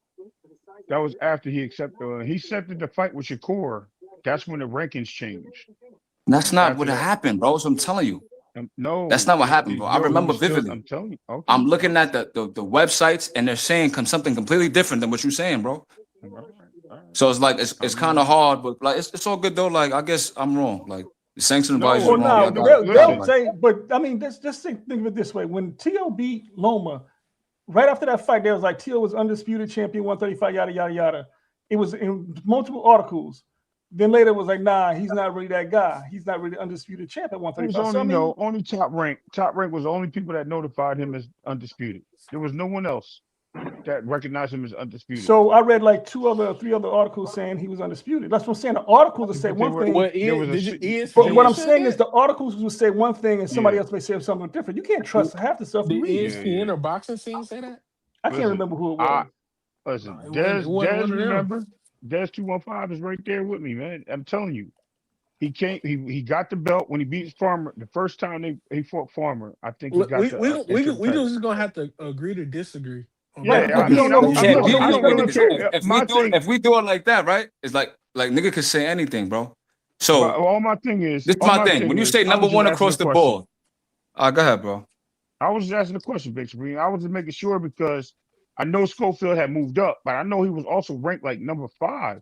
That was after he accepted the fight with Shakur. That's when the rankings changed. That's not what happened, bro. So I'm telling you. No, that's not what happened, bro. I remember vividly. I'm telling you. Okay. I'm looking at the websites and they're saying something completely different than what you're saying, bro. All right. So it's like it's kind of hard, but like it's all good though. Like I guess I'm wrong. Like the sanctioning bodies are wrong. They'll say, but I mean, just think of it this way: when T.O. beat Loma, right after that fight, there was like T.O. was undisputed champion, 135, yada yada yada. It was in multiple articles. Then later it was like, nah, he's not really that guy. He's not really undisputed champ at 135. Only top rank. Top rank was the only people that notified him as undisputed. There was no one else that recognized him as undisputed. So I read like 3 other articles saying he was undisputed. That's what I'm saying. The articles will say one thing. But what I'm saying is the articles will say one thing and somebody else may say something different. You can't trust half the stuff you read. ESPN or boxing scene say that? I can't remember who it was. Listen, Des remember? Des 215 is right there with me, man. I'm telling you. He got the belt when he beat Farmer the first time he fought Farmer. I think he got we just gonna have to agree to disagree. If we do it like that, right? It's like nigga could say anything, bro. So all my thing is this is my thing. When you say number 1 across the board, go ahead, bro. I was just asking the question, Big Sabrina. I was just making sure because I know Schofield had moved up, but I know he was also ranked like number 5.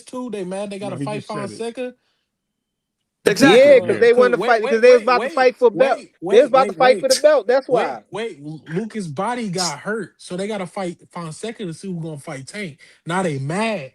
this too? They mad they got No, to he fight just said it. Fonseca? Exactly. Yeah, because Yeah. they wanted to fight because they was about to fight for belt. They was about to fight for the belt. That's why. Lucas' body got hurt, so they got to fight Fonseca to see who's gonna fight Tank. Now they mad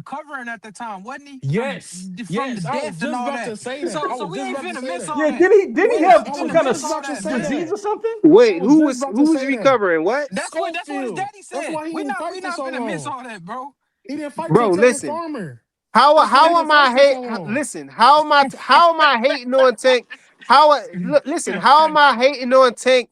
recovering at the time, wasn't he? Yes, From yes. the I was death and just all about that. to say that. I So was we just ain't about to finna say miss that. all Yeah, that. didn't he We have ain't some finna kind of miss all that, man. disease or something? I Wait, was just about to who was say that. recovering? What? That's what his Schofield. daddy That's said. why he We didn't not fight for so finna miss long. all that, bro. He didn't fight till Bro, Kevin listen. Farmer. How That's why he am didn't fight I for so hate? long. Listen, how am I hating on Tank? Listen, how am I hating on Tank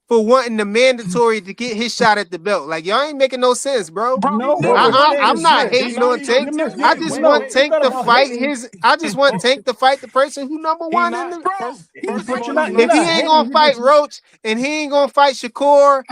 for wanting the mandatory to get his shot at the belt? Like y'all ain't making no sense, bro. Bro, he No, but never what I'm saying I'm is wanted not to this. get his hating on shot. I'm Tank. You miss, telling I you you, just Wait, bro. want know, you wait. Tank thought to about fight hating. his. I just want Tank to fight the person who number He one in not the. Bro, first. he First was of But all, you're he's not, If you're he not not. ain't hating. gonna You fight just Roach and he ain't gonna fight Shakur,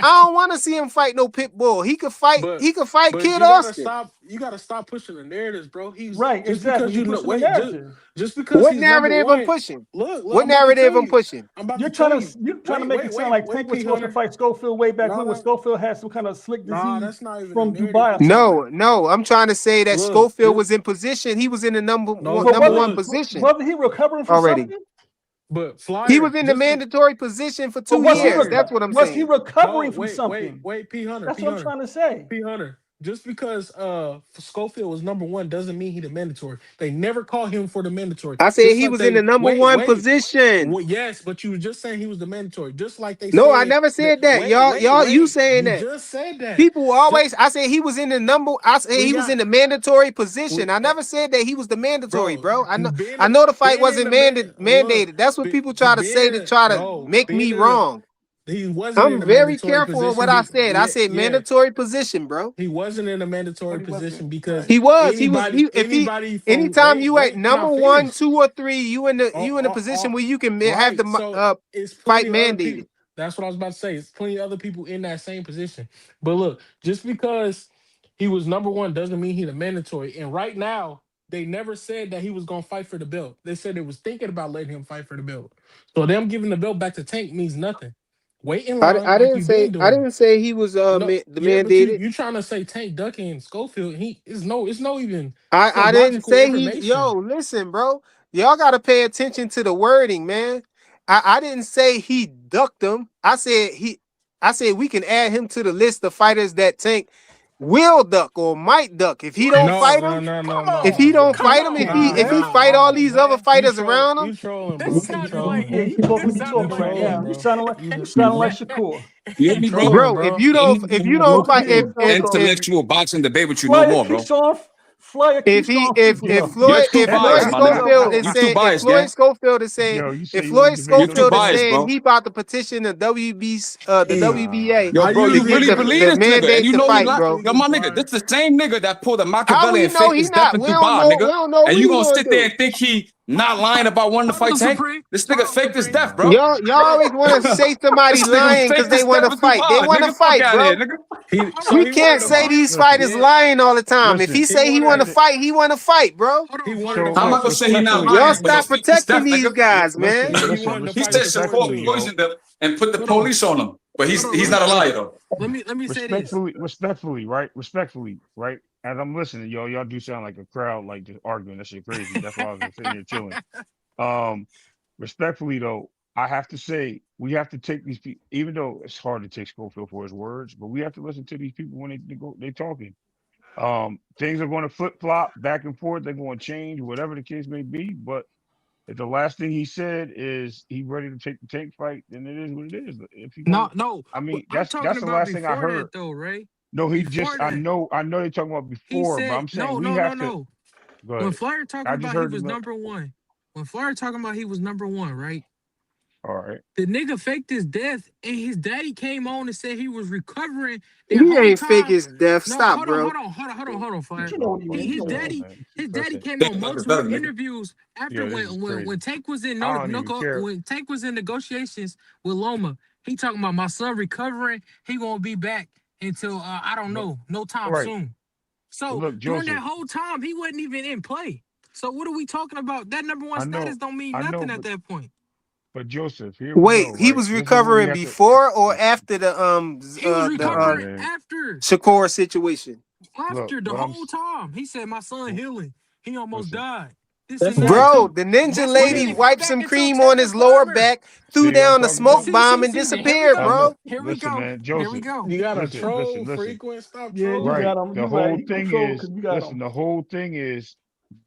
I don't want to see him fight no pit bull. He could fight. But He could fight but Kid you gotta Austin. stop. You gotta stop pushing the narratives, bro. He's Right, just exactly. because You're you know. pushing the Wait, narrative. just because What he's number narrative I'm one. pushing? Look, What I'm about to narrative tell I'm you. pushing? I'm about You're to tell trying you. to make it sound like Tank was P supposed to Hunter. fight Schofield way back when No, Schofield had some kind of slick nah, disease that's not even a from narrative, Dubai or P something. Hunter. No. I'm trying to say that Look, Schofield was in position. He was in the number no, one But look, position wasn't he recovering from already. something? but He Flyer was in the just mandatory position for But 2 years. That's what I'm was he saying. recovering no, from something? P Hunter, That's what I'm trying to say. P Hunter. Just because Schofield was number one doesn't mean he the mandatory. They never call him for the mandatory. I said Just he like was in the they number one position. Well, yes, but you were just saying he was the mandatory. Just like they No, I said never that. said that. Y'all, you saying You that. just said that. People always, I said he was in the I said We he was got in the mandatory position. we, I never said that he was the mandatory, bro. bro. Being I know the fight being in wasn't the man. Look, mandated. That's what people try to say to try to make being me in the wrong. he wasn't in I'm a very mandatory careful of what position. I said. I said Yeah, mandatory position, bro. he wasn't in a mandatory But he wasn't position because right. He was. anybody from Anytime you at can I number one, finish? 2, or 3, you in the position Or where you can have right. the So it's fight plenty of other mandated. people. That's what I was about to say. It's plenty of other people in that same position. But look, just because he was number one doesn't mean he's a mandatory. And right now, they never said that he was gonna fight for the belt. They said they was thinking about letting him fight for the belt. So them giving the belt back to Tank means nothing. Wait in line I like didn't you've been I doing. didn't say he was No, the yeah, but mandated. you trying to say Tank ducking Schofield? It's no even I didn't logical say he. Yo, information. listen, bro. Y'all gotta pay attention to the wording, man. I didn't say he ducked him. I said we can add him to the list of fighters that Tank will duck or might duck if he don't What? fight him. Come If he on. don't Come fight him, on, if he man. fight all these other You fighters troll around him, you trolling, That bro. You sounded like trolling. Yeah, that you sounded You talking like right trolling, now. bro. You You sounding like Shakur. You hear you me, bro? trolling, bro. bro. If you don't fight, Ain't if intellectual boxing debate with you no Flyer more, keeps bro. on Flyer If keeps he on freaking if though. You're Floyd too biased, my nigga. Schofield is You too saying biased, gang. Yo, you say if you want Floyd to debate You too Schofield is biased, saying bro. he about to petition the the Hey, WBA Yo, I bro, to you get usually really believe the this nigga, and mandate you to know he fight, not. bro. Yo, my nigga, this the same nigga that pulled a How Machiavelli we and know faked he his death not? in We don't Dubai, know. We nigga. don't know And what you he gonna gonna sit there do. and think he not lying about wanting to Hold fight on, Tank? Supreme. This Hold nigga on, faked his Supreme. death, bro. Y'all always want to say somebody This nigga lying because faked they his want death to in fight. They Dubai, want to nigga. Fuck fight, out of here, bro. nigga. Hold on, We he can't wanted to say fight. these Listen, fighters Yeah, lying all the time. If he listen. he say he wanted want to to. fight, he want to fight, bro. hold He on, wanted to So I'm fight not for gonna the say he sport not too. respectfully, Y'all lying, but he stop faked his death, protecting these nigga. guys, man. He listen, wanted to He fight for said the sport Shakur respectfully, too. yo. poisoned him and put the Hold on, police on him, but hold on. he's not a liar though. Let me say this. Respectfully, right? Respectfully, right? As I'm listening, y'all do sound like a crowd, like just arguing. That shit crazy. That's why I was just sitting here chilling. Um, respectfully though, I have to say we have to take these people, even though it's hard to take Schofield for his words, but we have to listen to these people when they talking. Things are going to flip flop back and forth. They're going to change, whatever the case may be. But if the last thing he said is he ready to take the tank fight, then it is what it is. If he No, gonna, no. I What mean, I'm talking that's the about last thing I before heard. that though, Ray. No, he just, Before that, I know they're talking about he before, but said I'm saying no, we no, no, have to no. go When ahead. Flyer talking I just about he heard was him. number one, when Flyer talking about he was number one, right? All right. The nigga faked his death, and his daddy came on and said he was recovering the He whole ain't fake time. his death. No, Stop, bro. hold on, But Flyer. you know what he He, mean. You his know what he mean, daddy, man. his daddy Listen, came Death on multiple Machiavelli, nigga. interviews after yo, this is when crazy. Tank was in I don't even care. when Tank was in negotiations with Loma. He talking about my son recovering. He gonna be back until I don't But know, no all time right. soon. But So look, during that Joseph, whole time, he wasn't even in play. So what are we talking about? That number one I status know, don't mean nothing at but that point. Joseph, here we go, Wait, he right? was This is what we recovering have to before or after He was the listen, recovering man. after Shakur situation? Look, the whole time. He said my son healing. He almost listen. died. This that's and that. facts. Bro, So the ninja that's why he lady ain't fight wiped back some until cream on Texas his lower Farmer. back, threw See what I'm down the talking about? smoke bomb, and Here we disappeared, I go. know. bro. Here we Listen, go. man, Here we Joseph. go. You gotta troll Listen. frequent. Stop Right. trolling. The Bro. whole thing is, because you got listen, him. the whole thing is,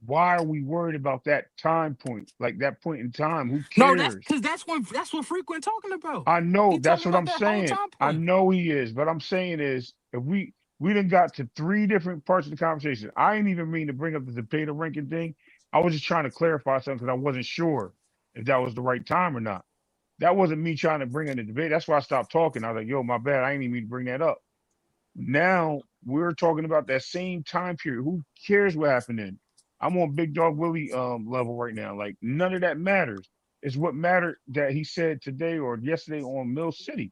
why are we worried about that time point? Like that point in time? Who No, that's cares? because that's what Frequent talking about. I know He that's talking what about I'm that whole saying. time I point. know he is, but I'm saying is if we done got to three different parts of the conversation. I ain't even mean to bring up the debate ranking thing. I was just trying to clarify something because I wasn't sure if that was the right time or not. That wasn't me trying to bring in the debate. That's why I stopped talking. I was like, yo, my bad. I ain't even mean to bring that up. Now we're talking about that same time period. Who cares what happened then? I'm on Big Dog Willie level right now. Like none of that matters. It's what mattered that he said today or yesterday on Mill City.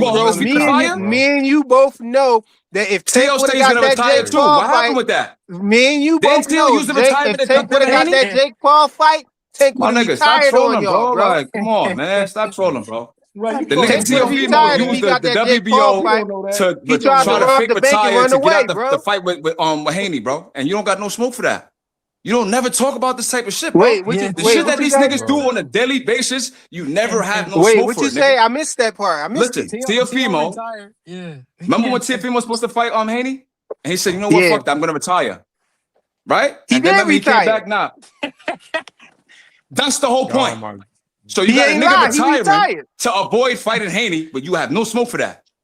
want bro. Holyfield to retire? Me and you both know that if Tank T.O. would have stays got gonna that retire Jake too. Paul What happened fight, with that? me and you Didn't both T.O. know use to Jake. retire If to Tank would have Devin got that Haney? Jake Paul fight, Tank My would have nigga, stop retired on trolling, y'all, bro. bro. Like, come on, man. Stop trolling, bro. Right, you The trolling. nigga Tank would have T.O.B. Mo retired if he used got the that Jake Paul WBO We fight. don't know that. He to tried try to to rob fake the bank and retire run to get away, out the bro. fight with Haney, bro. And you don't got no smoke for that. You don't never talk about this type of shit, bro. Wait, what you The shit what that you these say? niggas do on a daily basis, you never have no Wait, smoke what for you it, nigga. say? I missed that part. I missed Listen, it. Teofimo, retired. Yeah. remember when Teofimo was supposed to fight Haney? And he said, you know what, Yeah, fuck that, I'm gonna retire. Right? he And then did remember he came retire. back now. That's the whole point. my. So you He got a ain't nigga lied. He retiring retired. to avoid fighting Haney, but you have no smoke for that.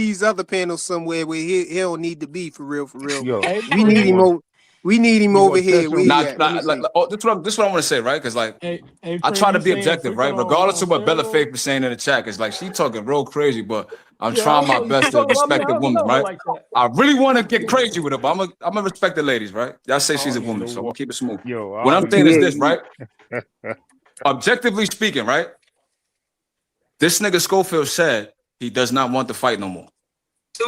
these other panels somewhere where he don't need to be for real, for real. Yo, Hey, We need him Prince. over. We need him We over gonna here. test Where him. he Nah, at? Let nah, me see. this is what I want to say, right? Because like Hey, I Prince, try to you be saying objective, right? freaking Regardless on of what Bella steroids? Faith was saying in the chat, because like she talking real crazy, but I'm Yeah, I trying don't my know. best She's to talking about me. respect I the don't woman, know her right? like that. I really want to get crazy with her, but I'm gonna respect the ladies, right? Y'all say I she's a don't even woman, know so I'm gonna what. keep it smooth. Yo, I What don't I'm even saying know is Yeah, this, right? Objectively speaking, right? This nigga Schofield said he does not want to fight no more.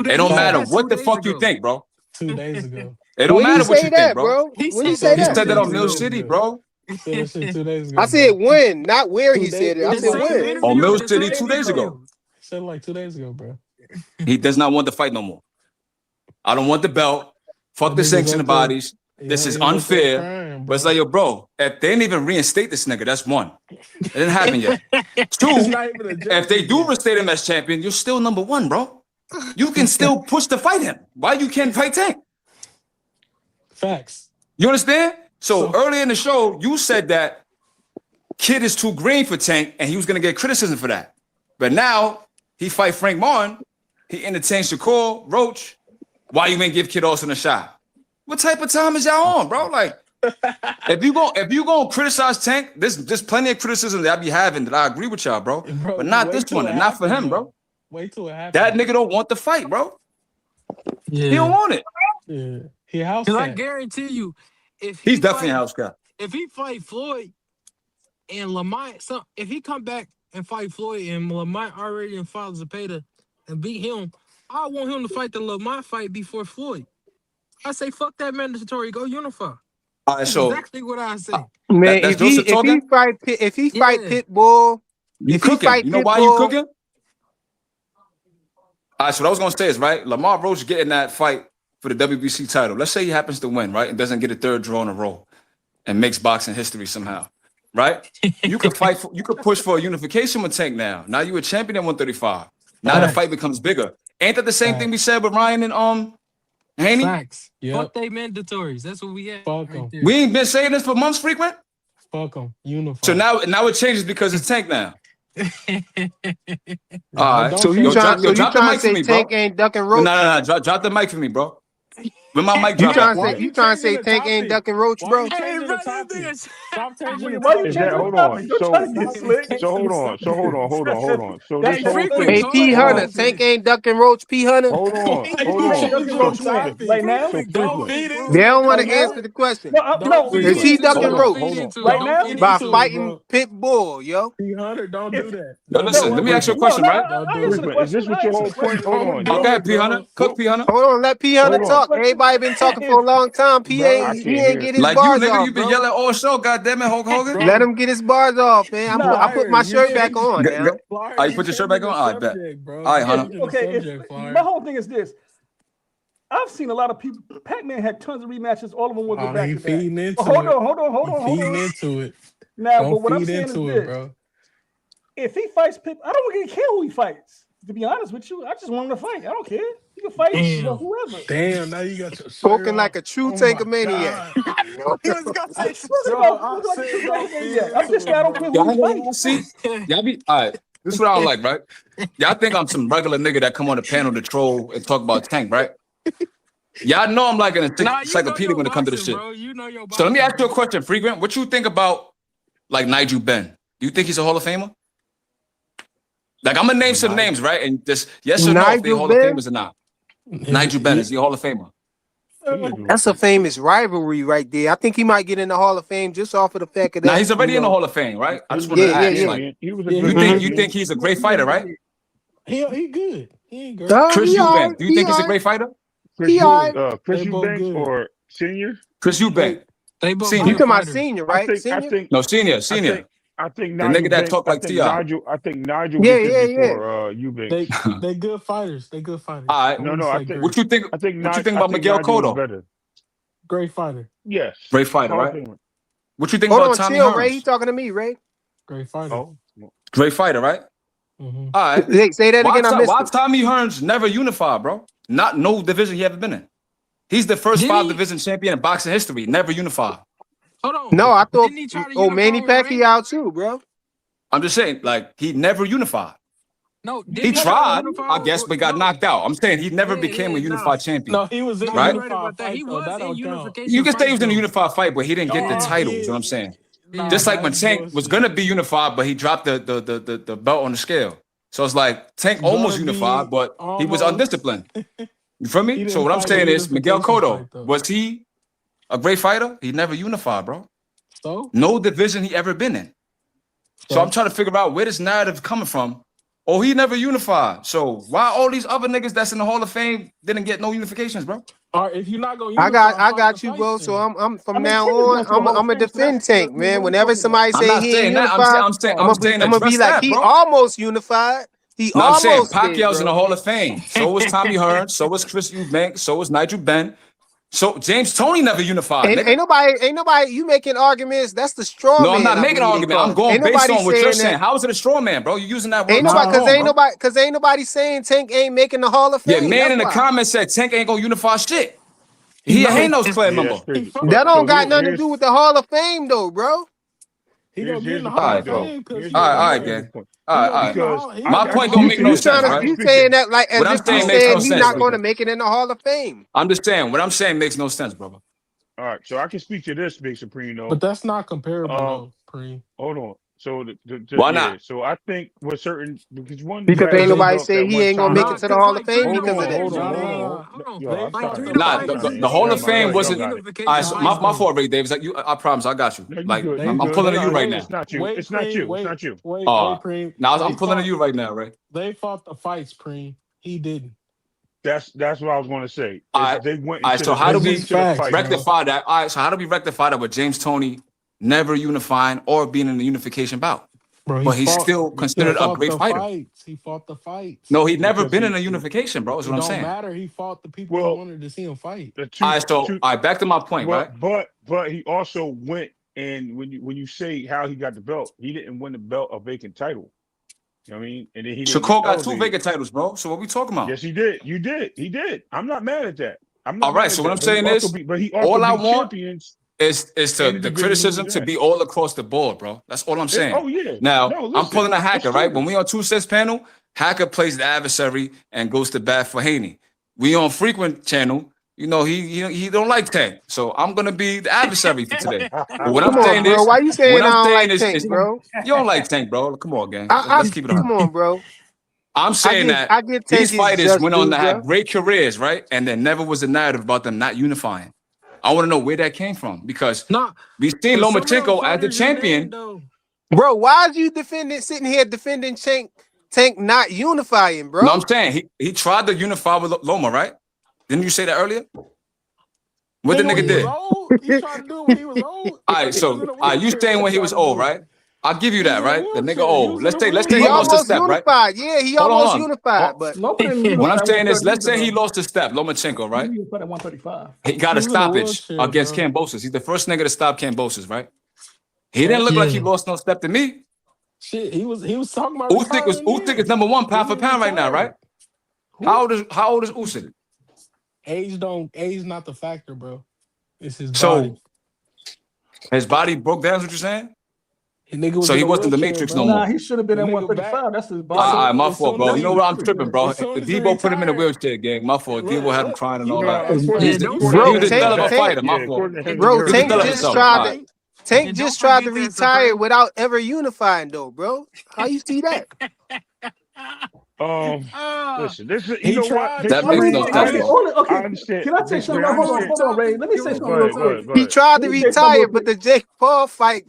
It don't He said matter that Facts. what 2 the days fuck you ago. think, bro. 2 days ago. It don't when he matter what you say think, that, bro. bro? He When he said say that He 2 that? said that days on Mill Days ago. City, ago. bro. He said that shit 2 days I ago, said bro. when, not where he 2 days. said it. It I The was said like same 2 when. days On interview, Mill ago. the City same 2 days ago. interview. Said like 2 days ago, bro. He does not want to fight no more. I don't want the belt. Fuck That the nigga's sanctioned up there. bodies. This Yeah, is he was up there unfair. crying, him, But it's bro. like, yo, bro, if they didn't even reinstate this nigga, that's one. It didn't happen yet. It's Two, not even a if judgment they do yet. reinstate him as champion, you're still number one, bro. You can still push to fight him. Why you can't fight Tank? Facts. You understand? So So- early in the show, you said that Kid is too green for Tank, and he was gonna get criticism for that. But now he fight Frank Martin, he entertains Shakur, Roach. Why you ain't give Kid Austin a shot? What type of time is y'all on, bro? Like, if you gonna criticize Tank, there's plenty of criticism that I be having that I agree with y'all, bro. Bro, But not wait this till one, it and not for happens, him, bro. Wait till it happens. That nigga don't want the fight, bro. Yeah. He don't want it. Yeah. He a house Because I cat. guarantee you, if He's he definitely a fight- house cat. If he fight Floyd and Lamont, if he come back and fight Floyd and Lamont already in fought Zepeda and beat him, I want him to fight the Lamont fight before Floyd. I say fuck that mandatory, go unify. All right, That's so exactly what I say. Man, that's if he Joseph talking? fight Yeah. Pitbull, you if he cooking. fight You know why you Pitbull- cooking? All right, so what I was gonna say is, right, Lamar Roach getting that fight for the WBC title. Let's say he happens to win, right, and doesn't get a third draw in a row, and makes boxing history somehow, right? You could fight, you could push for a unification with Tank now. Now you a champion at 135. Now the Facts. fight becomes bigger. Ain't that the same thing we said with Ryan and Haney? Facts. Yep. Fuck they mandatories. That's what we had. Fuck right 'em. there. We ain't been saying this for months, frequent. Fuck him. Unify. So now it changes because it's Tank now. All right. Don't So say you it. trying drop the to mic for say me, bro. Tank ain't ducking No, Roach? no. Drop the mic for me, bro. When my mic You drop, trying to Why say you you trying to say changing the Tank ain't topic? ducking Roach, Why bro? you changing the topic? Stop changing the Why you topic. Is changing that the hold topic? on? Don't try to get So slick. hold on. So That's this your whole thing. thing. Hey, P Hold Hunter, on. Tank ain't ducking Roach, P Hunter. Hold on. Hey, ducking Roach So when? Right now? So Don't frequent. feed into They it. don't want to Right now? answer the question. No, Don't feed Is he into it. ducking Hold on, Roach hold on. Right now? feed by into it, fighting bro. Pitbull, yo? P-Hunter, don't If- do that. Yo, Don't listen, do let it. me ask you a No, question, right? Don't I do answer it. the Frequent. Is question. this what I your answer whole the point? question. Hold on. Don't do Okay, it, P Hunter. bro. Cook P Hunter. Hold on, let P Hunter Hold on. talk. Everybody been talking for a long time. P Bro, ain't I he can't ain't hear. get his Like you, bars nigga, off, you been bro. yelling all show, goddamn it, Hulk Hogan. Bro. Let him get his bars off, man. I put my Flyer, you shirt back changed- on now. Flyer, Oh, you put your shirt back changing on? the All right, bet. subject, bro. All right, You Hunter. changing the Okay, subject, Flyer. my whole thing is this. I've seen a lot of people. Pac-Man had tons of rematches. All of them was Oh, back he to back. feeding into Hold it. on. Feeding into it. Now, Don't but what I'm feed saying is into this: it, bro. if he fights Pip, I don't really care who he fights. To be honest with you, I just want him to fight. I don't care. He can fight Damn. whoever. Damn, now you got your shirt Spoken off. like a true Oh tanker my maniac. God. He was gonna say, Bro, bro, like I a said true don't tanker feed maniac. I'm into just it, saying I don't bro. care Y'all who he ain't gonna fights. see. Y'all be all right. This is what I don't like, right? Y'all think I'm some regular nigga that come on the panel to troll and talk about Tank, right? Y'all know I'm like an Nah, you know encyclopedia your when it comes to this boxing, shit. bro. You know your boxing. So let me ask you a bro. question, Frequent. What you think about like Nigel Ben? Do you think he's a Hall of Famer? Like I'm gonna name some names, right? And just yes or no if they Nigel Hall of Ben? Famers or not. Nigel Ben, is he a Hall of Famer? That's a famous rivalry right there. I think he might get in the Hall of Fame just off of the fact of that. Now he's already you in the know. Hall of Fame, right? I just wanted to Yeah, ask, yeah. like, He was a Yeah, good you champion. think he's a great fighter, right? He good. He ain't great. Oh, Chris he all Eubank, right. do you think he's a great fighter? Chris He all right. Chris They both Eubanks good. or Senior? Chris Eubank. They both Senior. You good talking about fighters. senior, I right? think Senior? No, senior. I think The Nigel nigga that Banks, talk like T.I. I think Nigel Yeah, gets yeah, it yeah. before Eubanks. They good fighters. They good fighters. All right. I No, wouldn't I say think- What great. you think? I think What you think about Miguel Nigel was Cotto? better. Great fighter. Yes. Great fighter, Hall of right? Famer. What you think Hold about on, Tommy chill, Ray. Hearns? He talking to me, Ray. Great fighter. Oh. Great fighter, right? Mm-hmm. All right. Hey, say that again. I missed Why it. Tommy Hearns never unified, bro? Not no division he ever been in. He's the first Did 5 he? division champion in boxing history. Never unified. Hold on. No, I thought. Didn't he try to Oh, unify Manny with Ray? Pacquiao too, bro. I'm just saying, like he never unified. No, He didn't tried, unify I guess, with- but got no. knocked out. I'm saying he never Yeah, became a yeah, unified nah. champion. No, he was in Right? a You're right unified about that. fight, He though. was That in don't count. unification. You can say he was in a fights, unified fight, but he didn't get the Yeah. title. You know what I'm saying? though. Just like Nah, when that's Tank was bullshit. gonna be unified, but he dropped the belt on the scale. So it's like Tank Gonna almost be unified, but he was almost. undisciplined. You feel He me? didn't So what I'm fight saying the is Miguel unification Cotto, fight, though. was he a great fighter? He never unified, bro. So? No division he ever been in. So I'm trying to figure out where this narrative coming from. Oh, he never unified. So why all these other niggas that's in the Hall of Fame didn't get no unifications, bro? All right, if you're not gonna I unify, fight got the you, fights bro. then. So I'm from I mean, now Tank is on. going to the Hall of I'm a Fame, so defend that's Tank, what man. we Whenever talking about. somebody I'm say not he ain't saying that. unified, I'm saying I'm gonna be address like that, he bro. almost unified. He No, I'm saying almost did, Pacquiao's in the bro. Hall of Fame. So was Tommy Hearns. So was Chris Eubank. So was Nigel Ben. So James Toney never unified. Ain't nobody. You making arguments? That's the straw No, man. I'm not making an argument. I'm going based on what you're saying. How is it a straw man, bro? You're using that word. Ain't nobody saying Tank ain't making the Hall of Fame. Yeah, man in the comments said Tank ain't gonna unify shit. He ain't no Clan member. That don't got nothing to do with the Hall of Fame, though, bro. He gonna get in the All Hall right, of bro. Fame because All right, gang. All right. My point don't make no sense, right? You saying that like as what I'm if you saying makes saying no he's sense. not going to make it in the Hall of Fame. I'm just saying what I'm saying makes no sense, brother. All right, so I can speak to this, Big Supreme, though. But that's not comparable, though, Supreme. Hold on. So why not? So I think with certain because ain't nobody say he ain't gonna make it to the Hall of Fame because of that. Hold on. Nah, the Hall of Fame wasn't. My fault, Ray Davis. Like I promise, I got you. Like I'm pulling to you right now. It's not you. It's not you. It's not you. Wait, Preem. Now I'm pulling to you right now, Ray. They fought the fights, Preem. He didn't. That's what I was going to say. They went. So how do we rectify that? All right. So how do we rectify that with James Toney never unifying or being in the unification bout? Bro, but he's still considered a great fighter. He fought the fights. No, he'd never been in a unification, bro. Is what I'm saying. It don't matter. He fought the people who wanted to see him fight. Back to my point, right? But he also went, and when you say how he got the belt, he didn't win the belt a vacant title. You know what I mean? And then he Shakur got 2 vacant titles, bro. So what we talking about? Yes, he did. You did. He did. I'm not mad at that. All right. So what I'm saying is, but he also all I want champions. Is the criticism to be all across the board, bro. That's all I'm saying. Oh yeah. Now I'm pulling a Hacker, right? When we on 2 Cents panel, Hacker plays the adversary and goes to bat for Haney. We on Frequent channel, you know he don't like Tank, so I'm gonna be the adversary for today. But what I'm saying is, why you saying I don't like Tank, bro? You don't like Tank, bro. Come on, gang. Let's keep it on. Come on, bro. I'm saying that these fighters went on to have great careers, right? And there never was a narrative about them not unifying. I want to know where that came from because we seen Lomachenko as the champion. Bro, why is you sitting here defending Tank not unifying, bro? No, I'm saying he tried to unify with Loma, right? Didn't you say that earlier? What the nigga did? He tried to do it when he was old. All right, so you saying when he was old, right? I'll give you that, right? The nigga old. Let's say he lost a step, unified. Right? Yeah, he almost unified. But what I'm saying is, let's say he lost a step, Lomachenko, right? He was at 135. He got a stoppage against Kambosos. He's the first nigga to stop Kambosos, right? He didn't look like he lost no step to me. Shit, he was talking about Usyk is number 1 pound for pound right now, right? How old is Usyk? Age not the factor, bro. It's his body. His body broke down, is what you're saying? So he wasn't the Matrix no more. Nah, he should have been at 135. That's his body. My fault, bro. You know what? I'm tripping, bro. Debo put him in a wheelchair, gang. My fault. Debo had him crying and all that. He was a hell of a fighter. My fault. Bro, Tank just tried to retire without ever unifying, though, bro. How you see that? Listen, this is you know what? That makes no sense. Okay, I understand. Can I say something? Hold on, Ray. Let me say something real quick. He tried to retire, but the Jake Paul fight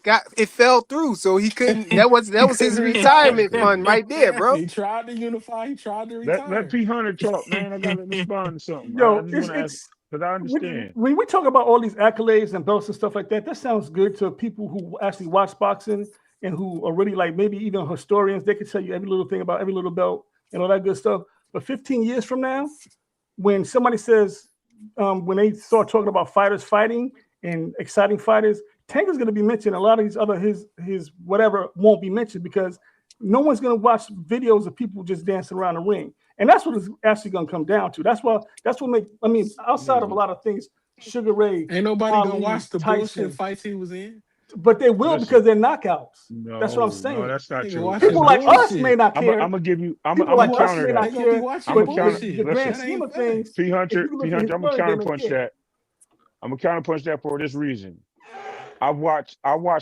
fell through, so he couldn't. That was his retirement fund right there, bro. He tried to unify. He tried to retire. Let P100 talk, man. I gotta respond to something. Yo, because I understand. When we talk about all these accolades and belts and stuff like that, that sounds good to people who actually watch boxing and who are really like maybe even historians. They could tell you every little thing about every little belt and all that good stuff. But 15 years from now, when somebody says, when they start talking about fighters fighting and exciting fighters, Tank is going to be mentioned. A lot of these other his whatever won't be mentioned because no one's going to watch videos of people just dancing around the ring. And that's what it's actually going to come down to. That's what outside of a lot of things, Sugar Ray, ain't nobody going to watch the bullshit fights he was in. But they will because they're knockouts. No, that's what I'm saying. No, that's not true. People like us may not care. I'm gonna give you. I'm People gonna like us counter may not that. care. The grand scheme of things, P100. I'm gonna counterpunch that. I'm gonna counterpunch that for this reason. I watched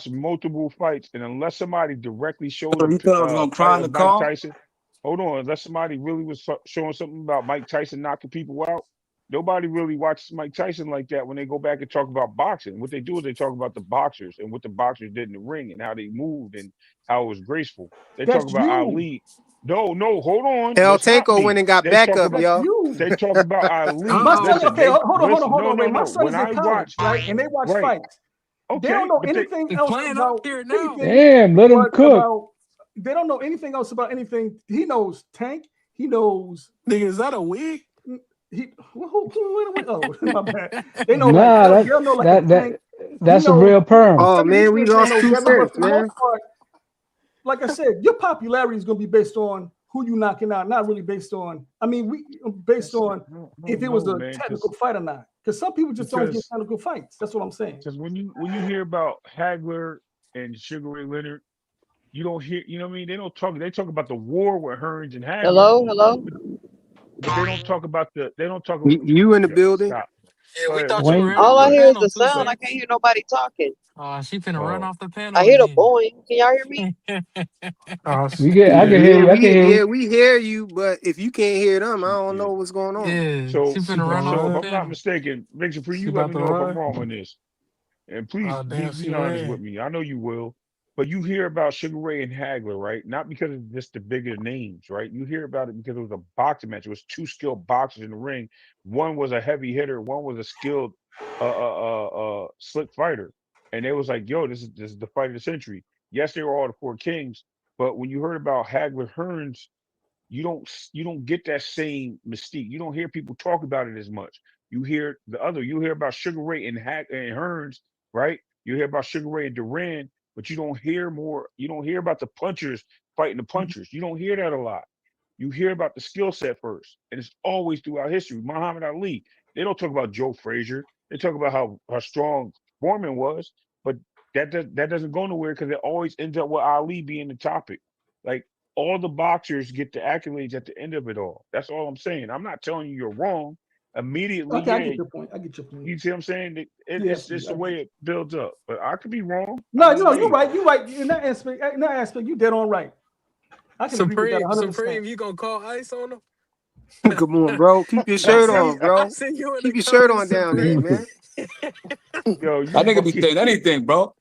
multiple fights, and unless somebody directly showed Mike Tyson, hold on. Unless somebody really was showing something about Mike Tyson knocking people out, nobody really watches Mike Tyson like that when they go back and talk about boxing. What they do is they talk about the boxers and what the boxers did in the ring and how they moved and how it was graceful. They talk about Ali. No, hold on. El Tanko went and got back up, y'all. They talk about Ali. Okay, hold on, Ray. My son is in college, right? And they watch fights. Okay, they don't know anything else about anything. Damn, let him cook. They don't know anything else about anything. He knows Tank. He knows. Nigga, is that a wig? Who oh, my bad. They know Nah, they'll know a tank. that's a real perm. Oh Some of these man, we niggas ain't lost no 2 Devin, but cents, for the most man. part, like I said, your popularity is going to be based on who you knocking out, not really based on. I mean, based on if it was a technical fight or not. Because some people just don't get technical fights. That's what I'm saying. Because when you hear about Hagler and Sugar Ray Leonard, you don't hear. You know what I mean? They don't talk. They talk about the war with Hearns and Hagler. Hello. But they don't talk about the. They don't talk about. You in the building? Stop. Yeah, Go we ahead. thought What's you up? were Wayne. ran All off I the hear is panel the too, sound. I Saint. can't hear nobody talking. She finna run Oh, off the panel I hear the again. boing. Can y'all hear me? I can hear Yeah, you. I can hear you. we hear you, but if you can't hear them, I don't yeah. know what's going on. Yeah, she So, finna She run gonna off so the if run. I'm not panel. mistaken, Victor, for She you, let about me to know if I'm run. wrong on this. And please Oh damn, be she honest with ran. me. I know you will. But you hear about Sugar Ray and Hagler, right? Not because it's just the bigger names, right? You hear about it because it was a boxing match. It was two skilled boxers in the ring. One was a heavy hitter. One was a skilled, slick fighter. And they was like, "Yo, this is the fight of the century." Yes, they were all the four kings. But when you heard about Hagler Hearns, you don't get that same mystique. You don't hear people talk about it as much. You hear you hear about Sugar Ray and Hearns, right? You hear about Sugar Ray and Duran, but you don't hear about the punchers fighting the punchers. You don't hear that a lot. You hear about the skill set first, and it's always throughout history. Muhammad Ali, they don't talk about Joe Frazier. They talk about how strong Foreman was, but that doesn't go nowhere because it always ends up with Ali being the topic. Like all the boxers get the accolades at the end of it all. That's all I'm saying. I'm not telling you you're wrong. Immediately, Okay, I yeah, get your point. I get your point. you see what I'm saying? Yes, It's the way it builds up. But I could be wrong. I no, mean, you're hey, right. You're right. In that aspect, you dead on right. I can agree with that Supreme, 100%. you gonna call ice on him? Come on, bro. Keep your I shirt see on, you. I bro. see you in the Keep your shirt comments, on down there, Supreme. man. yo, That you nigga be saying fucking anything, bro.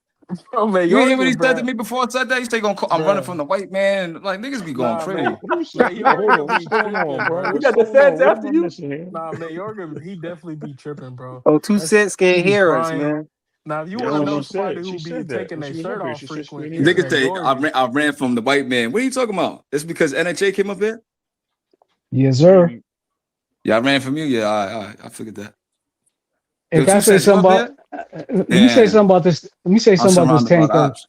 Bro, man, You ain't hear what Yorker, he said to bro. me before I said that? He said, I'm running from the white man. Like, niggas be going Nah, man. crazy. who's Man, yo, hold Yorker on. What's be going on, tripping, bro? You bro. What's got the going on? feds What am after I you. missing here? Nah, man, Yorker, he definitely be tripping, bro. Oh, 2 That's cents he can't be hear us, crying. man. Now, if you Yeah, want that's to what know she somebody said. who She be said that taking when their she was shirt up here. off She said she frequent, couldn't it's hear Niggas us. that say, Dory. I ran from the white man. What are you talking about? It's because NHA came up here? Yes, Yeah, sir. Yeah, I ran from you. Yeah, all right. I figured that. And Yo, can I two say cents, you up something about? here? Let me say Yeah. something about this. Let me say I'm something about this surrounded by the ops.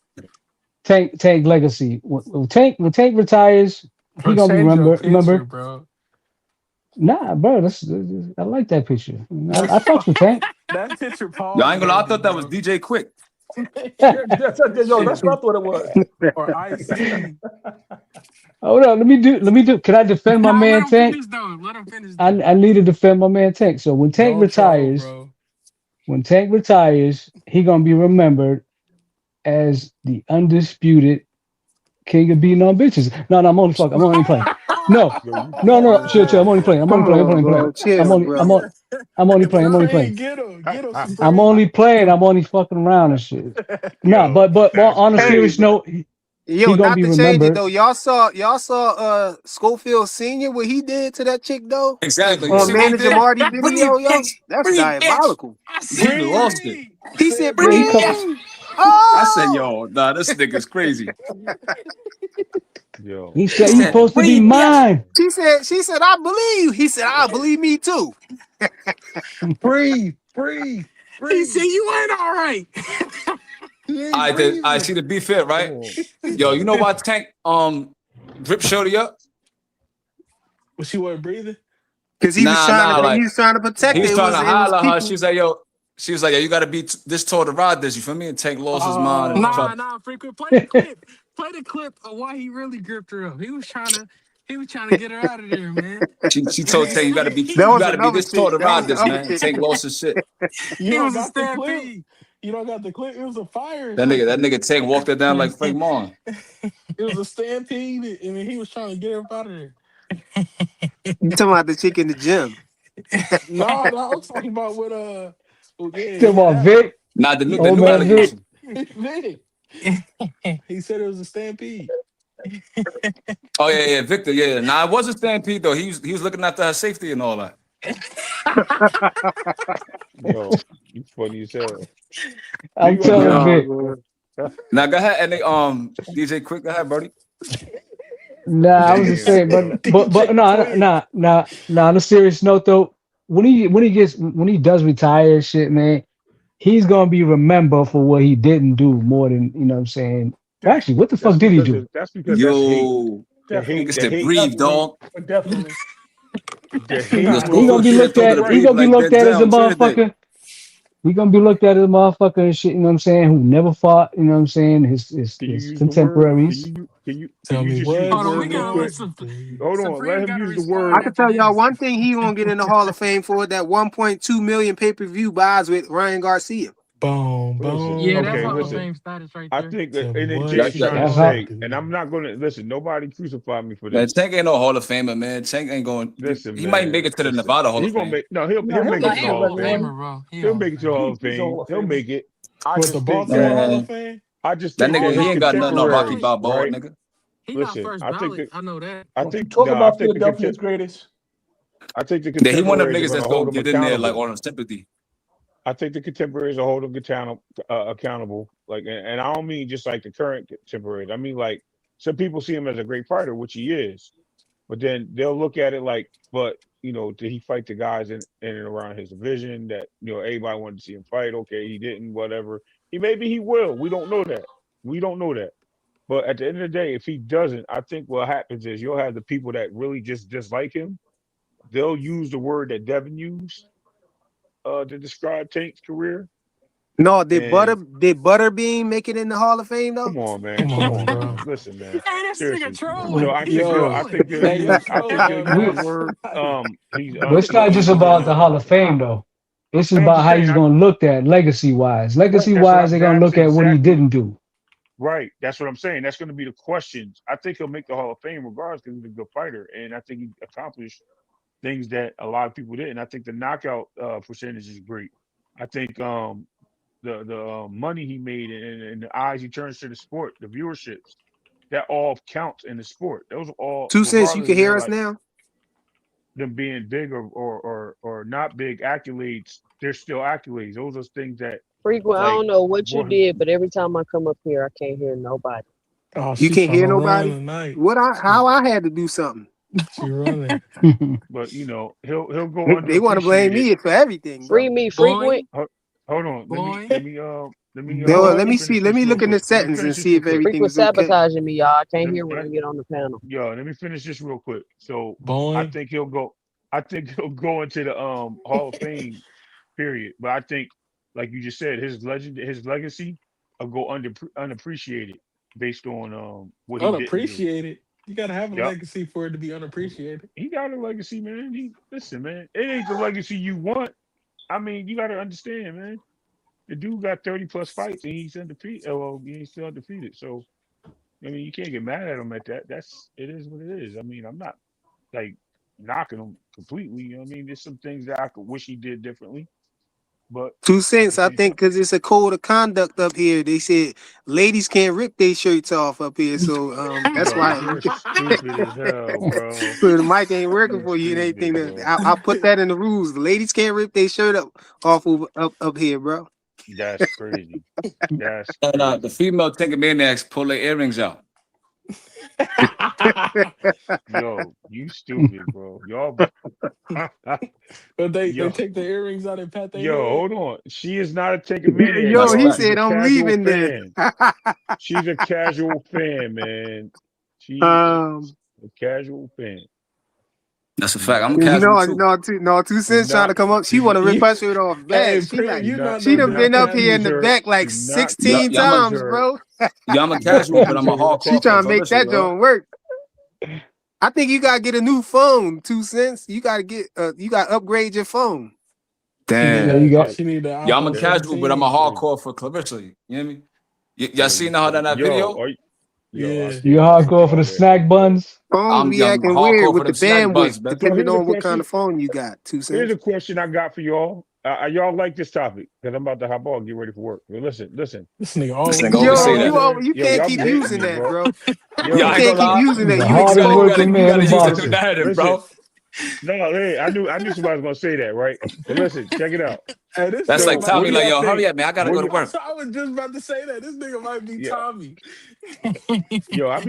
Tank legacy. When Tank retires, he Bro, gonna be change your picture, remember. bro. Nah, bro, I like that picture. I fucks with Tank. That picture Yo, Paul I ain't gonna lie. I dirty, thought that was bro. DJ Quick. That's what I thought it was. Or Ice T. Hold on, let me do. Can I defend my Nah, let man him Tank? finish though. Let him finish though. I need to defend my man Tank. So Don't troll, bro. when Tank retires, he gonna be remembered as the undisputed king of beating on bitches. No, I'm only fucking. I'm only playing. No, Yo, you no. funny, Chill. I'm yo. only playing. I'm only Come playing. I'm on, only playing. bro. Chill, bro. I'm only playing. I'm only Supreme, playing. get him. Get him, I'm Supreme. only playing. I'm only fucking around and shit. No, Yo, but that's on a Hey, serious crazy. note, he yo, gonna not be to change it remembered. though. Y'all saw Schofield Senior what he did to that chick though Exactly. You on see what he Manager did? Marty Breathe, video, yo. bitch. That's Breathe, bitch. diabolical. I He said lost it. breathe. I He said, said Yeah, he come. breathe. "Breathe." I said, Oh, yo, nah, this nigga's crazy. Yo, He said He he's said, supposed to be breathe, bitch. mine. she said, I believe you. He said, I believe me too. Breathe, breathe, He said breathe. you ain't all right. He ain't I breathing. see the beef fit, come right? on. Yo, you know why Tank drip shorty up? Was she wasn't breathing? Cause he was Nah, trying to like protect he it. was trying to It was holler at her. people. She was like, yo, you gotta be this tall to ride this. You feel me? And Tank lost his mind and Nah, tried. nah, frequent. Play the clip. Play the clip of why he really gripped her up. He was trying to get her out of there, man. She told Tank, That you was gotta be another this tall chick. to That ride was the this, other man. And chick. Tank lost his shit. He was a stampede. You don't got the clip. It was a fire or That something. nigga Tank walked her down like Frank Marlon. It was a stampede, and then he was trying to get her out of there. You talking about the chick in the gym? No, I'm talking about with Come on, that one. Vic. Nah, the Old new man Vic. allegation. Vic. He said it was a stampede. Oh yeah, Victor. Yeah, nah, it wasn't stampede though. He was looking after her safety and all that. Yo, you funny as hell. I'm You telling understand? Vic. No, man. Now go ahead and they, DJ Quick, go ahead, buddy. Nah, I was just Damn, saying, yo. but DJ no, Quick. on a serious note though, when he does retire and shit, man, he's gonna be remembered for what he didn't do more than you know what I'm saying. Well, actually, what the fuck did he do? That's because that's hate. Yo, The hate, nigga Definitely, the said hate, breathe, definitely, dog. definitely. the He, hate You're he supposed will. to gonna be shit, looked told her at. to He Right. breathe gonna be like looked at as a Denzel and Trinidad. motherfucker. He gonna be looked at as a motherfucker and shit. You know what I'm saying? Who never fought. You know what I'm saying? Can you His use the word? contemporaries. Can Tell you me just use the what Hold on, word we real you got quick? please. Hold on. Let Supreme him got to use the respond I word. can after tell y'all this. one thing he gonna get in the Hall of Fame for that 1.2 million pay-per-view buys with Ryan Garcia. Boom, Listen. Yeah, that's Okay. boom, Hall of Listen. boom. Fame status right I there. think, Tell me and then what That, Jay's you that, trying to That's gonna how. say, do. and I'm not going to listen. Nobody crucify me for man, this. Tank ain't no Hall of Famer, man. Tank ain't going. Listen, He might make man. it to the Listen. Nevada Hall He of gonna Fame. make no. He'll No, he'll make Nah, it make to it he the to a the Hall of Hall of regular Fame. one. Famer, bro. He a He'll Hall of make it to the Famer. Hall of He's a Fame. Hall of He'll Famer. make it. I But the just think Baltimore that Hall of Man, Fame? I just that think Oh nigga, that he his no, ain't got nothing on Rocky contemporaries, Balboa, right? nigga. he not Listen, first ballot. I know that. Don't you talk I about think Philadelphia's greatest? I think the Yeah, he one of them contemporaries are niggas going that's to hold gonna him get in there like accountable. on sympathy. I think the contemporaries will hold him accountable. Like, and I don't mean just like the current contemporaries. I mean like some people see him as a great fighter, which he is, but then they'll look at it like, but did he fight the guys in and around his division that everybody wanted to see him fight? Okay, he didn't. Whatever. Maybe he will. We don't know that. We don't know that. But at the end of the day, if he doesn't, I think what happens is you'll have the people that really just dislike him. They'll use the word that Devin used to describe Tank's career. No, And did Butterbean make it in the Hall of Fame though? come on, man. Come Come on, on, bro. man. Listen, man. Hey, this nigga Seriously. trolling. So But I He think they'll. yo, I trolling. think they'll hey, you use. I think trolling, they'll young use the We, bucks. word. He's but it's not just undefeated. about the Hall of Fame though. It's And I'm about just how saying. he's gonna look at legacy wise. Right. Legacy wise, they're gonna That's look at what he exactly didn't do. right. That's what I'm saying. That's going to be the questions. I think he'll make the Hall of Fame regardless because he's a good fighter, and I think he accomplished things that a lot of people didn't. I think the knockout percentage is great. I think the money he made and the eyes he turns to the sport, the viewerships, that all counts in the sport. Those are all, 2 cents, you regardless can of their hear us like now? them being big or not big accolades. They're still accolades. Those are things that Frequent, I like don't know what you boy, did, but every time I come up here, I can't hear nobody. Oh, You she's can't trying hear to run nobody? tonight. How I had to do something. She running. but he'll go They want to blame underappreciated. me for everything, Free bro. me, Boy, frequent. Hold on, boy. Boy, Let me see. finish Let this me real. look in the Let me settings and finish this see real if quick. everything Frequent is okay. sabotaging me, y'all. I can't Let me, hear when I get on the panel. let me finish this real quick. So I boy. think he'll go. I think he'll go into the Hall of Fame period. But I think, like you just said, his legacy will go unappreciated based on what he didn't do. Unappreciated. You gotta have a Yep, legacy for it to be unappreciated. he got a legacy, man. Listen, man. It ain't the legacy you want. I mean, you got to understand, man. The dude got 30 plus fights and he's undefeated. Well, he's still undefeated. So I mean, you can't get mad at him at that. It is what it is. I mean, I'm not like knocking him completely. I mean, there's some things that I could wish he did differently, but Two at the cents, I same think, time, because it's a code of conduct up here. They said ladies can't rip their shirts off up here, so that's yo, why. you're stupid as hell, bro. So the mic ain't working You're for you and anything. stupid, bro. I'll put that in the rules. The ladies can't rip their shirt off up here, bro. That's crazy. That's And the crazy. female Tinker Maniacs pull their earrings out. Yo, you stupid, bro. Y'all, But they yo, take the earrings out and pat their yo, head. hold on. She is not a taking maniac, Yo, That's he y'all. fact. She's a said I'm casual leaving this. fan. She's a casual fan, man. She um, a casual fan. That's a She's fact. not I'm a a casual too. no, two do cents trying not to come up. She do want not to rip You, her shirt off hey, bad. Prim, you not She no do done good been not up here in casual. confuse the her. back like Do not 16 I'm times, bro. a don't casual, but confuse I'm a her with a She hardcore for trying to casual. make publicity, that huh? joint work. I think you gotta get a new phone. 2 cents. You gotta you gotta upgrade your phone. She need Yeah, you Damn. that. got She need the Yeah, I'm a iPhone That's casual, but I'm a 17. crazy. hardcore for publicity. You hear me? Y'all Yo, you seen how funny. done that video? I Yeah. you can't listen to hardcore for all the that. snack buns. Phones be I'm acting weird hardcore for with the them snack bandwidth, buns, man. So depending here's a on what kind question. of phone you got. Here's 2 cents. a question I got for y'all. Y'all like this topic because I'm about to hop on and get ready for work. Well, listen. This nigga This always nigga getting always up say Yo, out that. there. you can't Y'all keep be hating using me, that, bro. bro. Yo, You I Yo, ain't can't gonna keep lie. using He's that. the You hardest You exposing. working gotta, you man gotta in use the boxing. narrative, listen, bro. No, hey, I knew somebody was gonna say that, right? But listen, check it out. Hey, this That's nigga like So, might what Tommy, do be. like, y'all yo, hurry think? up, man. I gotta What go to do, work. I was just about to say that. This nigga might be yeah, Tommy. yo, I'll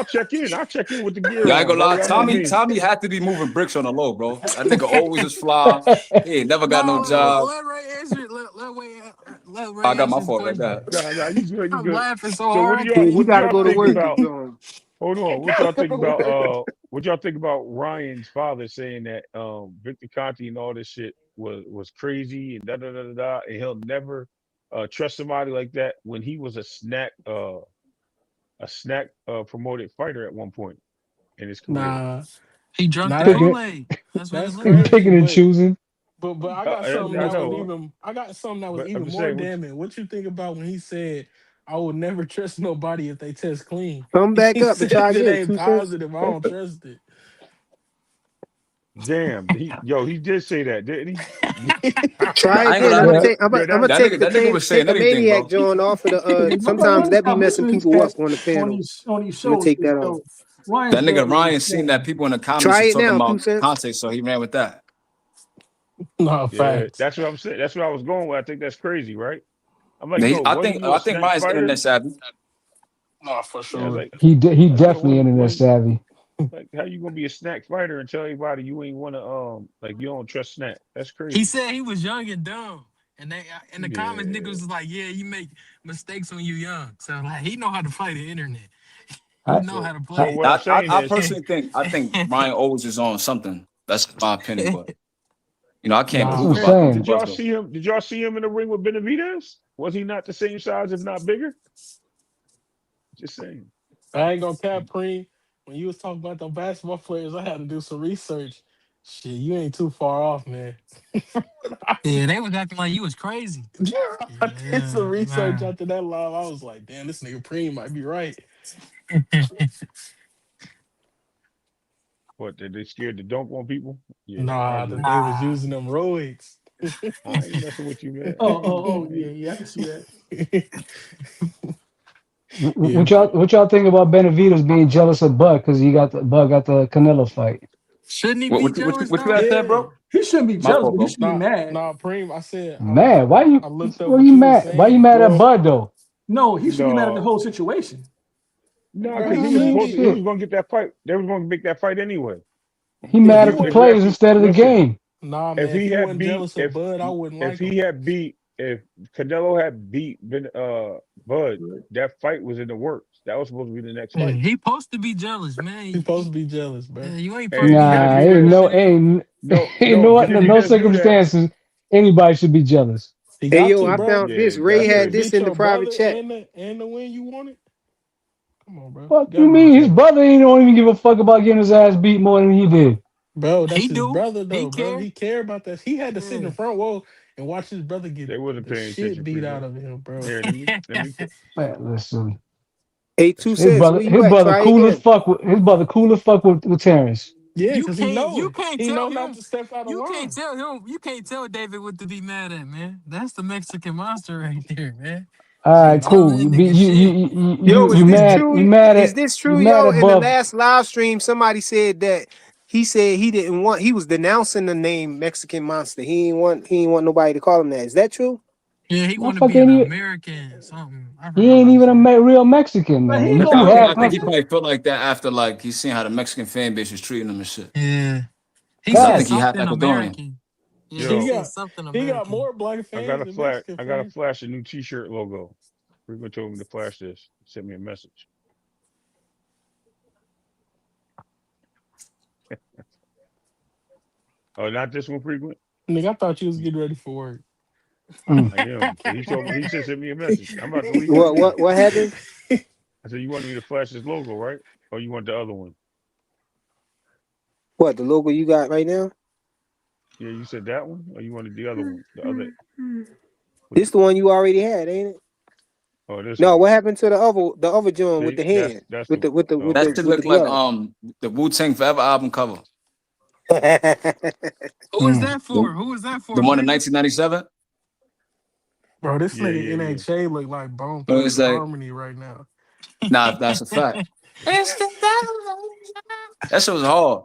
check in. I'll check in with the gear Yeah, I ain't on, gonna bro. lie. Y'all know me. Tommy had to be moving bricks on the low, bro. That nigga always was fly. He ain't never got no No, job. let Ray answer it. Let I Ray got my answer his fault right question. there. Nah, you good, you I'm good. laughing so So, hard I Yeah, can't he what even do got to y'all go to think work, about? John. Hold on. What y'all think about? What y'all think about Ryan's father saying that Victor Conti and all this shit was crazy and da da da da da, and he'll never trust somebody like that when he was a snack promoted fighter at one point in his career. Nah, He drunk nah, the Picking that it, Kool-Aid. That's what it that's looked he like. crazy. picking and choosing. But I I, got something I that was know, even. I got something that was but I'm even just more saying, damning. What you think about when he said, "I will never trust nobody if they test clean." Come back He up and said, try "If it again. ain't 2 cents. positive, I don't trust it." damn, he did say that, didn't he? Try I ain't gonna again. lie, I'm that gonna Yeah. nigga, take. I'm gonna, Yo, I'm gonna that take the that nigga thing. was Take saying the anything, maniac bro. John off of the. But Sometimes let me that be stop messing listening to these people up cats on the panel. on these I'm gonna shows. take that off. Yo, Ryan's That nigga dad was Ryan seen that insane. people in the comments Try was it talking now. 2 about cents. Conte, so he ran with that. No yeah, facts. that's what I'm saying. That's what I was going with. I think that's crazy, right? I'm like, Now, yo, wasn't you a I think snack Ryan's fighter? internet savvy. No, for Yeah, sure. He like yo, definitely internet savvy. like how you gonna be a snack fighter and tell everybody you ain't wanna like you don't trust snack? That's He crazy. said he was young and dumb. And they in the comments, niggas Yeah. was like, yeah, you make mistakes when you young. So like he know how to play the internet. He I, know how So to I, so play what I'm saying I is personally think Ryan always is on something. That's my opinion, but I can't that's Nah, what prove I'm it by facts. saying. Coach did y'all Bus though. see him? Did y'all see him in the ring with Benavidez? Was he not the same size, if not bigger? Just saying. I ain't gonna cap Preem. When you was talking about the basketball players, I had to do some research. Shit, you ain't too far off, man. Yeah, they was acting like you was crazy. I did some Yeah, research nah. after that live. I was like, damn, this nigga Preem might be right. What, they scared to dunk on people? Yeah, I Nah, that agree. they was Nah. using them roids. I ain't messing with you, man. Yeah, I can see that. Yeah, What y'all think about Benavidez being jealous of Bud because Bud got the Canelo fight? Shouldn't he be jealous What you though? had said, yeah. bro? He shouldn't be My jealous, fault, but he bro. should be mad. Preem. I said Man, I looked up why what you you was mad? Why you saying, mad at Well, Bud though? No, he should be mad at the no, whole situation. no, bro. because He he was should supposed to. be. He was Shit, going to get that fight. They was going to make that fight anyway. he If mad he at the If wasn't, players if instead of the listen, game. nah, if man. If he he had wasn't beat jealous of Bud, I wouldn't if like him. he had beat if Canelo had beat Bud, that fight was in the works. That was supposed to be the next Yeah, fight. he supposed to be jealous, man. He's supposed to be jealous, bro. Yeah, you ain't supposed to And be can I Nah, happy be for him, nigga. no ain't no? no But did under he no just do that? circumstances anybody should be jealous. He Hey got yo, to, I bro. found Yeah, this. Ray You had done exactly. this beat in the your private brother chat. and the win you wanted. Come on, bro. Fuck You you gotta be mean? His jealous, brother ain't don't even give a fuck about getting his ass beat more than he did. bro. That's He his do. brother, He though, bro. care. He care about that. He had to sit in Yeah. the front row and watch his brother get They wasn't the paying shit attention beat pretty out much. of him, bro. Here, let me Man, listen, Hey, that's 2 his cents. brother Where you his at? brother Try cool as again. fuck with his brother cool as fuck with Terrence. Yeah, you because he can't know you it. can't He tell know not him to step out of you can't line. tell him you can't tell David what to be mad at, man. That's the Mexican monster right there, man. All Can't right, tell cool. that nigga shit. Yo, is this true? Is this You true, mad yo? at In the Buff? last live stream, somebody said that he said he didn't want. He was denouncing the name Mexican Monster. He ain't want nobody to call him that. Is that true? Yeah, he want to Motherfucker be an ain't even, American something. I he forgot ain't what he even a said. real Mexican, But he man. ain't no You Nah, half I think he Mexican. Mexican. probably felt like that after like he's seen how the Mexican fan base is treating him and shit. yeah. He Because I said think he Facts. had something Ecuadorian. American. Yeah, he He yo. said got something he got American. more black fans than Mexican I got to fans. flash a new T-shirt logo. Frequent told me to flash this. Sent me a message. Oh, not this one, frequent. Nigga, I thought you was getting ready for work. Mm. I am, but he told me he just sent me a message. I'm about to leave right What now. what what happened? I said, you wanted me to flash this logo, right? Or you want the other one? What the logo you got right now? Yeah, you said that one, or you wanted the other one? The other with This the the one you already had, ain't it? oh, this No, one. what happened to the other joint with See, the hand that's with the the with the with oh, the That okay. shit with the look like glove? the Wu Tang Forever album cover. Who is Mm. that The, for? Who is that the for, one in frequent? 1997. Bro, this Yeah, nigga yeah, yeah. NHA look like Bone So Thugs it's and like, Harmony right now. nah, that's a fact. That shit was hard.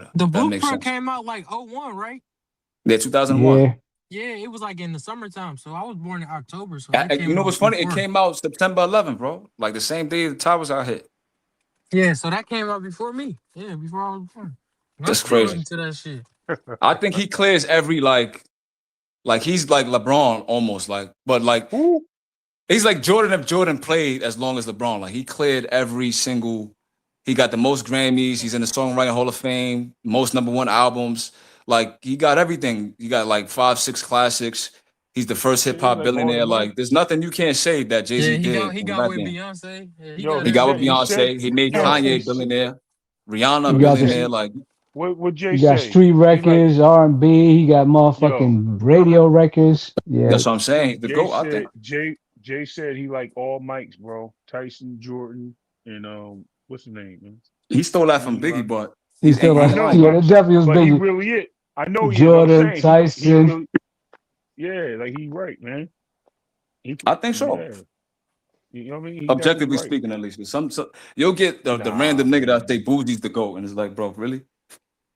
better. The That makes blueprint sense. came out like 01, right? Yeah, 2001. Yeah. Yeah, it was like in the summertime. So I was born in October. So that You came know out what's funny? It before. came out September 11th, bro. Like the same day the towers out hit. Yeah, so that came out before me. Yeah, before I was born. And I'm That's still crazy. listening to that shit. I think he clears every like he's like LeBron almost like, but like Who? He's like Jordan if Jordan played as long as LeBron. Like he cleared every single. He got the most Grammys. He's in the Songwriting Hall of Fame. Most #1 albums. Like he got everything. He got like 5, 6 classics. He's the first hip Yeah, hop like all the billionaire. money. Like there's nothing you can't say that Jay Yeah, Z did he in got rap with game. Beyonce. Yeah, he Yo, got He got with he everything. said, Beyonce. He made yo, Kanye billionaire. Rihanna He what got the billionaire. Like what Jay he got say? street He like, records, R&B. He got yo, motherfucking radio records. Yeah, that's what I'm saying. He's the Jay GOAT, I think. said Jay said he like all mics, bro. Tyson, Jordan, and what's his name, man? He stole that from Name Biggie, Rock. but he he still ain't I like, lying. know, yeah, that definitely was but he big. really is. I know he is. I'm Jordan, saying he Tyson. really, yeah, like he right, man. He, I think so. yeah, you know what I mean. He definitely Objectively right. speaking, at least. Some you'll get the Nah, random nigga that man. say Boogie's the GOAT, and it's like, bro, really?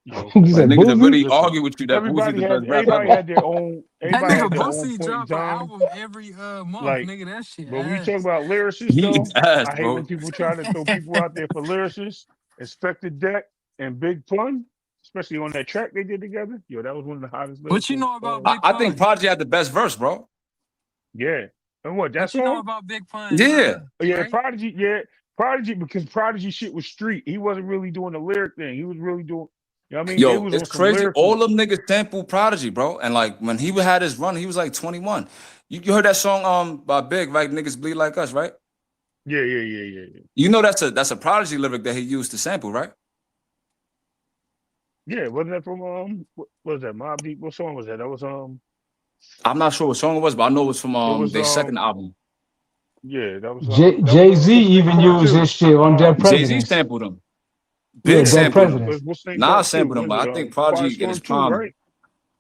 Yo, You Like said niggas that Boozy? really listen. argue with you that Boogie's Everybody the had best rapper everybody ever. had their own. That Everybody nigga had their own Boosie point in drop an time. album every month, Like, nigga. That shit but when you talk ass. about lyricists, He's though, ass, I hate when bro. people try to throw people out there for lyricists. Inspector Deck and Big Pun, especially on that track they did together. Yo, that was one of the hottest What you lyrical. know about Big I think Pun? Prodigy had the best verse, bro. Yeah, and what that What you know song? about Big Pun? Yeah. Yeah, Right? Prodigy. Yeah, Prodigy, because Prodigy shit was street. He wasn't really doing the lyric thing. He was really doing. You know what I mean? They Yo, was it's on some crazy. lyrical. All them niggas sample Prodigy, bro. And like when he had his run, he was like 21. You heard that song by Big, right? Niggas bleed like us, right? Yeah. You know that's a Prodigy lyric that he used to sample, right? Yeah, wasn't that from what was that? Mobb Deep? What song was that? That was I'm not sure what song it was, but I know it was from it was their second album. yeah, that was Jay Z what's the name even part used two? his shit on Dead Jay-Z Presidents. sampled him. Yeah, Big Yeah, Dead sampled him. Presidents. what's the name Nas part two? sampled him, Was but it I think Quiet Prodigy in his Storm 2, prime right?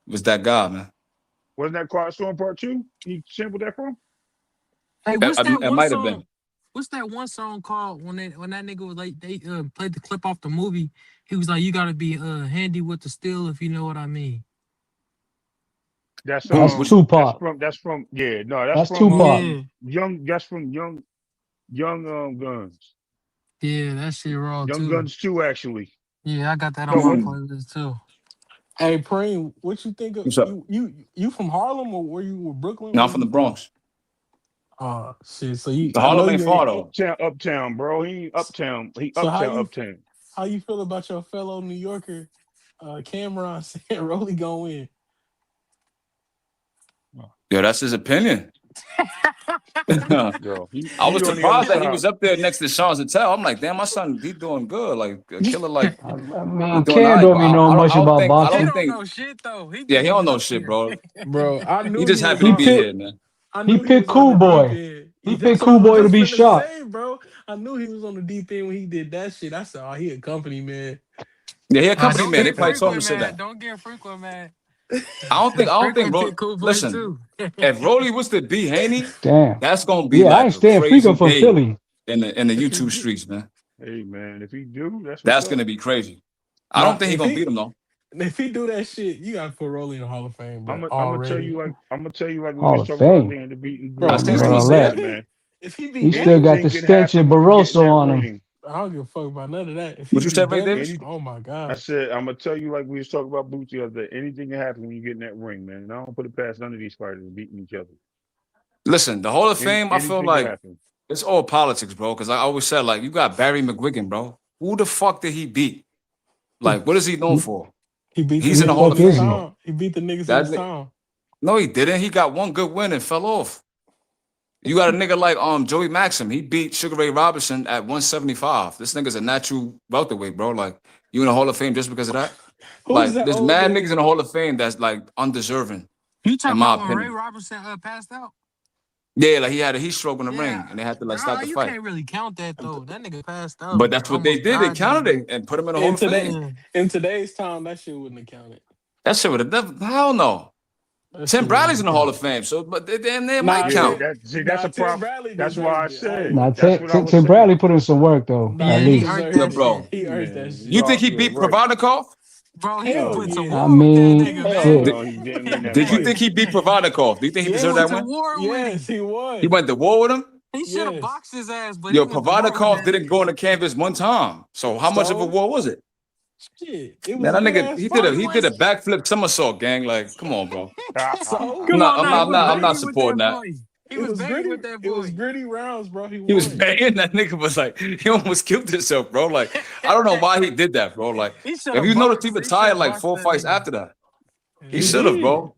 was that guy, man. Wasn't that Quiet Storm Part 2? He sampled that from? Hey, what's that It one might have song? been. What's that one song called when that nigga was like they played the clip off the movie? He was like, "You gotta be handy with the steel, if you know what I mean." That's That's Which Tupac. that's from yeah, no, that's That's from Tupac. Yeah, Young Guns. yeah, that shit raw Young too. Guns 2 actually. Yeah, I got that on No, my what playlist too. Hey, Preem, what you think of what's up? you from Harlem or were you with Brooklyn? Now Where I'm from the you from? Bronx. Shit. So The I know Harlem ain't you far ain't. though. uptown, bro. He ain't uptown. He So uptown. how you feel about your fellow New Yorker, Cameron saying Rolly gonna win? Yo, that's his opinion. I Yo, was he on the other surprised that he side. was up there next to Sean Zattel. I'm like, damn, my son, he doing good. Like a killer, like I he mean, doing all Cam right. don't But be knowing much about I He don't boxing. don't think. know shit though. He Yeah, he just don't was know up shit, there. bro. Bro, I He knew just he was happy to He on be the. picked here, man. I he knew he picked was on Cool the deep Boy. end. He That's picked what I Cool was Boy to just be finna shot. say, bro. I knew he was on the deep end when he did that shit. I said, oh, he a company man. Yeah, he a company Don't man. They get probably told him frequent, to say man. that. Don't get frequent, man. I don't think Frequent bro. pick cool boy Listen, too. if Rolly was to beat Haney, Damn. that's gonna be Yeah, I like ain't a staying crazy frequent from day Philly. in the If he YouTube do, streets, man. Hey man, if he do, that's what's That's up. gonna be crazy. I don't nah, think he gonna beat him though. if he do that shit, you gotta put Rolly in the Hall of Fame, bro. I'm gonna Already, tell you like we Hall was of talking about Fame. there in the beating I bro. was ground, just right? gonna Well, say that that. Man, if he he beat still Haney, got the anything can stench of happen when you get in Barroso that on him. ring. I don't give a fuck about none of that. If he What you beat said, Ray Devin, Davis? Any, oh my I god, said I'm gonna tell you like we was talking about Boots the other day. Anything can happen when you get in that ring, man. And I don't put it past none of these fighters beating each other. Listen, the Hall of Fame, I feel Anything can like happen. it's all politics, bro. Because I always said, like, you got Barry McGuigan, bro. Who the fuck did he beat? Like, what is he known for? he beat the He's Who in the the Hall fuck of niggas in his is Fame, he? bro. town. He beat the niggas in That his town. no, he didn't. He got one good win and fell off. You got a nigga like Joey Maxim. He beat Sugar Ray Robinson at 175. This nigga's a natural welterweight, bro. Like, you in the Hall of Fame just because of that? Who's Like, that there's old mad dude? niggas in the Hall of Fame that's like undeserving, You in talking my about when Ray opinion. Robinson passed out? Yeah, like he had a heat stroke in the Yeah, ring, and they had to like stop the you fight. can't really count that though. That nigga passed But out, that's what they almost did. They died that counted day. it and put him in the Hall In of Fame. Yeah. today's time, that shit wouldn't have counted. That shit would have never. Hell no. That Tim shit wouldn't Bradley's have in the Hall counted. of Fame, so but they might Nah, Yeah, count. Tim. that's Nah, a Tim prop. Bradley That's why I deserved it. I ain't said. Now, gonna That's Tim, what cap. I Tim, was Tim saying. Bradley put in some work though, Yeah, at Nah, he he least. earned Yeah, that deserved it. shit. bro. He earned that Man, You shit. think he you're beat right. Provodnikov? Bro, he Hell put some yeah. I war with that mean, nigga, Hell man. shit. no, he didn't win that Did you fight. think he beat Provodnikov? Do you think he He deserved went that to win? war with Yes, him. he He won. went to war with him? He should have Yes. boxed his ass, but he Yo, went to war with Provodnikov that didn't nigga. go on the canvas one time. So how much of a So war was it? shit, it was Man, a that good nigga, ass Bro, fight. he he went. did a backflip somersault, gang. Like, come on, bro. So Come on I'm now, he not went I'm not crazy with supporting that that. fight. He was banging gritty. with that It was boy. gritty rounds, bro. He He was won. banging. That nigga was like, he almost killed himself, bro. Like, I don't know why he did that, bro. Like, He should if have you notice, boxed. he He should retired have like boxed 4 that fights nigga. after that. He He should have, did. bro.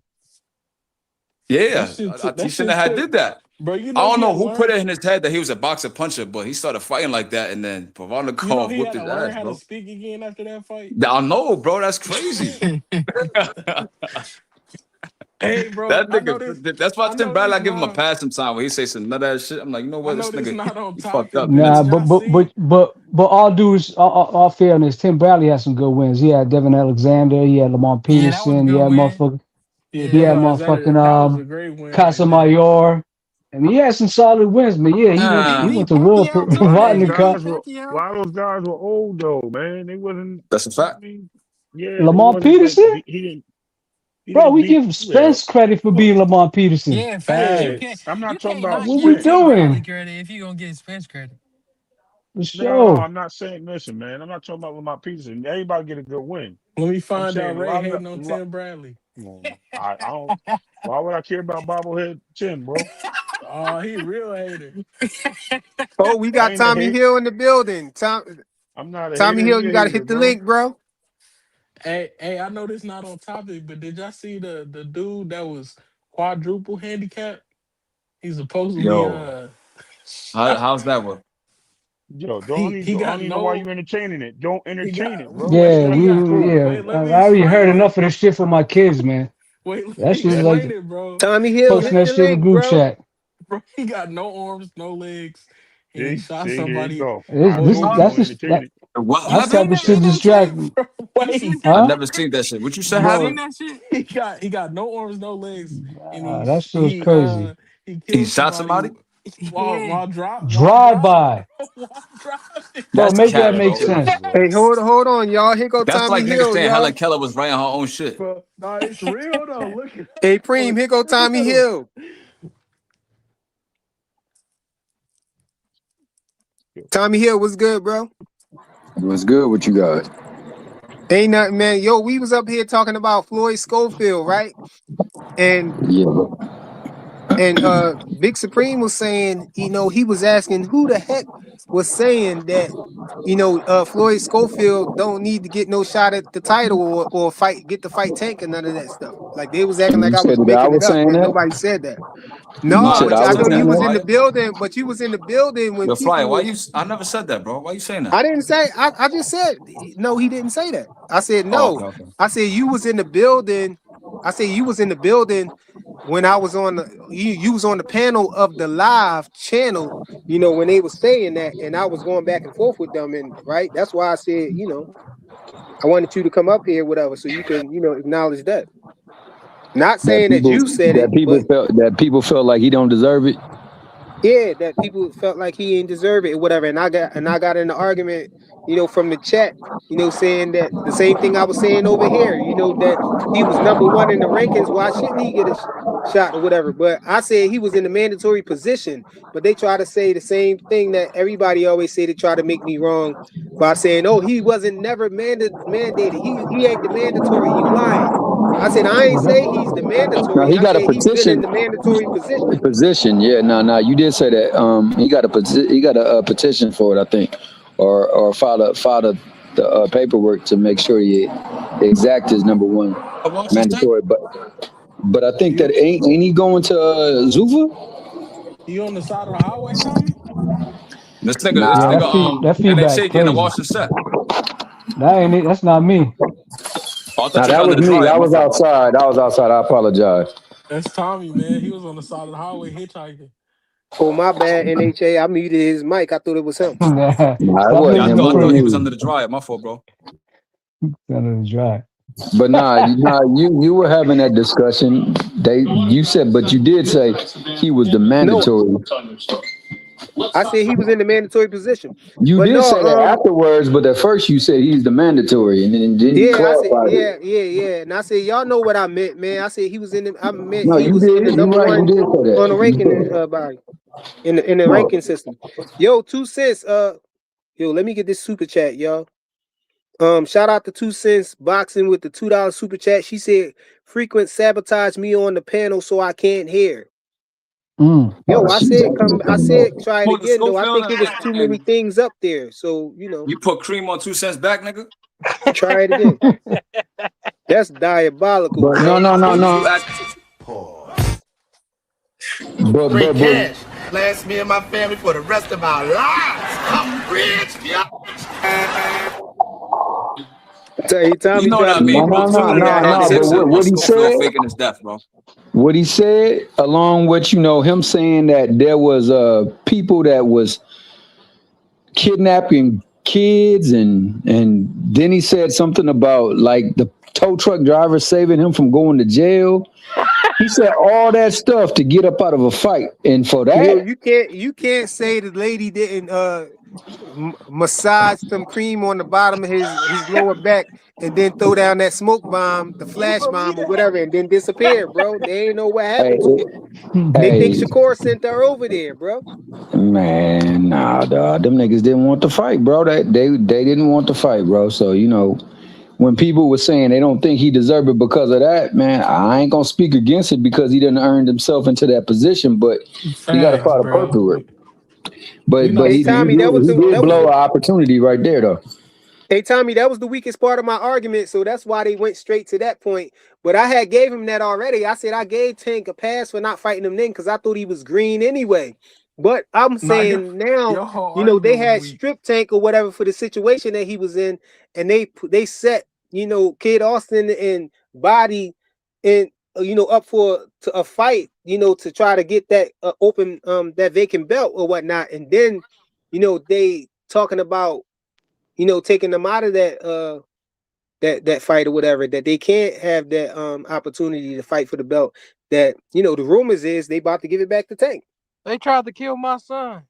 Yeah, That he shit shouldn't have took, did that. bro. You I know don't he know had to who put learn. it in his head that he was a boxer puncher, but he started fighting like that, and then You know Pavannikov he whipped had his to learn ass, how to bro. speak again after that fight. I know, bro. That's crazy. Hey, bro. That I know this. nigga. That's why I Tim know Bradley, this I give him a not. pass sometimes when he say some nut ass shit. I'm like, you know I what, know this this nigga, not on he fucked topic, up but Nah, did mentally. y'all see? but all dudes, all fairness, Tim Bradley had some good wins. He had Devin Alexander, he had Lamont Yeah, that was a Peterson, he good had win. motherfucker, Yeah, he Yeah. had Devin Alexander. motherfucking That was a great win right there. Casamayor. I mean, he had some solid wins, but yeah, He he beat went to war Pacquiao for too, A lot of man. those He beat Vodnica. guys were Pacquiao. old though, man. They wasn't. That's a I fact. mean, yeah, they Lamont wasn't that. Peterson? He Bro, didn't we beat. give Well, Spence credit for look, being Lamont Peterson. Yeah, facts. yeah. I'm You not talking can't about not What we give Spence. Tim Bradley doing? credit if you gonna give Spence credit. For No, sure. I'm not saying. Listen, man. I'm not talking about Lamont Peterson. Everybody get a good win. Let me I'm find out saying a Ray lot of hating on Tim Bradley. I don't. Why would I care about bobblehead Tim, bro? Oh, he real hater. Oh, we I got ain't a Tommy hate. Hill in the building. I'm not a Tommy hater. Hill, He you a got to hater, hit the bro. link, bro. Hey, I know this not on topic, but did y'all see the dude that was quadruple handicapped? He's supposed to be Yo, how's that work? Yo, he I don't got even know why you no entertaining it. Don't he entertain got it, bro. That wait Yeah, shit he ain't got cool. wait I let me already heard explain it. enough of this shit from my kids, man. Wait, let That me shit is explain like it, bro. Tommy He Hill, posting hit got that the shit in the link, group bro. chat. bro, he got no arms, no legs. He See, shot here you somebody. go. I This Boy, told you that's don't just entertain it. What You that happened? seen type of that shit in that distract shit? me, You seen wait, I that? huh? never seen that shit. What you said You happened? seen Bro, that shit? he got no arms, no legs, and that shit was crazy. he He killed shot somebody somebody? Yeah. while Drive driving, by, bro, while driving. bro. That's Make that cap, Yeah, make bro. chill out, sense. bro. Hey, hold on, y'all. Here go That's Tommy like niggas Hill, saying Helen y'all. Keller was writing her own shit. Bro, nah, it's real though. Look it up, Hey, bro. Preem, here go It's Tommy real. Hill. Tommy Hill, what's good, bro? What's good with you guys? Ain't nothing, man. Yo, we was up here talking about Floyd Schofield, right? And Yeah, Big Supreme was saying, he was asking who the heck was saying that, Floyd Schofield don't need to get no shot at the title or get the fight tank and none of that stuff. Like they was acting you like I said was that I making it was up, saying but that. nobody said that. You No, Nah, I said but never I I was said know that, you saying bro. was that. in the Fire. building, but you was in the building when Yo, Flyer, people why were. you? I never said that, bro. Why you saying that? I didn't say. I just said no. He didn't say that. I said Oh, no. okay, okay. I said you was in the building. I said you was in the building when I was on the. You was on the panel of the live channel. When they was saying that, and I was going back and forth with them, and right. That's why I said I wanted you to come up here, whatever, so you can acknowledge that. Not That saying that people you said it, but that people felt like he don't deserve it. yeah, that people felt like he didn't deserve it or whatever. And I got in the argument, from the chat, saying that the same thing I was saying over here, that he was number one in the rankings. Why shouldn't he get a shot or whatever? But I said he was in the mandatory position. But they try to say the same thing that everybody always say to try to make me wrong by saying, oh, he wasn't never mandated. He ain't the mandatory. You lying. I said, I ain't Well, that, say he's the Now mandatory. he I got a said he's been in petition. the mandatory position. Yeah, no, you did say that. He got a petition for it, I think, or filed the paperwork to make sure he exact is number one I watched this tape. mandatory. But I think that You ain't he going to Zufa? you on the side of the highway, Tommy? This yeah, Nah, nigga, that feedback NHA getting a crazy. Washington set. That ain't it. That's not me. Oh, I thought nah, you was that under was the me. dryer. I My was fault. outside. I apologize. That's Tommy, man. He was on the side of the highway hitchhiking. Oh, my bad, NHA. I muted his mic. I thought it was him. Nah, it Stop wasn't Yeah, making him. him I Who thought he was crazy. under the dryer. My fault, bro. Under the dry. But you were having that discussion. You said, but you did say he was the No, mandatory. I said he was in the mandatory position. You But did no, say that afterwards, but at first you said he's the mandatory, and then you yeah, I said, clarified it. yeah. And I said, y'all know what I meant, man. I said he was in the, I meant No, he you was in the did. You're number right. You one did say on the that. You ranking did. body in the No, ranking system. Yo, 2 cents. Yo, let me get this super chat, y'all. Shout out to 2 cents boxing with the $2 super chat. She said, frequent sabotage me on the panel so I can't hear. Yo, I said come. I said try it Put the again though. I Schofield think it was too many and things up there. So you put cream on 2 cents back, nigga. try it again. That's diabolical, But bro. no. Great But cash. Last me and my family for the rest of our lives. I'm rich, yo. Hey, Tommy You know what tried I to mean, get bro. me Two too. niggas I put had to no. hit But him. what $6 he on Schofield said, faking his death, bro. what he said, along with him saying that there was people that was kidnapping kids, and then he said something about like the tow truck driver saving him from going to jail. He said all that stuff to get up out of a fight, and for Yo, that, you can't say the lady didn't massage some cream on the bottom of his lower back and then throw down that smoke bomb, the flash bomb or whatever, and then disappear, bro. They ain't know what hey, happened to her. They think hey, Shakur sent her over there, bro. man, nah, dog, them niggas didn't want to fight, bro. They didn't want to fight, bro. So when people were saying they don't think he deserved it because of that, man, I ain't gonna speak against it because he didn't earn himself into that position, but he got to Facts, follow the bro. paperwork. We But not Hey he saying Tommy, he. did blow an opportunity right there, though. Hey Tommy, that was the weakest part of my argument, so that's why they went straight to that point. But I had gave him that already. I said I gave Tank a pass for not fighting him then because I thought he was green anyway. But I'm Nah, saying now, your whole they argument was had weak. strip Tank or whatever for the situation that he was in, and they set Kid Austin and Body in up for a fight, to try to get that open that vacant belt or whatnot, and then they talking about taking them out of that fight or whatever, that they can't have that opportunity to fight for the belt. That the rumors is they about to give it back to Tank. They tried to kill my son.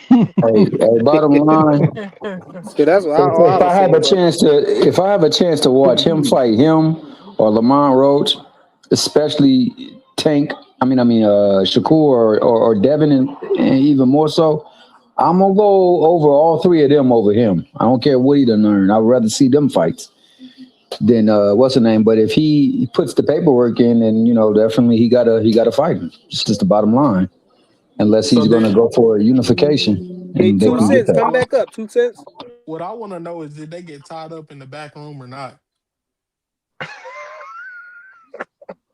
Hey, bottom line, So that's what I was saying, bro. if I have a chance to watch him fight him or Lamont Roach, especially Tank, Shakur or Devin, and even more so, I'm gonna go over all three of them over him. I don't care what he done earned. I'd rather see them fights than what's the name. But if he puts the paperwork in, then definitely he gotta fight him. It's just the bottom line. Unless So he's gonna then, go for a unification, Hey, and they two what can I get cents, that. come back up. 2 cents. what I want to know is, did they get tied up in the back room or not?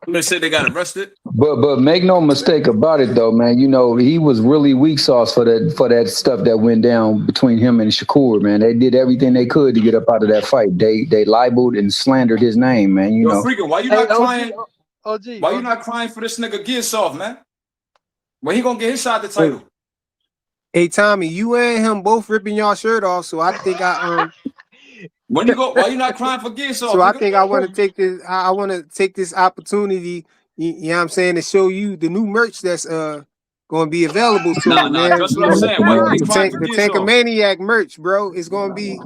They say they got arrested. But make no mistake about it, though, man. He was really weak sauce for that stuff that went down between him and Shakur, man. They did everything they could to get up out of that fight. They libeled and slandered his name, man. Yo, freaking, why you Hey, not OG, crying? OG, Why you OG. not crying for this nigga Gear Soft, man? When he gonna get his shot at the Hey, title? hey, Tommy, you and him both ripping your shirt off, so I think When you go, why you not crying for Gear so Soft, I nigga? think I want to take this. I want to take this opportunity. You know what I'm saying, to show you the new merch that's going to be available soon, Nah, man. just what I'm saying. Why you ain't crying for The Gear Soft? Tankamaniac merch, bro. It's going to be.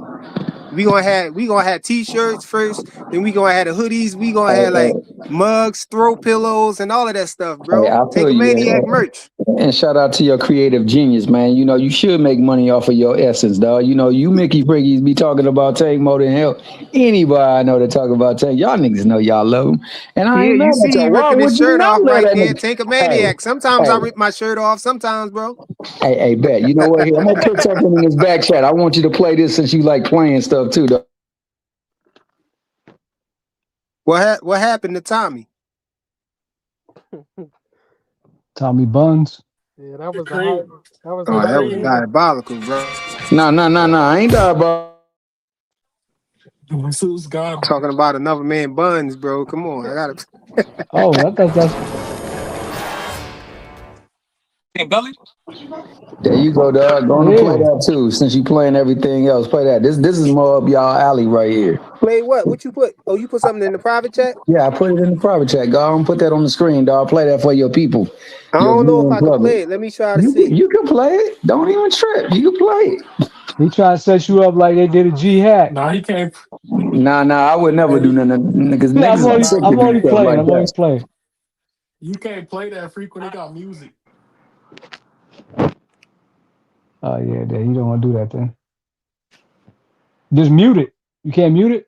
We gonna have t-shirts first, then we gonna have the hoodies. We gonna have like mugs, throw pillows, and all of that stuff, Hey, bro. I feel Tankamaniac you. merch. And shout out to your creative genius, man. You should make money off of your essence, dog. You Mickey Priggies be talking about Tank more than hell. Anybody I know that talk about Tank, y'all niggas know y'all love him. And I Yeah, ain't you mad at see he y'all. Why ripping his would you shirt not off love right that there. nigga? Hey, Tankamaniac. Sometimes I hey, rip my shirt off. Sometimes, bro. hey, bet. You know what? Here, I'm gonna put something in this back chat. I want you to play this since you like playing stuff too, dog. What happened to Tommy? Tommy Buns. Yeah, that The was the hype. cream, That was the the Oh, that hype was cream. man. diabolical, bro. No. I ain't diabolical. Who's God? Talking about another man buns, bro. Come on, I gotta. Oh, I thought that's Hey, Belly? There you go, dog. Going to play yeah. that too. Since you playing everything else, play that. This is more up y'all alley right here. Play what? What you put? Oh, you put something in the private chat? Yeah, I put it in the private chat. Go on, put that on the screen, dog. Play that for your people, I your don't know if viewing I can public. play it. Let me try to You see. you can play it. Don't even trip. You can play it. He trying to set you up like they did a G hack. Nah, he can't. Nah. I would never do Hey, nothing because Yeah, niggas are sick to I'm do only stuff playing. like I'm only that. playing. you can't play that frequent. They got music. Oh yeah, then you don't want to do that then. Just mute it. You can't mute it.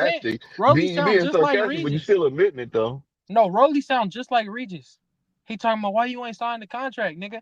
sarcastic. Rolly You sound being just like sarcastic, but you Regis. still admitting it though. No, Rolly sound just like Regis. He talking about why you ain't signed the contract, nigga.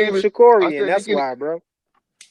named I Shakorian. said That's he can. why, bro.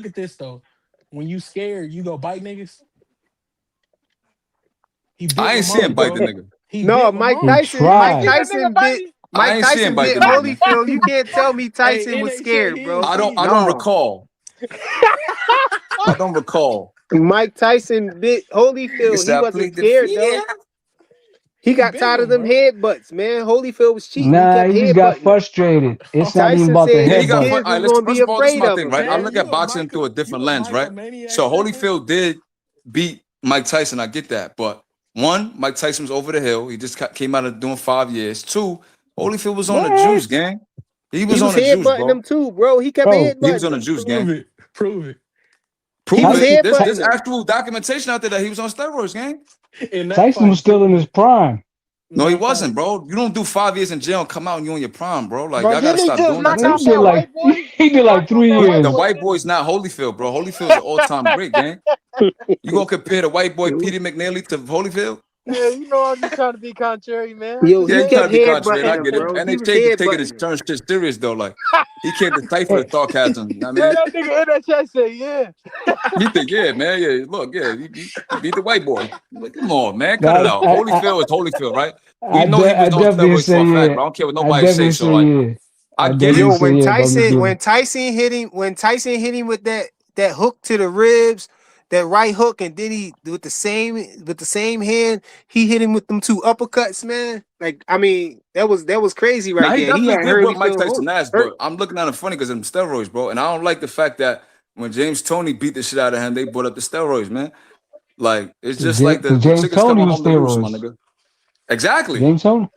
look at this though. When you scared, you go bite niggas. He bit I ain't see him Lamont, bite the bro. nigga. He No, bit Mike Lamont. He Tyson. Mike tried. See that nigga Tyson bit. bite? I Mike ain't see him Tyson bite bit the nigga, man. Holyfield. You can't tell me Hey, Tyson it was ain't shit. scared, He bro. didn't I see. don't No. recall. I don't recall. Mike Tyson bit Nigga Holyfield. He said I wasn't plead the scared though. fifth. He He got bit tired of him, them bro. headbutts, man. Holyfield was cheating. He Nah, kept he just got headbutting him. frustrated. It's not even Tyson about the said Yeah, he his got. headbutt. All kids right, was listen. gonna be First of all, this is afraid my of thing, him, right? I man. look You at a boxing through a different lens, right? Maniac, So nigga. Holyfield did beat Mike Tyson. I get that, but one, Mike Tyson was over the hill. He just came out of doing 5 years. Two, Holyfield was on the juice, What? gang. He He was was on the juice, headbutting bro. him too, bro. He kept Bro, He was on headbutting the him. juice, Prove gang. it. Prove it. He Prove was it. Tyson, There's headbutting him. actual documentation out there that he was on steroids, gang. In that Tyson was fight, still prove in it. his prime. No, he Matter of wasn't, fact, bro. You don't do 5 years in jail and come out and you on your prime, bro. Like Bro, y'all gotta didn't he stop just doing that knock type He of out shit, did that bro. like white boy? he did like Knocked out 3 that white The years. boy white Devin? boy's not Holyfield, bro. Holyfield's an all-time great, gang. You gonna compare the white boy Petey McNeely to Holyfield? Yeah, you know I'm just trying to be contrary, man. I'm Yo, just Yeah, he you saying. trying kept to be contrary. headbutting I him, get it. bro. He was NHK just taking his headbutting him. turn shit serious though. Like he came to decipher the Hey, sarcasm. You know what I man, mean? that nigga in that chat say, yeah. You think, yeah, man, yeah. Look, yeah, you beat the white boy. Like, come on, man, cut it I out. Holyfield is Holyfield, right? We I, know he de- was I on definitely steroids for say a fact, yeah. bro. I don't care what I nobody say. definitely So say like, yeah. I I get definitely it. Yo, say yeah, Bobby Gill. when Tyson hit him with that hook to the ribs, that right hook, and then he with the same hand, he hit him with them 2 uppercuts, man. Like, I mean, that was crazy Now right he there. He definitely had did whoop Mike Holyfield Tyson ass, hurt. but I'm looking at him funny because of them steroids, bro. And I don't like the fact that when James Toney beat the shit out of him, they brought up the steroids, man. Like it's just like Because the James chickens Toney coming was home to roost, my steroids. nigga. Exactly. James Toney.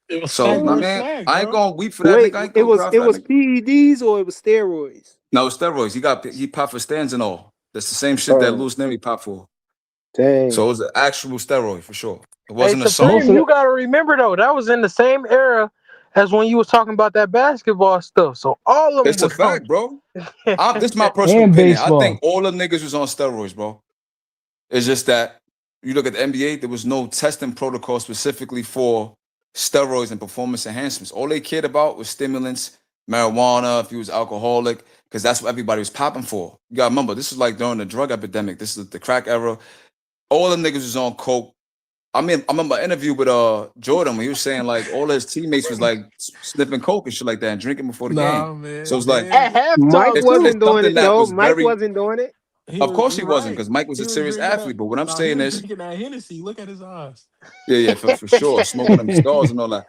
it was So, fact my versus man, fact, I ain't bro. gonna weep for that Wait, nigga. I ain't it gonna was cry it for that was nigga. PEDs or it was steroids? No, steroids. He popped for stands and all. That's the same shit that Oh, Louis Neri popped for. So dang. it was an actual steroid for sure. It Hey, wasn't a Most song. Supreme, of you the gotta remember though, that was in the same era as when you was talking about that basketball stuff. So all of them It's a was on fact, bro. This is my it. personal and opinion. I baseball. think all the niggas was on steroids, bro. It's just that you look at the NBA, there was no testing protocol specifically for steroids and performance enhancements. All they cared about was stimulants, marijuana, if you was alcoholic, because that's what everybody was popping for. You gotta remember, this is like during the drug epidemic. This is the crack era. All the niggas was on coke. I mean, I remember an interview with Jordan when he was saying like all his teammates was like sniffing coke and shit like that and drinking before the game. Nah, So man. it's like At Then Mike halftime it's too. wasn't doing something it that though. was Mike very. wasn't doing it. Of course he you're wasn't, right. because Mike was a He was serious drinking that. athlete. But what I'm Nah, he saying was is, drinking that Hennessy. Look at his eyes. yeah, for sure, smoking them cigars and all that.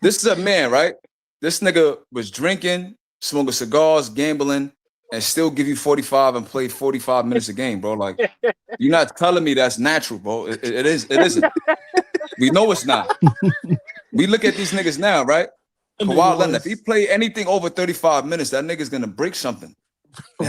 This is a man, right? This nigga was drinking, smoking cigars, gambling, and still give you 45 and play 45 minutes a game, bro. Like, you're not telling me that's natural, bro. It isn't. We know it's not. We look at these niggas now, right? That nigga Kawhi Leonard, if he was play anything over 35 minutes, that nigga's gonna break something.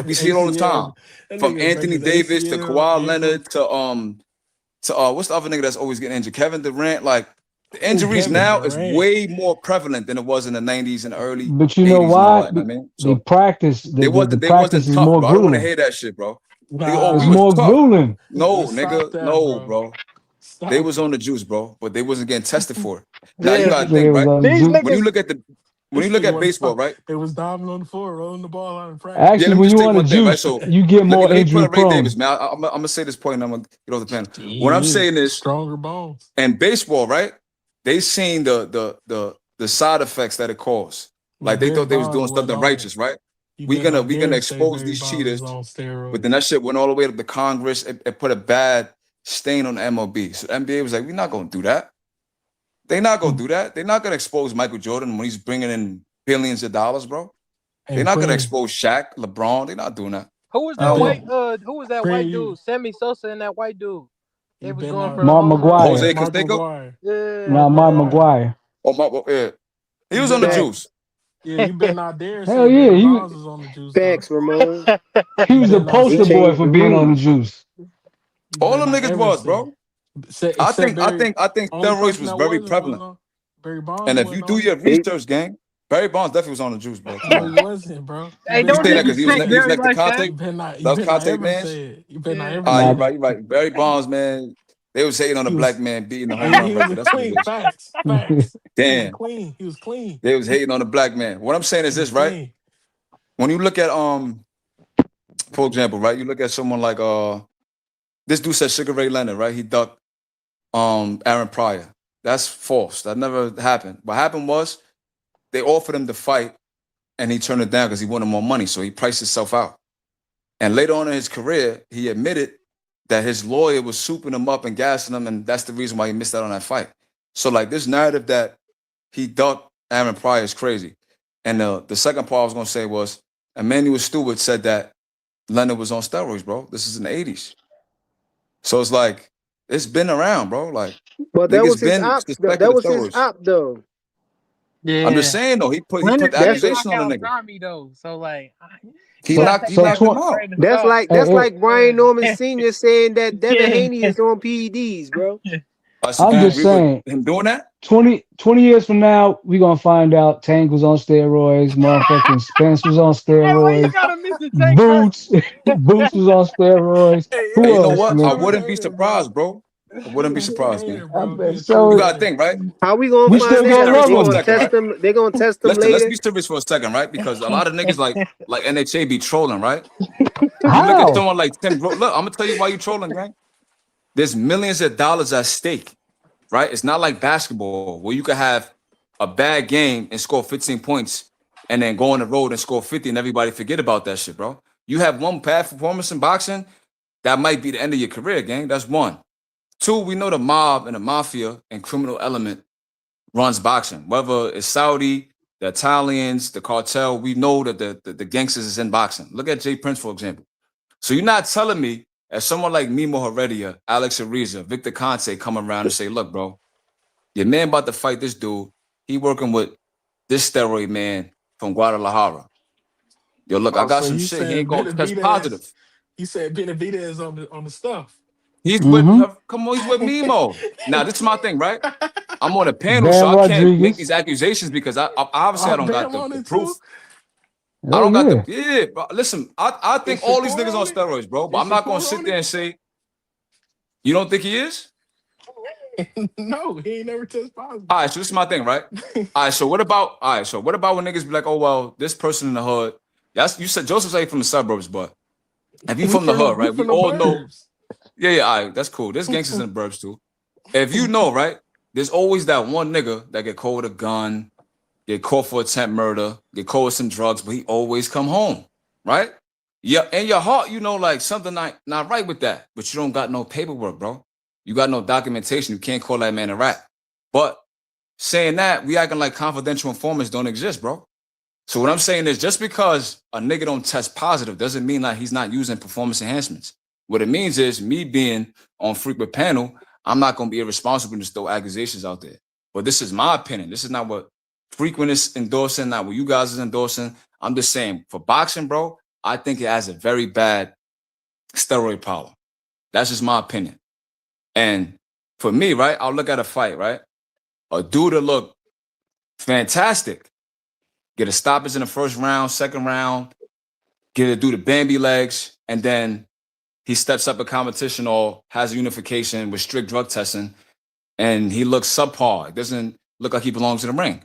We see it all the ACL. time. That From nigga Anthony breaking Davis to ACL, Kawhi ankle. Leonard to what's the other nigga that's always getting injured? Kevin Durant. Like the Ooh, injuries Kevin now is Durant. way more prevalent than it was in the 90s and early But you know 80s and all why? that. I mean, They so practice the they practice wasn't is tough, more bro. I don't want to grueling. hear that shit, bro. Nigga, oh, It's we Nah, was more tough. grueling. No, stop nigga, that, no, bro. bro. They Stop was it. on the juice, bro, but they wasn't getting tested for it. Now you Yeah. gotta So they think, was right? on the These juice. When you niggas look at when you This look nigga at was baseball, right? they was diving on the floor, rolling the ball out in practice. Yeah, Actually, let me when just you take on the one thing, right? juice, So you get more let me pull injury up Ray Davis, prone. man. I'm gonna say this point and I'm gonna get off the panel. What I'm He is saying is, stronger bones. in baseball, right? They seen the side effects that it caused. But Like they Barry thought they was Bonds doing wasn't something on it. righteous, right? You We better gonna not we gonna dare say expose Barry these Bonds was cheaters, on but then steroids. that shit went all the way up to Congress. It put a bad stain on the MLB. So the NBA was like, we're not gonna do that. They're not gonna do that. They're not gonna expose Michael Jordan when he's bringing in billions of dollars, bro. They're And not gonna Preem, expose Shaq, LeBron. They're not doing that. who was you that Hell bet no. white who was that Preem, white dude? Sammy Sosa and that white dude. They you was better going not for the Mark home run. McGuire. Jose Mark Canseco? McGuire. Yeah. Now Mark Mark McGuire. McGuire. Yeah. He You was on better the not Facts, juice. yeah, you better not dare Hell say yeah, Barry Bonds was on the juice though. facts, Ramon. he You was the better not He poster say boy it. changed for the being on the rules. juice. You All better them not niggas ever was, say it. bro. Except Barry. I think Only steroids person was that very wasn't prevalent. on Barry Bonds And if you wasn't do on it. your He, research, gang, Barry Bonds definitely was on the juice, bro. Come No, he on. wasn't, bro. You Hey, better You don't not saying that ever because niggas say take it. he was Barry next to like that? Conte? You That was better not Conte ever Mans? say it. You better not Yeah. ever You're say right, that. you're right. Barry Bonds, man, they was hating on the He black was man beating the home run he was record. a That's what it clean. is. Facts. Facts. He was Damn. clean. He was clean. They was hating on the black man. What I'm saying is He was this, right? clean. When you look at for example, right, you look at someone like this dude said Sugar Ray Leonard, right? He ducked Aaron Pryor. That's false. That never happened. What happened was they offered him to fight and he turned it down because he wanted more money. So he priced himself out. And later on in his career, he admitted that his lawyer was souping him up and gassing him, and that's the reason why he missed out on that fight. So like this narrative that he ducked Aaron Pryor is crazy. And the second part I was gonna say was Emmanuel Stewart said that Leonard was on steroids, bro. This is in the 80s. So it's like it's been around, bro. Like but that was niggas his been op. suspected That of was his steroids. op though. I'm just Yeah. saying though, he put Leonard the That's did a, knock accusation on the out nigga. Tommy though. So like He you gotta knocked take he so that knocked with him tw- a out. grain of that's salt. like hey, that's hey, like Brian Norman Sr. saying that Devin Yeah. Haney is on PEDs, bro. So do I'm you just agree with saying, him doing that? 20 years from now, we're gonna find out Tank was on steroids, motherfucking Spence was on Hey, why you steroids, gotta mention Tank first? Boots, Boots was on steroids. Hey, Hey, Who you know else, what? Tank, I Slick? you a wouldn't be hater, bro. surprised, bro. I wouldn't be You a surprised, hater, man. I bro. bet. You a true You So gotta hater. think, right? How we gonna we Let's still find be that gonna out? serious love They for a him. gonna second, test right? them. They gonna test them Let's later. be serious for a second, right? Because a lot of niggas like NHA be trolling, right? You look at How? someone like Tim Bro. Look, I'm gonna tell you why you trolling, gang. There's millions of dollars at stake, right? It's not like basketball where you could have a bad game and score 15 points and then go on the road and score 50 and everybody forget about that shit, bro. You have one bad performance in boxing, that might be the end of your career, gang. That's one. Two, we know the mob and the mafia and criminal element runs boxing. Whether it's Saudi, the Italians, the cartel, we know that the gangsters is in boxing. Look at Jay Prince, for example. So you're not telling me as someone like Mimo Heredia, Alex Ariza, Victor Conte come around and say, look, bro, your man about to fight this dude. He working with this steroid man from Guadalajara. Yo, look, I Oh, got so some you shit. He ain't saying gonna test positive. Benavidez? You said Benavidez on the stuff. He's with Mm-hmm. come on, he's with Mimo. Now, this is my thing, right? I'm on a panel, so Bam I can't make these Rodriguez. accusations because I obviously I don't got Bam the on it proof. too. I Hell don't got yeah. the bro. Listen, I think Is all these Shakur niggas on on it? steroids, bro. But Is I'm not gonna Shakur sit on there and say, you don't think he is? it? No, he ain't never test positive. All right, so this is my thing, right? All right, so what about when niggas be like, oh well, this person in the hood. That's you said Joseph say from the suburbs, but if you from the hood, We right? We from the all know, burbs. yeah, all right, that's cool. There's gangsters in the burbs too. If you know, right, there's always that one nigga that get caught with a gun, get caught for attempt murder, get caught with some drugs, but he always come home, right? Yeah, in your heart, you know, like something not right with that, but you don't got no paperwork, bro. You got no documentation. You can't call that man a rat. But saying that, we acting like confidential informants don't exist, bro. So what I'm saying is just because a nigga don't test positive doesn't mean like he's not using performance enhancements. What it means is me being on frequent panel, I'm not gonna be irresponsible and just throw accusations out there. But this is my opinion. This is not what frequent is endorsing, not what you guys is endorsing. I'm just saying for boxing, bro, I think it has a very bad steroid problem. That's just my opinion. And for me, right, I'll look at a fight, right? A dude that look fantastic, get a stoppage in the first round, second round, get a dude the Bambi legs, and then he steps up a competition or has a unification with strict drug testing, and he looks subpar. It doesn't look like he belongs in the ring.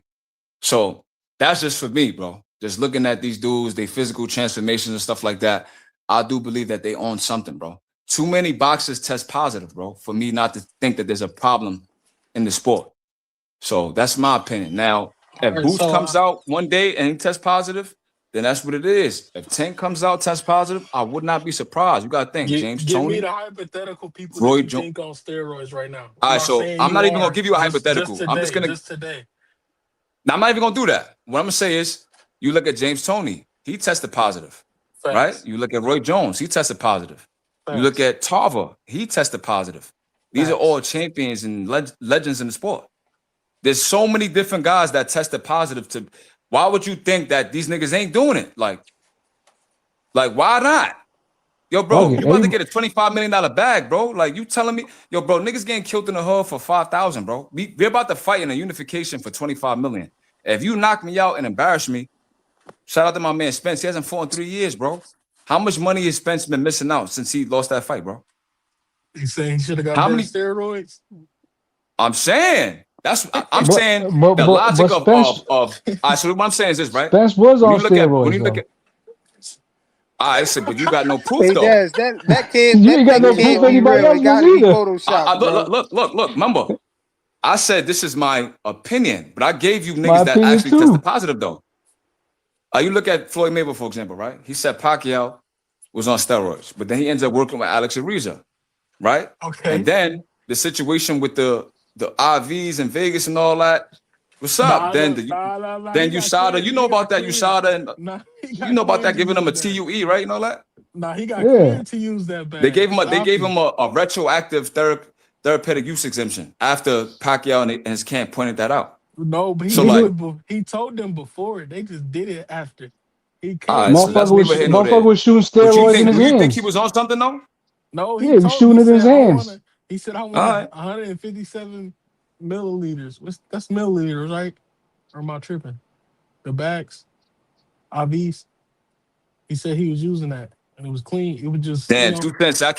So that's just for me, bro. Just looking at these dudes, their physical transformations and stuff like that, I do believe that they own something, bro. Too many boxers test positive, bro, for me not to think that there's a problem in the sport. So that's my opinion. Now, All if right, Boots so comes out one day and he tests positive, then that's what it is. If Tank comes out, test positive, I would not be surprised. You got to think, James give me Toney, the hypothetical people that Roy you Jones. think on steroids right now. All I'm right, not so saying I'm you not even going to are. give you a Just hypothetical. I'm just today. going to, Just today. now I'm not even going to do that. What I'm going to say is you look at James Toney, he tested positive, right? Facts. You look at Roy Jones, he tested positive. You look Facts. at Tarver, he tested positive. These are Facts. all champions and legends in the sport. There's so many different guys that tested positive to. Why would you think that these niggas ain't doing it? Like why not? Yo, Fuck bro, it. you about to Hey, get a $25 million bag, bro. Like you telling me, yo, bro, niggas getting killed in the hood for 5,000, bro. We're about to fight in a unification for 25 million. If you knock me out and embarrass me, shout out to my man Spence. He hasn't fought in 3 years, bro. How much money has Spence been missing out since he lost that fight, bro? You saying he should have got How better many? steroids? I'm saying I'm but saying but the but logic but Spence so what I'm saying is this, right? Spence was When on you look at steroids though. I said, but you got no proof Hey, though. Daz, that can't You that ain't got thing no Whoa, whoa, proof can't whoa. be anybody real. else It was gotta be either. photoshopped, bro. Look. Remember, I said this is my opinion, but I gave you My niggas that opinion actually tested too. positive though. You look at Floyd Mayweather, for example, right? He said Pacquiao was on steroids, but then he ends up working with Alex Ariza, right? And Okay. then the situation with the IVs in Vegas and all that. What's up? Then He then got USADA, cleared. you know He got about that cleared. USADA, and Nah, he you got know about cleared that to giving them use a that. TUE, right? And all that. Nah, he got Yeah. cleared to use that They gave bag. him Stop it. a retroactive therapeutic use exemption after Pacquiao and his camp pointed that out. No, but he So knew like, it. He told them before. They just did it after. He all came right, to so them that's Motherfucker and neither was here did nor it. motherfucker there. was shooting But you steroids in think? his Do you think he hands. was on something though? No, Yeah, he was he shooting it in his said, I wanna hands. He said I All wanted right. 157 milliliters. That's milliliters, right? Or am I tripping? The bags, IVs. He said he was using that and it was clean. It was just, Damn, 2 cents. I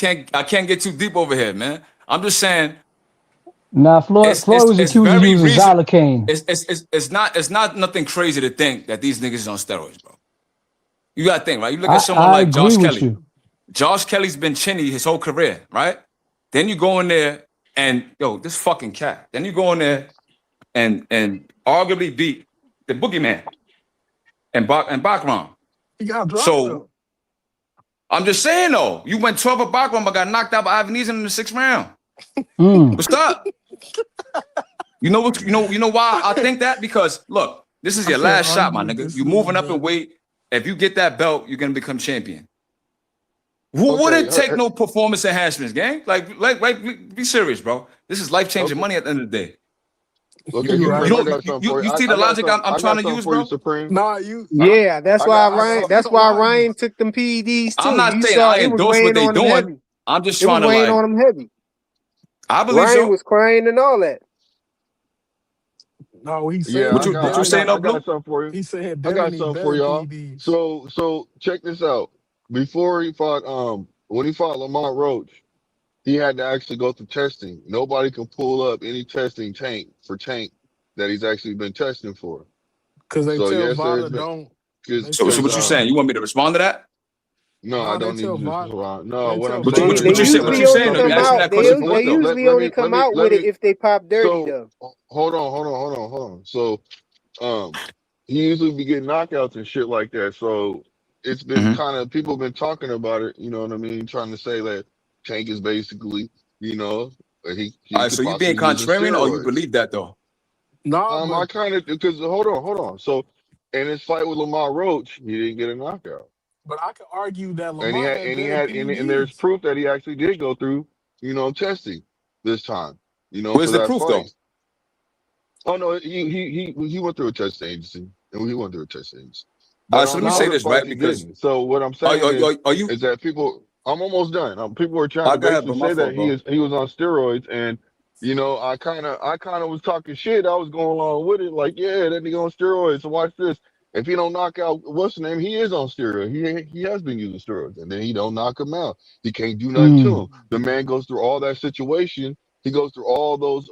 can't get too deep over here, man. I'm just saying Nah, Floyd was it's accused of very using reason. Xylocaine. It's not nothing crazy to think that these niggas is on steroids, bro. You gotta think, right? You look at someone I like agree Josh with Kelly. you. Josh Kelly's been chinny his whole career, right? Then you go in there and this fucking cat. Then you go in there and arguably beat the boogeyman and Bakram. he got dropped So though. I'm just saying though, you went 12 at Bakram, but got knocked out by Ivan Eason in the 6th round. What's up? You know what? You know why I think that? Because look, this is your last shot, my nigga. You moving up in weight. If you get that belt, you're gonna become champion. Wouldn't take no performance enhancements, gang. Like, be serious, bro. This is life-changing money at the end of the day. Okay, You Supreme, I got something for you. see the logic I'm trying to use, for you, bro? Supreme. Nah, you. Yeah, that's I why got- Ryan. I- That's why Ryan took them PEDs too. I'm not You saying saw I it was endorse what weighing they on him doing. heavy. I'm just It was trying to weighing like. on him heavy. I believe Ryan so. was crying and all that. No, he said. Yeah, What you saying, I Blue? got something for you. He said I Devin got need something for better y'all. PEDs. So check this out. Before he fought, when he fought Lamont Roach, he had to actually go through testing. Nobody can pull up any testing Tank that he's actually been testing for. Because they So tell yes, there's Vada been don't. So what you saying? You want me to respond to that? No, Nah, I they don't need tell to Vada. respond. No, They what tell I'm What saying you is They what you this, say? What usually you only saying? Though? You come asking out. that question They for what though? usually only come out with it if they pop dirty though. hold on. So he usually be getting knockouts and shit like that. So it's been Mm-hmm. kind of people have been talking about it. You know what I mean? Trying to say that Tank is basically, he All right. could So you being possibly using contrarian, or you steroids. believe that though? Nah, I but kind of because hold on. So in his fight with Lamar Roach, he didn't get a knockout, I could argue that and he Lamar had had and he better had and there's PEDs. proof that he actually did go through, testing this time, Where's for the that proof though? fight. Oh no, he went through a testing agency, and he went through a testing agency. All But right. So on let me the say Nah, other this, fights, right? he Because didn't. So what I'm are, saying are you? is that people. I'm almost done. People are trying I to go ahead, basically bro. My say that fault, bro. he was on steroids, and I kind of was talking shit. I was going along with it, like, yeah, that nigga on steroids. So watch this. If he don't knock out what's the name, he is on steroids. He has been using steroids, and then he don't knock him out. He can't do nothing to him. The man goes through all that situation. He goes through all those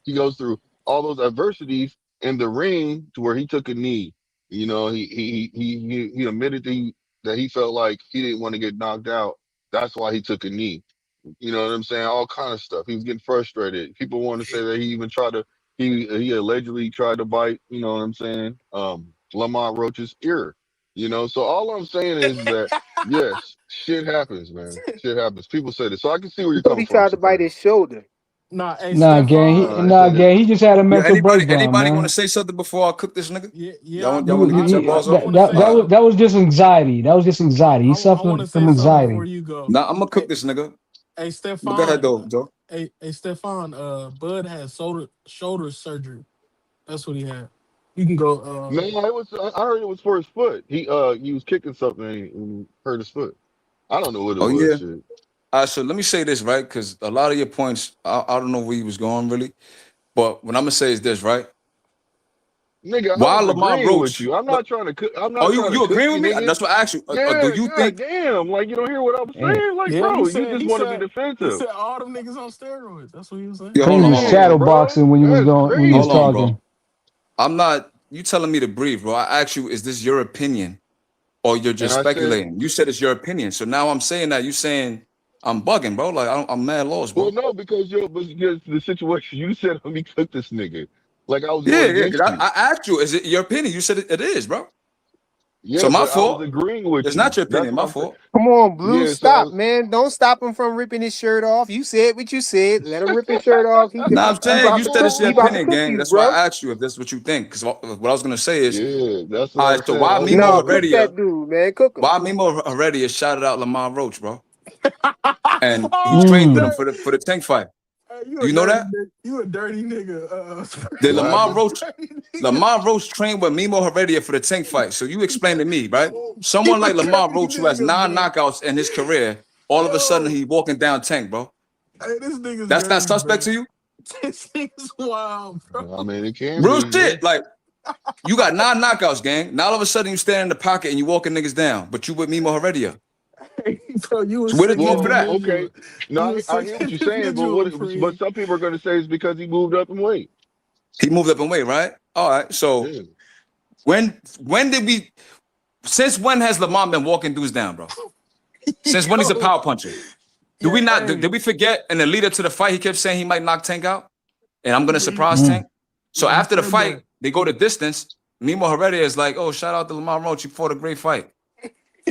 he goes through all those adversities in the ring to where he took a knee. He admitted that he felt like he didn't want to get knocked out. That's why he took a knee. You know what I'm saying? All kind of stuff. He was getting frustrated. People want to say that he even tried to. He allegedly tried to bite. You know what I'm saying? Lamont Roach's ear. So all I'm saying is that yes, shit happens, man. Shit happens. People say this, so I can see where I you're thought coming he from, tried to bite Supreme. his shoulder. nah, hey, Nah, gang. Stefan. All right, so Gang. He just had a Yeah. mental breakdown, Anybody want man. to say something before I cook this nigga? Yeah, I Y'all do. want to get your bars off? That, want to that, say that All was right. that was just anxiety. That was just anxiety. He I want to suffered from say something before anxiety. you go. Now I'm gonna Hey, cook this nigga. hey, But go ahead Stefan. though, Joe. Hey, Stefan. Bud had shoulder surgery. That's what he had. You can go. no, it was. I heard it was for his foot. He was kicking something and he hurt his foot. I don't know what it Oh was. yeah. Shit. All right. So let me say this, right? Because a lot of your points, I don't know where he was going really. But what I'm gonna say is this, right? Nigga, I Why was Lamar agreeing with Roach? you. I'm not trying to cook. I'm Oh, not trying to you cook agreeing you, with me? nigga. That's what I asked you. Do Yeah, you god think? damn. Like you don't hear what I'm Damn. saying? Like, Yeah, bro, you just want to be he defensive. said all them niggas on steroids. That's what he was saying. Yeah, hold He on, was hold on, bro. shadow Damn, boxing bro. when That's you was Hold on, crazy. talking. bro. I'm not. You telling me to breathe, bro? I asked you, is this your opinion, or you're And just I said, speculating? You said it's your opinion, so now I'm saying that you saying I'm bugging, bro. Like I'm mad lost, well, bro. no, because the situation you said, let me cook this nigga. Like I was Yeah, going yeah. Because against you. I asked you, is it your opinion? You said it is, bro. Yeah, So my but I was fault. agreeing with It's you. not your That's opinion. what My I'm saying. fault. Come on, Blue. Yeah, so I Stop, was. man. Don't stop him from ripping his shirt off. You said what you said. Let him rip his shirt off. Now I'm He saying about you to said cook. it's your He about to opinion, cook gang. you, That's why bro. I asked you if that's what you think. Because what I was gonna say is, Yeah, that's what all I'm right. So saying. why I was Mimo No, going. cook Heredia? that dude, man. Cook him. Why Mimo Heredia shouted out Lamar Roach, bro? And he Oh, trained you with him Mm. for the tank fight. you Do a you know dirty that? nigga. You a dirty nigga. Did What You Lamar a happened? Roach dirty nigga. Lamar Roach trained with Mimo Heredia for the tank fight? So you explain to me, right? You Someone a like Lamar dirty Roach who has nigga, 9 bro. knockouts in his career all of a sudden he walking down Tank, bro. Hey, this nigga's That's not crazy, suspect bro. to you? This nigga's wild, bro. I mean, it can Real be. shit. Like, you got 9 knockouts, gang. Now all of a sudden you stand in the pocket and you walking niggas down, but you with Mimo Heredia. Hey, bro, you was So where the such truth an for that? individual. Okay. No, You was I such hear an what you're saying, but individual, but some people are going to say it's because he moved up in weight. He moved up in weight, right? All right. So Yeah. when did we? Since when has Lamont been walking dudes down, bro? Since when he's a power puncher? Do we not? Did we forget in the lead up to the fight he kept saying he might knock Tank out, and I'm gonna surprise Tank? So Yeah, he after the said fight, that. they go the distance. Mimo Heredia is like, "Oh, shout out to Lamont Roach. He fought a great fight."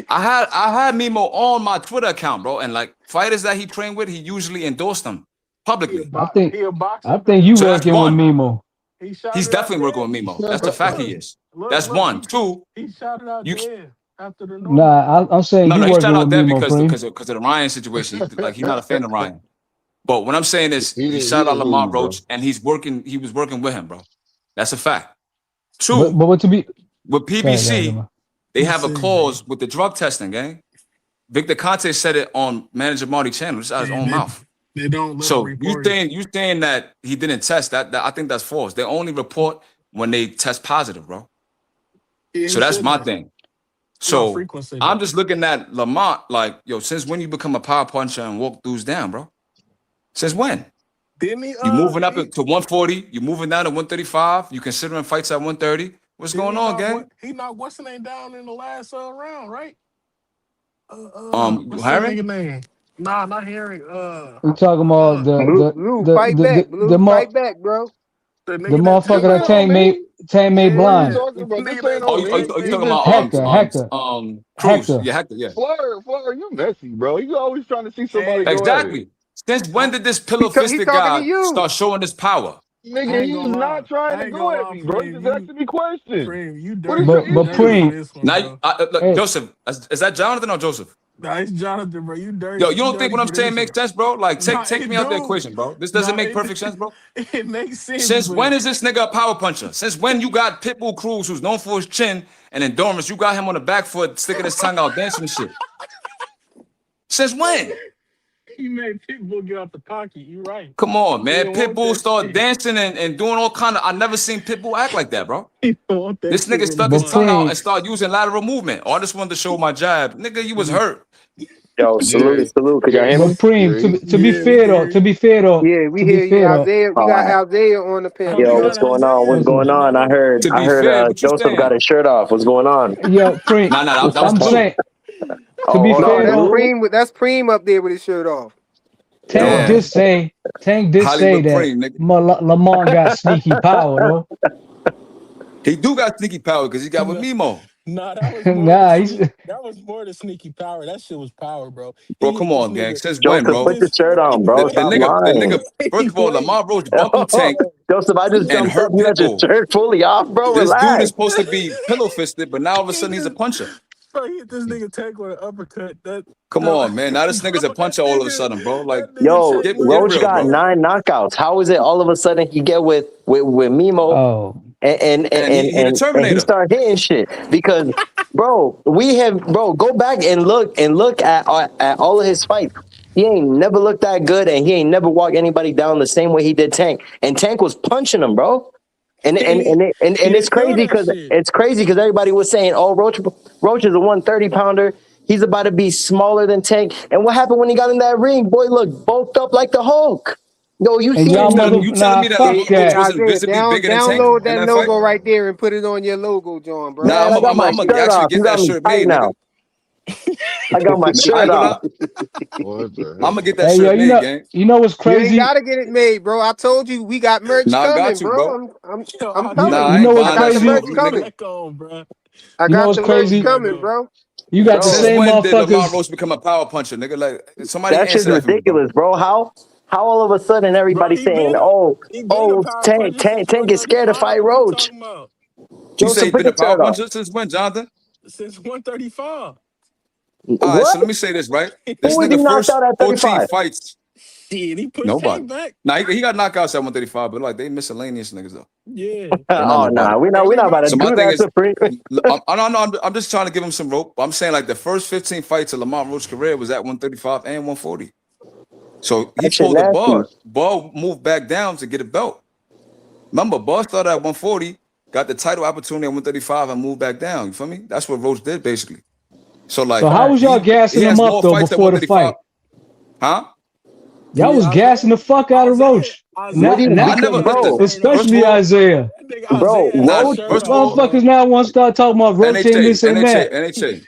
I had Mimo on my Twitter account, bro, and like fighters that he trained with, he usually endorsed them publicly. He a boxer, I think you So that's working with one. Mimo. He shouted He's out definitely working dead. with Mimo. That's the fact he is. That's Look, one. Two, he shouted out you dead after the Norman. Nah, I'm saying no, you he working shot with out that Mimo, Preem. because of the Ryan situation. Like he's not a fan of Ryan. But what I'm saying is He he didn't shot out Lamont lose, bro. Roach and he was working with him, bro. That's a fact. But Two, what to be? with Go ahead, PBC, Lamar. they have a clause with the drug testing, gang. Victor Conte said it on Manager Marty channel, just out his own mouth. They don't let him So report it. you saying that he didn't test that I think that's false. They only report when they test positive, bro. Yeah, So he that's said my that. thing. No, So Frequent said I'm that. just looking at Lamont like, yo, since when you become a power puncher and walk dudes down, bro? Since when? Didn't he? You moving up to 140, you moving down to 135, you considering fights at 130. What's going on, gang? He knocked what's the name down in the last round, right? What's that Harry? nigga name? Nah, not Harry. We talking about Blue, fight back. Blue, fight back, bro. The the nigga that motherfucker This that ain't on me. Tank made What are you blind. talking about? This Nigga ain't that on Oh, me. you He talking just about Cruz? Hector. Yeah, Hector, yeah. Fleur, you messy, bro. You always trying to see somebody go at it. Exactly. Since when did this pillow He fisted talking to guy you. start showing his power? Nigga, he's not trying to go at me, bro. He's just asking me questions. What is your But issue? Preem, Now, look, hey, Joseph, is that Jonathan or Joseph? Nah, it's Jonathan, bro. You dirty. Yo, you don't think what I'm saying makes sense, bro? Like, Nah, take it me out the do. equation, bro. This doesn't make perfect sense, bro. It makes sense. Since but when is this nigga a power puncher? Since when you got Pitbull Cruz, who's known for his chin and endurance, you got him on the back foot sticking his tongue out dancing and shit? Since when? he made Pitbull get out the pocket? You right. Come on, man. He don't want Pitbull that start shit. dancing and doing all kind of. I never seen Pitbull act like that, bro. He don't want that This shit nigga with stuck the his but tongue out Preem, and started using lateral movement. Oh, I just wanted to show my jab. Nigga, you was hurt. Yo, Yeah, salute. Could y'all hear yeah, me? but Preem, yeah. to be Yeah, we fair can though, hear you. Yeah, we to be hear you, fair though, Isaiah. We All got right. Isaiah on the panel. We Yo, Yo, got what's going Isaiah on? What's what's too. going up? on? To I be heard fair, what you Joseph got saying? his shirt off. What's going on? Yo, Preem, Nah, that was I'm blue. saying to Oh, be hold no, fair on, that's though, blue. Preem. That's Preem up there with his shirt off. Tank Yeah, did say Hollywood that Preem, nigga. Lamont got sneaky power though. He do got sneaky power because he got with Mimo. Nah, that was more Nah, he's the sneaky power. That shit was power, bro. Bro, He hit come this on, gang. nigga. Since when, Joseph, He hit put bro? your this. shirt on, bro. The Stop nigga, lying. first of all, Lamar Roach bumped through Tank Joseph, I just and jumped up. hurt You had your Pitbull. shirt fully off, bro. This dude Relax. is supposed to be pillow fisted, but now all of a sudden he's a puncher. Bro, he hit this nigga Tank with an uppercut. Come on, man. Now this nigga's a Bro, puncher all of a sudden, bro. Like, that nigga Yo, Tank get Roach real, got bro. 9 knockouts. How is it all of a sudden he get with Mimo oh And he the and he Terminator. start hitting shit? Because bro, go back and look at all of his fights. He ain't never looked that good, and he ain't never walked anybody down the same way he did Tank. And Tank was punching him, bro. And it's crazy because everybody was saying, "Oh, Roach is a 130 pounder. He's about to be smaller than Tank." And what happened when he got in that ring? Boy, look bulked up like the Hulk. Yo, you and seen y'all him? You telling me that Hey, fuck Lamar Roach that. wasn't Isaiah, visibly bigger than Tank download in that that fight? logo right there and put it on your logo, John, bro. Nah, Man, I got my I'm gonna shirt actually off. get You that got me shirt tight made, now. nigga. I got my I shirt ain't gonna off. lie. What the I'm hell? gonna get that Hey yo, shirt made, gang. you know what's You ain't crazy? gotta get it made, bro. I told you we got merch Nah, I coming, got you, bro. bro. Yo, I'm You, telling Nah, you I you. know ain't what's I buying got that the shit crazy? merch off you, nigga. coming. Back on, bro. I You know got what's the merch crazy? coming, bro. You got the Bro, Since same when did Lamar motherfuckers. Roach become a power puncher, nigga? Like, somebody that shit's answer that for me, bro. ridiculous, bro. How all of a sudden Bro, everybody saying, he been a power puncher since Tank is scared to 135. fight What are you Roach. talking about? You say Joseph, he put been a your power shirt off. puncher since when, Jonathan? Since 135. All right, What? so let me say this, right? This Who was he nigga knocked first out at 14 35? fights, Shit, he pushed Nobody. Tank back. Nah, he got knockouts at 135, but like they miscellaneous niggas though. Yeah. They're not Oh nah, nobody. we're not about to So my do thing that, is, Supreme. I'm just trying to give him some rope. I'm saying like the first 15 fights of Lamont Roach's career was at 135 and 140. So he That shit pulled the bar. nasty. Bar moved back down to get a belt. Remember, Bar started at 140, got the title opportunity at 135, and moved back down. You feel me? That's what Roach did basically. So like, So how was y'all he gassing has him up more though fights at before the 135. fight? Huh? Y'all was Yeah, gassing the fuck out of Roach. What do you I Not never listen. bro? First of especially all, Isaiah. That nigga Bro, Isaiah had his Roach, shirt first of off, all, Motherfuckers bro. now want to start talking about Roach ain't this and that. NHA.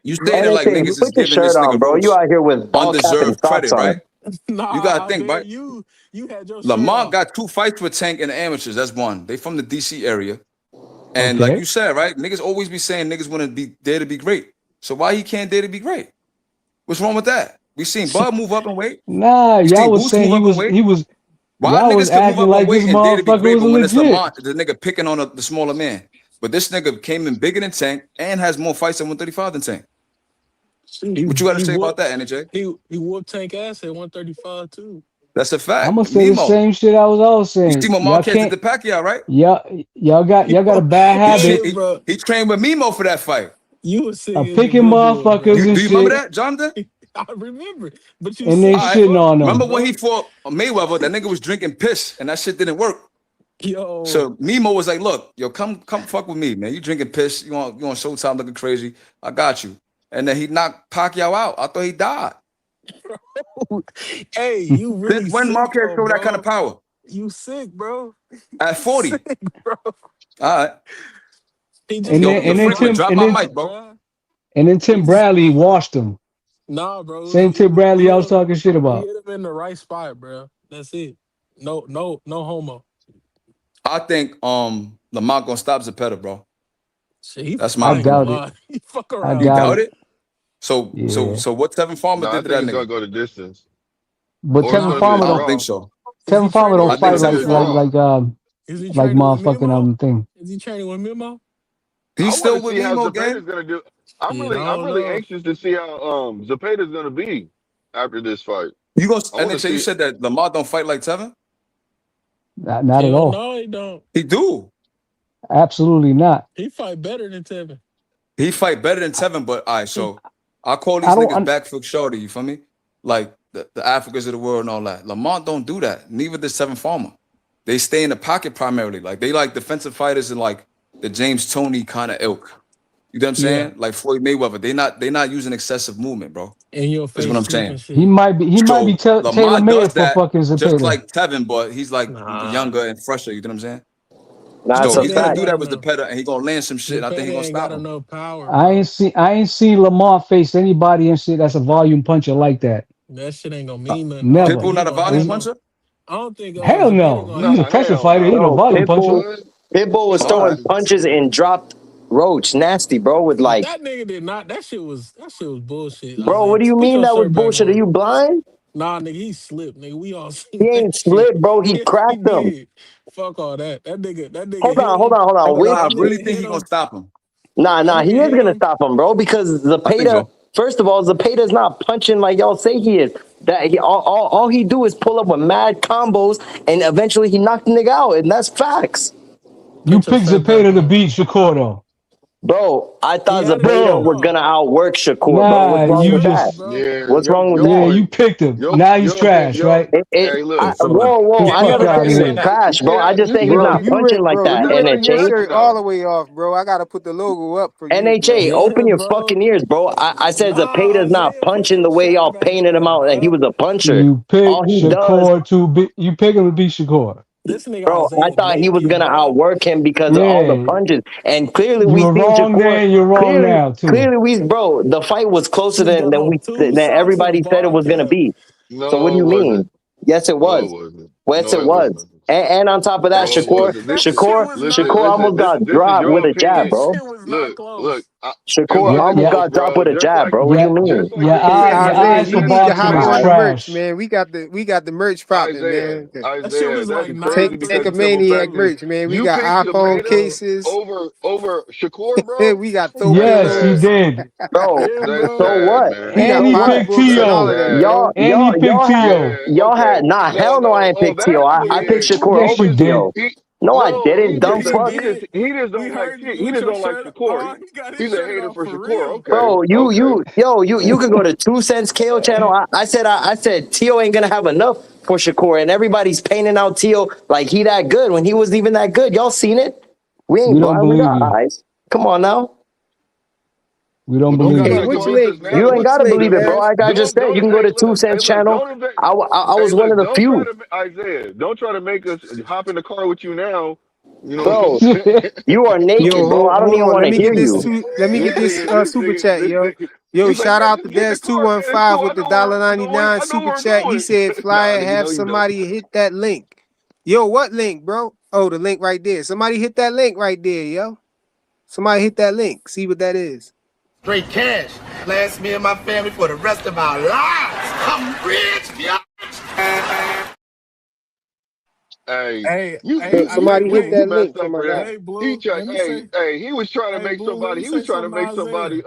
You stated like NHA, niggas is put your giving this shirt on, nigga bro. Roach You out here with ball cap and undeserved socks credit, on. right? You Nah, gotta think, Isaiah, right? you had your shirt Lamont off. got 2 fights with Tank and the amateurs. That's one. They from the DC area. And like Okay. you said, right? Niggas always be saying niggas want to be dare to be great. So why he can't dare to be great? What's wrong with that? We seen Bud move up in weight. Nah, We y'all seen was Boots saying move up in weight. Why y'all was niggas can move acting up in like this weight and dare to be motherfucker great, was but when it's legit. Lamont, the nigga picking on the smaller man. But this nigga came in bigger than Tank and has more fights at 135 than Tank. What you got to say about that, NJ? He whooped Tank ass at 135 too. That's a fact. I'm gonna say the Mimo. same shit I was always You saying. see what Y'all Marquez did can't. to Pacquiao, right? Y'all got a bad habit He trained with Mimo for that fight. You a sick of picking individual, motherfuckers bro. and Do you remember shit, that, Jonathan? I remember, but you and then sick as shitting fuck. on them. Remember when he fought Mayweather? That nigga was drinking piss, and that shit didn't work. Yo. So Mimo was like, "Look, yo, come fuck with me, man. You drinking piss? You on Showtime looking crazy? I got you." And then he knocked Pacquiao out. I thought he died. Hey, you really Since when sick Marquez though, showed bro. that kind of power? You sick, bro. At 40. Sick, bro. All right. He just And Yo, then Franklin, drop my mic, bro. bro. and then Tim Bradley washed him. Nah, bro. Same Tim Bradley I was talking shit He about. hit him in the right spot, bro. That's it. No homo. I think Lamont gonna stop Zepeda, bro. Shit, he That's I my I ain't gonna doubt opinion. it. lie. He fuck I around. You doubt doubt it. it? So Yeah. what Tevin Farmer Nah, I did to think that it's nigga? gonna go the distance, But or it's Tevin gonna be a I Farmer don't don't. think draw. so. Is he Tevin Farmer training? don't I I think think fight it'll be like a Zepeda. draw. Is he like training with motherfucking Mimo? thing. Is he training with Mimo? He's I want still to with see how Mimo Zepeda's gang. gonna do. Shit, I I'm don't really know. anxious to see how Zepeda's gonna be after this fight. You gonna I want to NHA, you see. said that Lamont don't fight like Tevin? Not at Hell all. no, he don't. He do. Absolutely not. He fight better than Tevin. He fight better than Tevin, but all right, so I call I these don't. niggas backfoot shorty, you feel me? Like the Africans of the world and all that. Lamont don't do that. Neither does Tevin Farmer. They stay in the pocket primarily. Like they like defensive fighters and like the James Toney kind of ilk. You know what I'm saying? Yeah. Like Floyd Mayweather. They not using excessive movement, bro. In your Is what face I'm slipping saying. He shit. might be. He might be So tailor Lamont does made for that fucking just Zepeda. like Tevin, but he's like Nah. younger and fresher. You know what I'm saying? Nah, it's So a he's gonna Zepeda ain't fact. do got that with enough. Zepeda, and he gonna land some shit. And I think Zepeda he's gonna ain't got stop him. enough power, I bro. ain't seen Lamar face anybody and shit that's a volume puncher like that. That shit ain't gonna mean nothing. I don't Never. think Pitbull he not a gonna volume have It's- no. puncher. I don't think hell Zepeda no. gonna He's have. a Nah, pressure hell fighter. He ain't no no. Bro, volume puncher. What? Pitbull was All throwing right. punches and dropped Roach nasty, bro. With like, That nigga did not. That shit was bullshit. bro, Isaiah, what do you put mean your that was shirt back bullshit? Are on. you blind? Nah, nigga, he slipped, nigga. We all He seen that ain't shit. slick, bro. He Yes, he cracked him. did. Fuck all that. That nigga Hold hit on, him. hold I on. ain't gonna Wait. lie, I That really nigga think hit he gonna him. stop him. Nah, That he nigga is hit gonna him. stop him, bro. Because I think Zepeda, so. first of all, Zepeda's not punching like y'all say he is. That all he do is pull up with mad combos, and eventually he knocked the nigga out, and that's facts, You Put your picked shirt back Zepeda to on. beat Shakur though. bro. I He thought had a head Zepeda Bro. was start. gonna outwork Shakur, bro. Nah, What's He wrong you with felt that? it, just bro. Yeah, What's wrong with yeah, that? you picked him. Now he's trash, right? It, Hey, Hey, hold on. whoa, Get the I fuck never out said of he was here. trash, bro. I just said he's Bro, not punching like bro, that. you ripping your NHA, shirt all the way off, bro. I gotta put the logo up for you, bro. NHA, Yeah, open your bro. fucking ears, bro. I said Nah, Zepeda's not Isaiah, put punching your the way shirt y'all back painted him on, out, and he bro. was a puncher. You All picked he does, Shakur to beat. You pick him to beat Shakur. This nigga bro, I Isaiah thought he was naked, gonna bro. outwork him because of all the Yeah, punches, and clearly you we were seen wrong Shakur. then. You're wrong now too. Clearly we, bro, the fight was closer Nigga got on two than socks and a everybody said it ball was gonna cap. be. So what do no, it you mean? wasn't. Yes, it No, it was. wasn't. Yes, No, it it was. wasn't. And on top of that, No, it Shakur, wasn't. That shit Shakur, was not Shakur Listen. close. almost got This is dropped your with a jab, That opinion. bro. shit was not Look. close. Shakur Yeah, almost yeah, got dropped with a just jab, like bro. What do you yeah, mean? just like your the Hey, eye, shit, your Isaiah, eyes you for need to boxing hop is on the Isaiah, merch, trash. man. We got the merch popping, Isaiah, man. That shit Isaiah. was That's like crazy Take because a the simple maniac fact is merch, man. We you got picked iPhone Zapata cases. over Shakur, bro. We got throw Yes, he pillows. did. Bro, yeah, That's so bro. sad, what? We man. got And So he what? picked pocketbooks and That's all Tio. of that, sad. Y'all, bro. And he y'all, picked y'all had, Tio. Yeah, y'all okay. had, nah, No, hell no, I no. ain't Oh, picked Tio. I yeah, picked he Shakur Yes, he over you just did. Tio. he No, I no, didn't. Yeah, Dumb he fuck. did. he just We don't like heard shit. you He with just your don't like shirt. Shakur. Oh, he got his He's a shirt hater off for for Shakur. real. Okay, Bro, okay. you can go to 2 Cents KO channel. I said Tio ain't gonna have enough for Shakur, and everybody's painting out Tio like he that good when he wasn't even that good. Y'all seen it? We We ain't don't blind. We believe got you. eyes. Come on now. We don't Well, don't believe try Okay, you. to which convince us link? now. You ain't Which gotta link, believe it, bro. Dev? Like I just said, you can go Hey, to look, 2 Cents channel. don't invent. I Hey, was one look, of the don't try few, to Isaiah. Don't try to make us hop in the car with you now. You know what I'm bro. saying? You are Yo, naked, bro. I don't hold even on. want to hear you. Let me get this super chat, This yo. nigga. Yo, He's like, shout man, out to just get in the Des two car, one man. It's five cool. with the dollar ninety nine I know super where we're chat. He going. said, Nah, "Flyer, nigga, have no, you don't. somebody hit that link." Yo, what link, bro? Oh, the link right there. Somebody hit that link right there, yo. Somebody hit that link. See what that is. Straight cash. Last me and my family for the rest of our lives. I'm rich, bitch. Hey, Hey, Yo, I say, somebody hit wait, you that messed link for up my for that. guy. hey, Blue, let me say, He was trying to hey, make Blue, let somebody. me He was say trying to something to make Isaiah. somebody.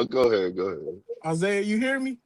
Go ahead, go ahead. Isaiah, you hear me?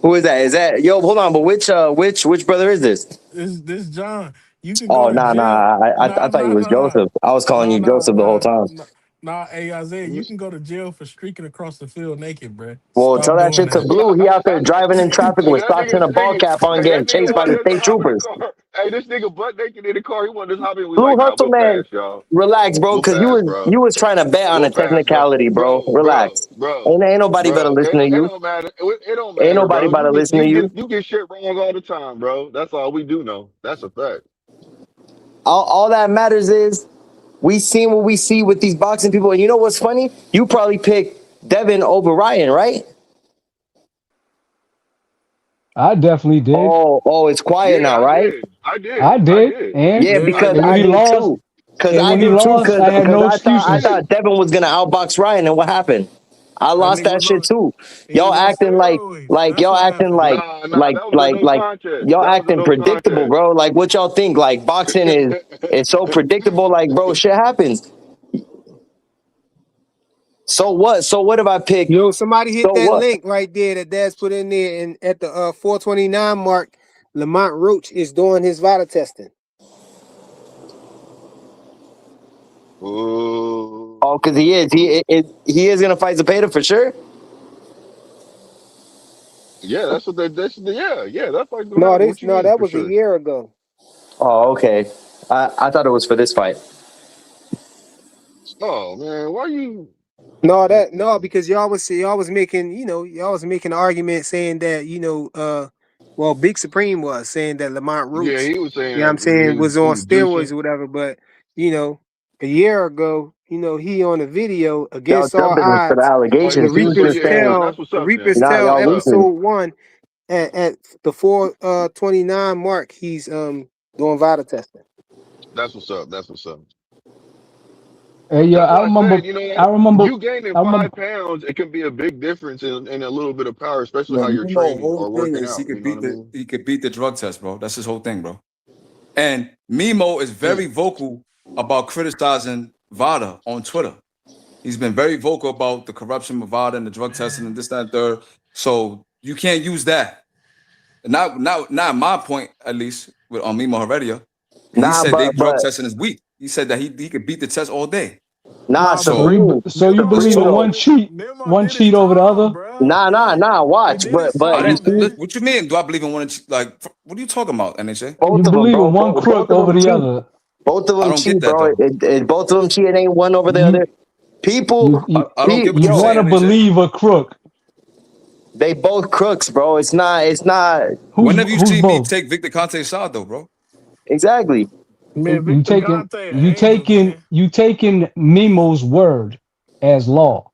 Who is that? Is that yo? Hold on, but which brother is this? This John. You can go Oh, to nah, jail. nah. I Nah, thought he nah, was nah, Joseph. I was calling nah, you nah, Joseph the whole nah, time. nah. Nah, hey Isaiah, you can go to jail for streaking across the field naked, bruh. Well, tell Stop that doing shit to that. Blue. He out there driving in traffic Hey, with socks and a ball cap on, that getting nigga chased by wanted the us to state hop in the troopers. car. Hey, this nigga butt naked in the car. He wanted us to hop in. We Blue like, nah, Hustle we'll man, pass, y'all. relax, bro, We'll because pass, bro. you was trying to bet on a We'll pass, bro. technicality, bro. Relax. Ain't nobody better listen to It you. don't matter. It don't Ain't matter, nobody bro. about to listen to you. You get shit wrong all the time, bro. That's all we do know. That's a fact. All that matters is we seen what we see with these boxing people. And you know what's funny? You probably picked Devin over Ryan, right? I definitely did. Oh, it's quiet Yeah, now, I right? did. I I did. I did. did. And Yeah, I Yeah, because and I when he did. did lost, too. Because and I when he did too. lost, I had no I excuses. thought Devin was gonna outbox Ryan, and what happened? I that lost nigga that was shit on. too. He Y'all was on acting steroids. That's y'all what acting happened. Nah, that was a no like contest. y'all That was a acting no predictable, contest. bro. Like what y'all think? Like boxing is so predictable. Like bro, shit happens. So what? So what if I pick? Yo, somebody hit So that what? link right there that Dad's put in there, and at the 429 mark, Lamont Roach is doing his VADA testing. Ooh. Oh, because he is. He is gonna fight Zepeda for sure. Yeah, that's what yeah, that fight's gonna No, happen. What you mean, that for was a sure? year ago. Oh, okay. I thought it was for this fight. Oh man, why you No, because y'all was making, y'all was making an argument saying that, well, Big Supreme was saying that Lamont Yeah, Roach, he was saying you know what I'm that saying, was he on was juicing. steroids or whatever, but you know, a year ago, he on a video Y'all against all jumping for the odds, Oh, the allegations. He was so Reapers just yeah, saying, nah, tell that's what's the up then. Reapers nah, That's tell what's y'all up. listen. episode 1 at the 429 mark, he's doing VADA testing. That's what's up. That's what's up. Hey, yeah, That's why I said, you gaining I remember. 5 pounds, it can be a big difference in a little bit of power, especially Yo, how you're Nemo training whole or thing working is out. You know what I mean? he could beat the drug test, bro. That's his whole thing, bro. And Mimo is very vocal about criticizing VADA on Twitter. He's been very vocal about the corruption of VADA and the drug testing and this, that, and third. So you can't use that. Not my point, at least, with on Mimo Heredia. And he Nah, said they drug but testing is weak. He said that he could beat the test all day. nah, Nah, So but So you Nemo believe Supreme in did though. Nemo one did his cheat over the time, other? bruh. Nah. He Watch, did his I but you time, didn't. see, man. What you mean? Do I believe in one? Like, what are you talking about, NHA? You both of them, believe bro. in one crook Both of over them the cheat. other. Both of I them don't get cheat, that bro. though. Both of them cheat. It ain't one over the You other. People, you you, I don't get what you you're want yo, to saying, NHA. believe a crook? they both crooks, bro. It's not. It's not When have you Who's seen me both? take Victor Conte's side though, bro? exactly. Man, Victor Gante, an angel, man. You taking Nemo's word as law.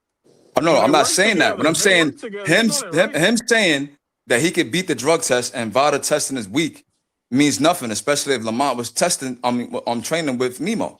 Oh, no, No, they I'm not work saying that. But together. I'm They work saying together. You him, know that, him, right? him saying that he could beat the drug test and VADA testing is weak means nothing, especially if Lamont was testing. I mean, I'm training with Nemo.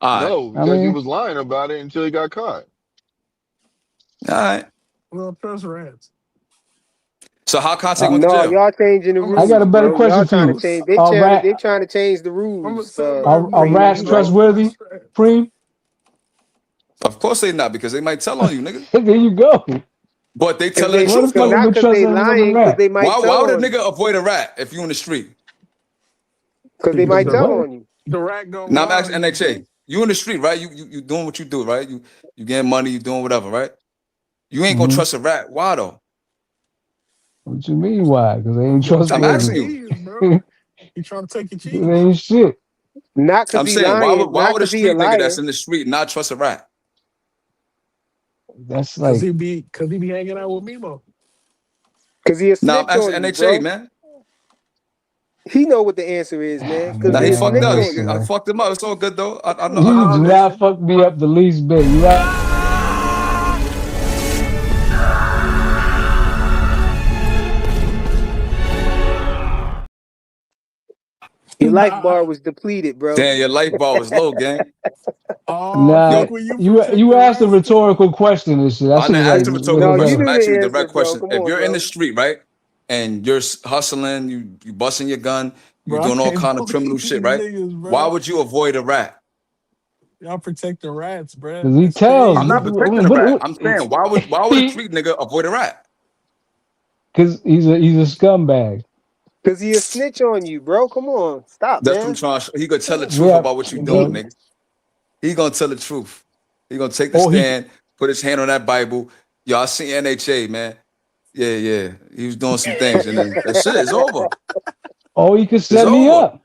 All right. No, I because he mean, was lying about it until he got caught. All right. Well, trust rats. So how Conte uh, went to No, jail? y'all changing the I'm gonna I got a rules, better bro. question Y'all for trying to you. change. Are They trying to change the I'm gonna rules. tell my are Preem, rats you man. know. trustworthy? Preem? Of course they not, because they might tell on you, nigga. There you go. But they Cause telling the they, What the truth fuck cause would though. not we cause trust they if it's a lying, cause rat? they might Why tell would a on you. nigga avoid a rat if you in the street? Cause they Because might Wait, tell what? on you. the rat gonna Now I'm lie on asking you. NHA. You in the street, right? You doing what you do, right? You getting money, you doing whatever, right? You ain't gonna trust a rat. Why though? What you mean why? Because they ain't Gonna take I'm your asking trustworthy. you. cheese, bro. He trying to take your They cheese. ain't shit. Not because I'm he saying lying. why Not would a because he a street nigga that's liar. in the street not trust a rat? That's Cause like he be hanging out with Mimo. Because he a Now I'm snitch asking on you, NHA, bro. man. He know what the answer is, man. Because Now he he a fucked snitch up. on listen, you. I man. fucked him up. It's all good though. I You know do the not answer. fuck me up the least bit. You right? Your life Nah. bar was depleted, bro. Damn, your life bar was low, gang. Oh, I Nah. think Yo, when you protect You the asked a rats, King. rhetorical question and shit. I I should didn't have ask like the let rhetorical it No, you question. go. I'm knew asking the you the answer, direct bro. question. Come If on, you're in the bro. street, right, and you're hustling, you busting your gun, you Bro, I doing all can't kind of believe criminal these shit, right? niggas, Why bro. would you avoid a rat? Y'all protect the rats, bro. Because he That's tells. I'm crazy. not protecting a rat. What, I'm saying why would a he street nigga avoid a rat? because he's a scumbag. Because he a snitch on you, bro. Come on. Stop, That's what I'm man. trying. He gonna tell the truth Yeah, about what you doing, but nigga. He gonna tell the truth. He gonna take the or he stand, put his hand on that Bible. Y'all see NHA, man. Yeah. He was doing some things, and then that shit is over. or he could It's set me over. up.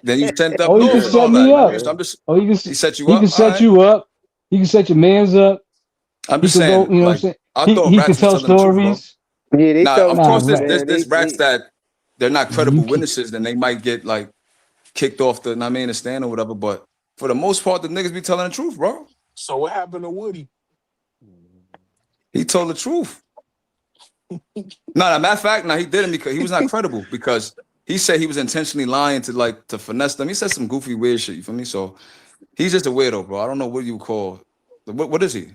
Then you sent up Or he could north and Yeah, set all me that. up. I'm just Or he set you he up. could All set right. you up. He could set your man's up. I'm He just could go, saying, you know what I'm like, saying? I thought He rats could was tell telling the truth, bro. stories. they Now, tell the of Nah, course, truth, there's rat. there's, man. there's rats that they're not You credible can witnesses, then they might get like kicked off the, I mean, the stand or whatever. But for the most part, the niggas be telling the truth, bro. So what happened to Woody? He told the truth. No, matter of fact, he didn't because he was not credible because he said he was intentionally lying to finesse them. He said some goofy weird shit. You feel me? So he's just a weirdo, bro. I don't know what you call. What is he?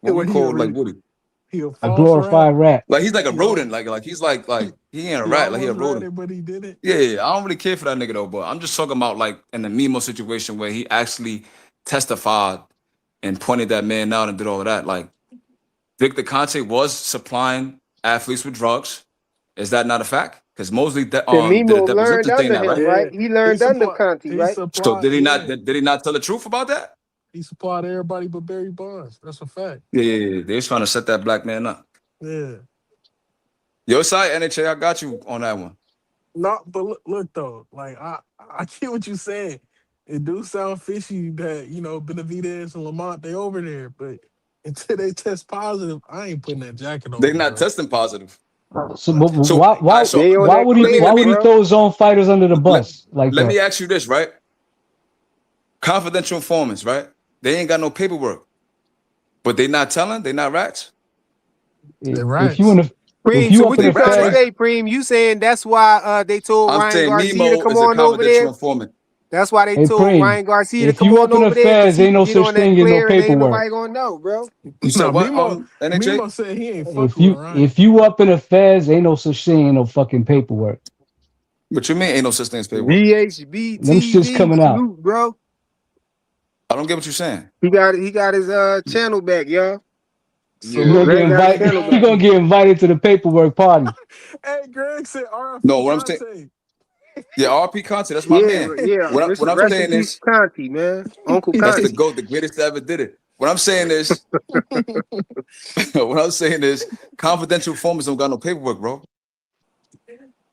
What we What call like he Woody? he a a false rat? glorified rat. Like he's like a He al- rodent. Like he's like he ain't a he rat. Like he a almost rodent. ratted, but he did it. Yeah. I don't really care for that nigga though. But I'm just talking about like in the Mimo situation where he actually testified and pointed that man out and did all of that. Like Victor Conte was supplying athletes with drugs. Is that not a fact? Because Mosley did And a Mimo learned deposition saying under that, him, right? right? Yeah. He He learned under supply Conti, he right? So supplied, did he not? yeah. Did he not tell the truth about that? He supplied everybody but Barry Bonds. That's a fact. Yeah. They was trying to set that black man up. Yeah. Your side, NHA, I got you on that one. No, but look though, like I get what you saying. It do sound fishy that Benavidez and Lamont they over there, but until they test positive, I ain't putting that jacket They're on, not bro. testing positive. So Like, but So, all right, so They on why that would he clear, let me throw bro. his own fighters under the let, bus like let that? me ask you this, right? Confidential informants, right? They ain't got no paperwork, but they not telling. They not rats. the If you in rats. the if Preem, so you up what in They you the rats, trying to right? feds, say, Preem? You saying that's why they told I'm Ryan saying Garcia to Mimo come is a on over confidential there? informant. That's why they hey told Preem, Ryan Garcia to if come you on up in the over there because feds, he ain't can no get on such that thing as no clear and ain't paperwork. nobody gonna know, bro. You said No, what? Mimo NHA? Mimo said he ain't If fucking with you Ryan. if you up in the feds, ain't no such thing, ain't no fucking paperwork. What you mean? Ain't no such thing as paperwork. VHB Them shit's TV coming out. salute, bro. I don't get what you're saying. He got his channel back, y'all. You're Yeah, Salute gonna to get Greg got his invited. channel You're back. gonna everybody. get invited to the paperwork party. Hey, Greg said No, RFP what I'm saying, Conte. yeah, RP content. That's my Yeah, man. yeah. What I'm Rest in saying peace, is Conti, man. Uncle that's the Conti. GOAT, the greatest that ever did it. What I'm saying is, what I'm saying is, confidential informants don't got no paperwork, bro.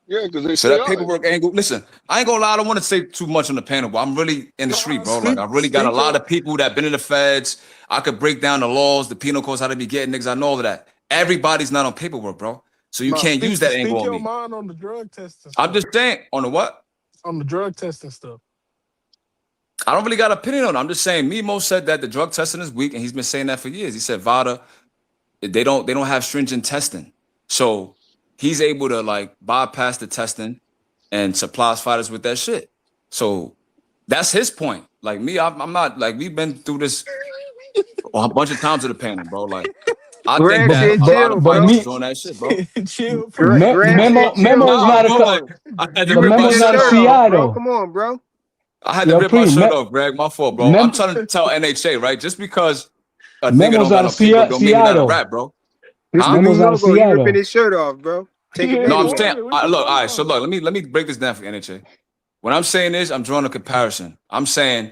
yeah, because they So stay that out. paperwork ain't go. Listen, I ain't gonna lie. I don't want to say too much on the panel, but I'm really in the street, Nah, bro. Like speak I really got a speak lot your of people that been in the feds. I could break down the laws, the penal codes, how to be getting niggas. I know all of that. Everybody's not on paperwork, bro. So you nah, can't use that angle speak on your me. mind on the drug testing I'm stuff. just saying on the what? On the drug testing stuff. I don't really got an opinion on it. I'm just saying Mimo said that the drug testing is weak, and he's been saying that for years. He said VADA, they don't have stringent testing. So he's able to like bypass the testing and supplies fighters with that shit. So that's his point. Like me, I'm not like we've been through this a bunch of times with the panel, bro. Like I think Greg But that said a lot chill, of but fighters bro. is me on that shit, bro. Chill, Preem. Greg said chill, memo is Nah, bro. not bro, Come like on. I had to You but rip ripping my memo's his not a shirt shirt off. off, CI bro. though. Come on, bro. I had to Yo, rip my pre shirt off, Greg. My fault, bro. I'm mem, trying to tell NHA, right? Just because a nigga memo's don't got not a no paperwork don't mean he CI not a though. rat, bro. This the Huh? new Memo's not a logo. He CI ripping though. his shirt off, bro. Take He a ain't No, I'm video of saying, it. lying. What you look, all talking right. So about? look, let me break this down for NHA. What I'm saying is, I'm drawing a comparison. I'm saying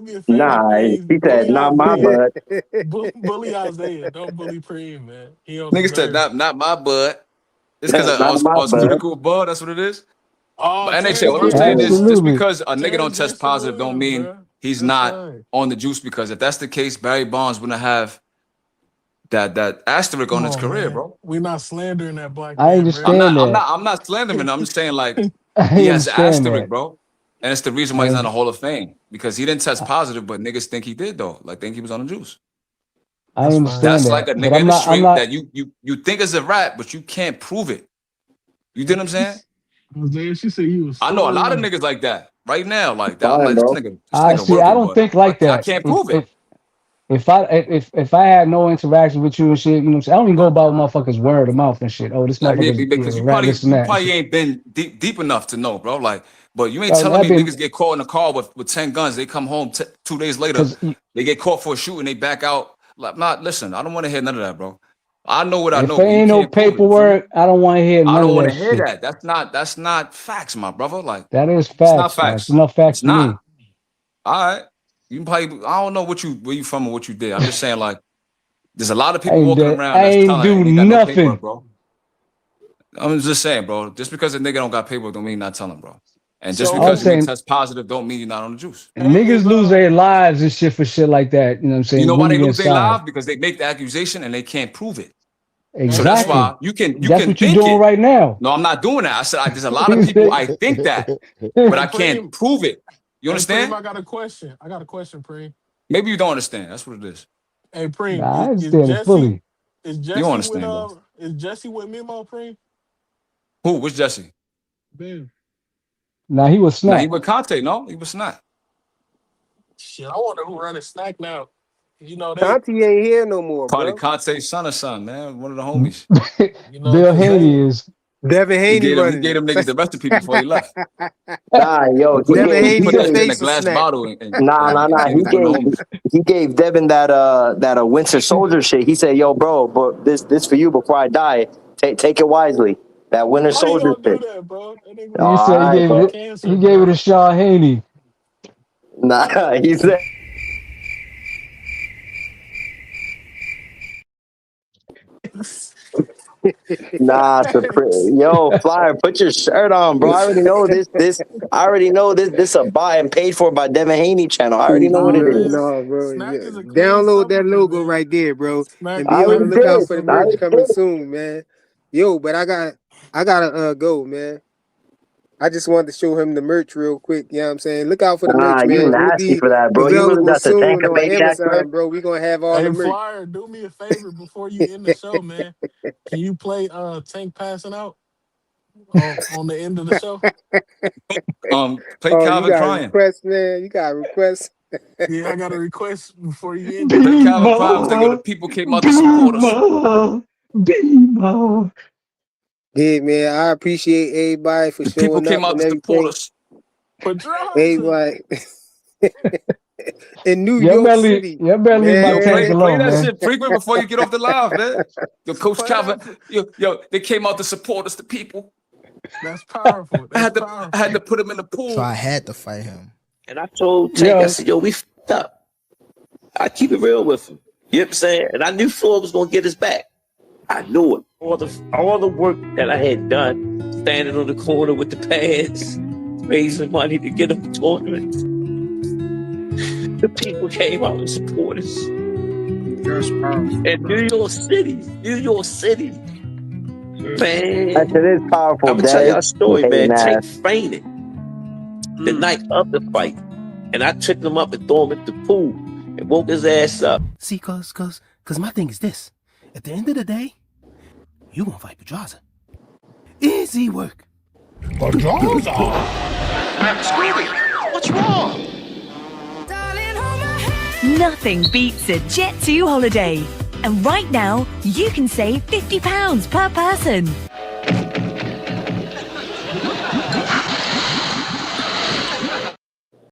Don't be a fan of Nah, Preem. he said, Bully not my Isaiah. bud. Bully Isaiah. Don't bully Preem, man. He don't Nigga said deserve it. not my bud. It's because Not I was my bud. critical of Bud. That's what it is. But Oh, NHA, Terrence what I'm Davis saying is Williams. just Absolutely. because a nigga don't Terrence test Jackson positive don't Williams, mean bro. he's That's not right. on the juice. Because if that's the case, Barry Bonds wouldn't have that asterisk Come on his on, career, man. bro. We're not slandering that black I man, bro. understand that. I'm not slandering. I'm just saying like I he has an understand asterisk, that. bro. And it's the reason why he's not in the Hall of Fame because he didn't test positive, but niggas think he did though. Like think he was on the juice. I That's fine. understand That's like that. a But nigga in I'm the not. I'm street not. that you think is a rap, but you can't prove it. You get what I'm saying? Jose, she said you was I know a lot of stolen. niggas like that right now. Like that, I'm Fine, like bro. this I nigga see. I working, don't but think like I that. can't prove it. If I had no interaction with you and shit, you know what I'm saying? I don't even go about motherfuckers word of mouth and shit. Oh, this Like, yeah, motherfucker's because rap, this and you that. And probably shit. ain't been deep enough to know, bro. Like, but you ain't telling I've me been niggas get caught in a car with 10 guns. They come home 2 days later, because they get caught for a shooting, they back out. Like, listen, I don't want to hear none of that, bro. I know what I if know, there but you ain't no can't prove it. You feel me? paperwork, I don't want to hear I none don't of want that to hear shit. that. That's not facts, my brother. Like, That is it's not facts. That's facts. enough facts It's for me. not. All right. You can probably I don't know where you from or what you did. I'm just saying, like, there's a lot of people walking I around that's ain't telling do and they got no paperwork, nothing. bro. I'm just saying, bro. Just because a nigga don't got paperwork don't mean not telling, bro. And just So I'm because you ain't saying test positive don't mean you're not on the juice. hey, niggas lose their lives and shit for shit like that. You know what I'm You saying? know why When you they get lose their inside. lives? Because they make the accusation and they can't prove it. So that's hey, why Exactly. you can That's what you're think doing it. right now. No, I'm not doing that. I said there's a lot of You people say- I think that, but hey, I can't Preem. prove it. You Hey, Preem, understand? I got a question. Preem. Maybe you don't understand. That's what it is. Hey, Preem, Nah, I is understand it Jesse fully. You don't with understand, bro. Mimo, Preem? Who? Which Jesse? Ben. Now he was Now he snapped. with Conte, no? He was not. Shit, I wonder who running Snack now. You know they, Conti ain't here no more, Probably bro. Conte's son or son, man. One of the homies. Bill cause Haney they, is. Devin Haney He running gave them it. niggas the recipe before he left. Nah, yo, he Devin gave He he Haney, put the that gave shit in a face of glass snack. bottle and nah. gave it to one of the homies. He gave Devin that Winter Soldier shit. He said, "Yo, bro, but this for you before I die. Take it wisely. That Winter how you Soldier gonna do shit." that, bro? That nigga All He was said he right, fought bro. cancer, he gave it bro. to Shaw Haney. Nah, he said. Nah, yo, Flyer, put your shirt on, bro. I already know this. I already know this. This a buy and paid for by Devin Haney channel. I already know what it Nah, is. man. No, bro. Snack is a clean Download that supplement, logo man. right there, bro, Snack and I be on the already clean lookout did. for the I merch supplement. already coming did. soon, man. Yo, but I gotta go, man. I just wanted to show him the merch real quick. You know what I'm saying? Look out for the Nah, merch, you man. It'll nasty be for that, bro. You really available got the soon Tanker on Maniac merch? Amazon, bro. We're gonna have all the Hey, merch. Flyer, do me a favor before you end the show, man. Can you play Tank passing out on the end of the show? Play Oh, you Calvin got a crying. request, man. You got a request. Yeah, I got a request before you end it. Play Calvin crying. Nigga, the people came out to support us. Bimo. Yeah, man. I appreciate everybody for The people showing came up out and to support everything. us. Pedraza. Everybody in New York City, Y'all better leave my Yo, tank man. play alone, that man. shit frequent before you get off the live, man. Yo, Coach Calvin, Pedraza. yo, they came out to support us, the people. That's powerful. I That's had to powerful. put him in the So I pool. had to fight him. And I told Tank, I Yo, said, yo, we fucked up. I keep it real with him. You know what I'm saying? And I knew Floyd was gonna get his back. I knew it. All the work that I had done, standing on the corner with the pads, raising money to get him tournaments. The people came out and supported us. And New York City, That man. shit is powerful, I'm gonna tell y'all Dev. a story, Hating man. ass. Tank fainted the night of the fight. And I took him up and threw him at the pool and woke his ass up. See, cause my thing is this. At the end of the day, you gonna fight Pedraza. Easy work. Pedraza? Screaming! What's wrong? Nothing beats a Jet2 holiday. And right now, you can save £50 per person.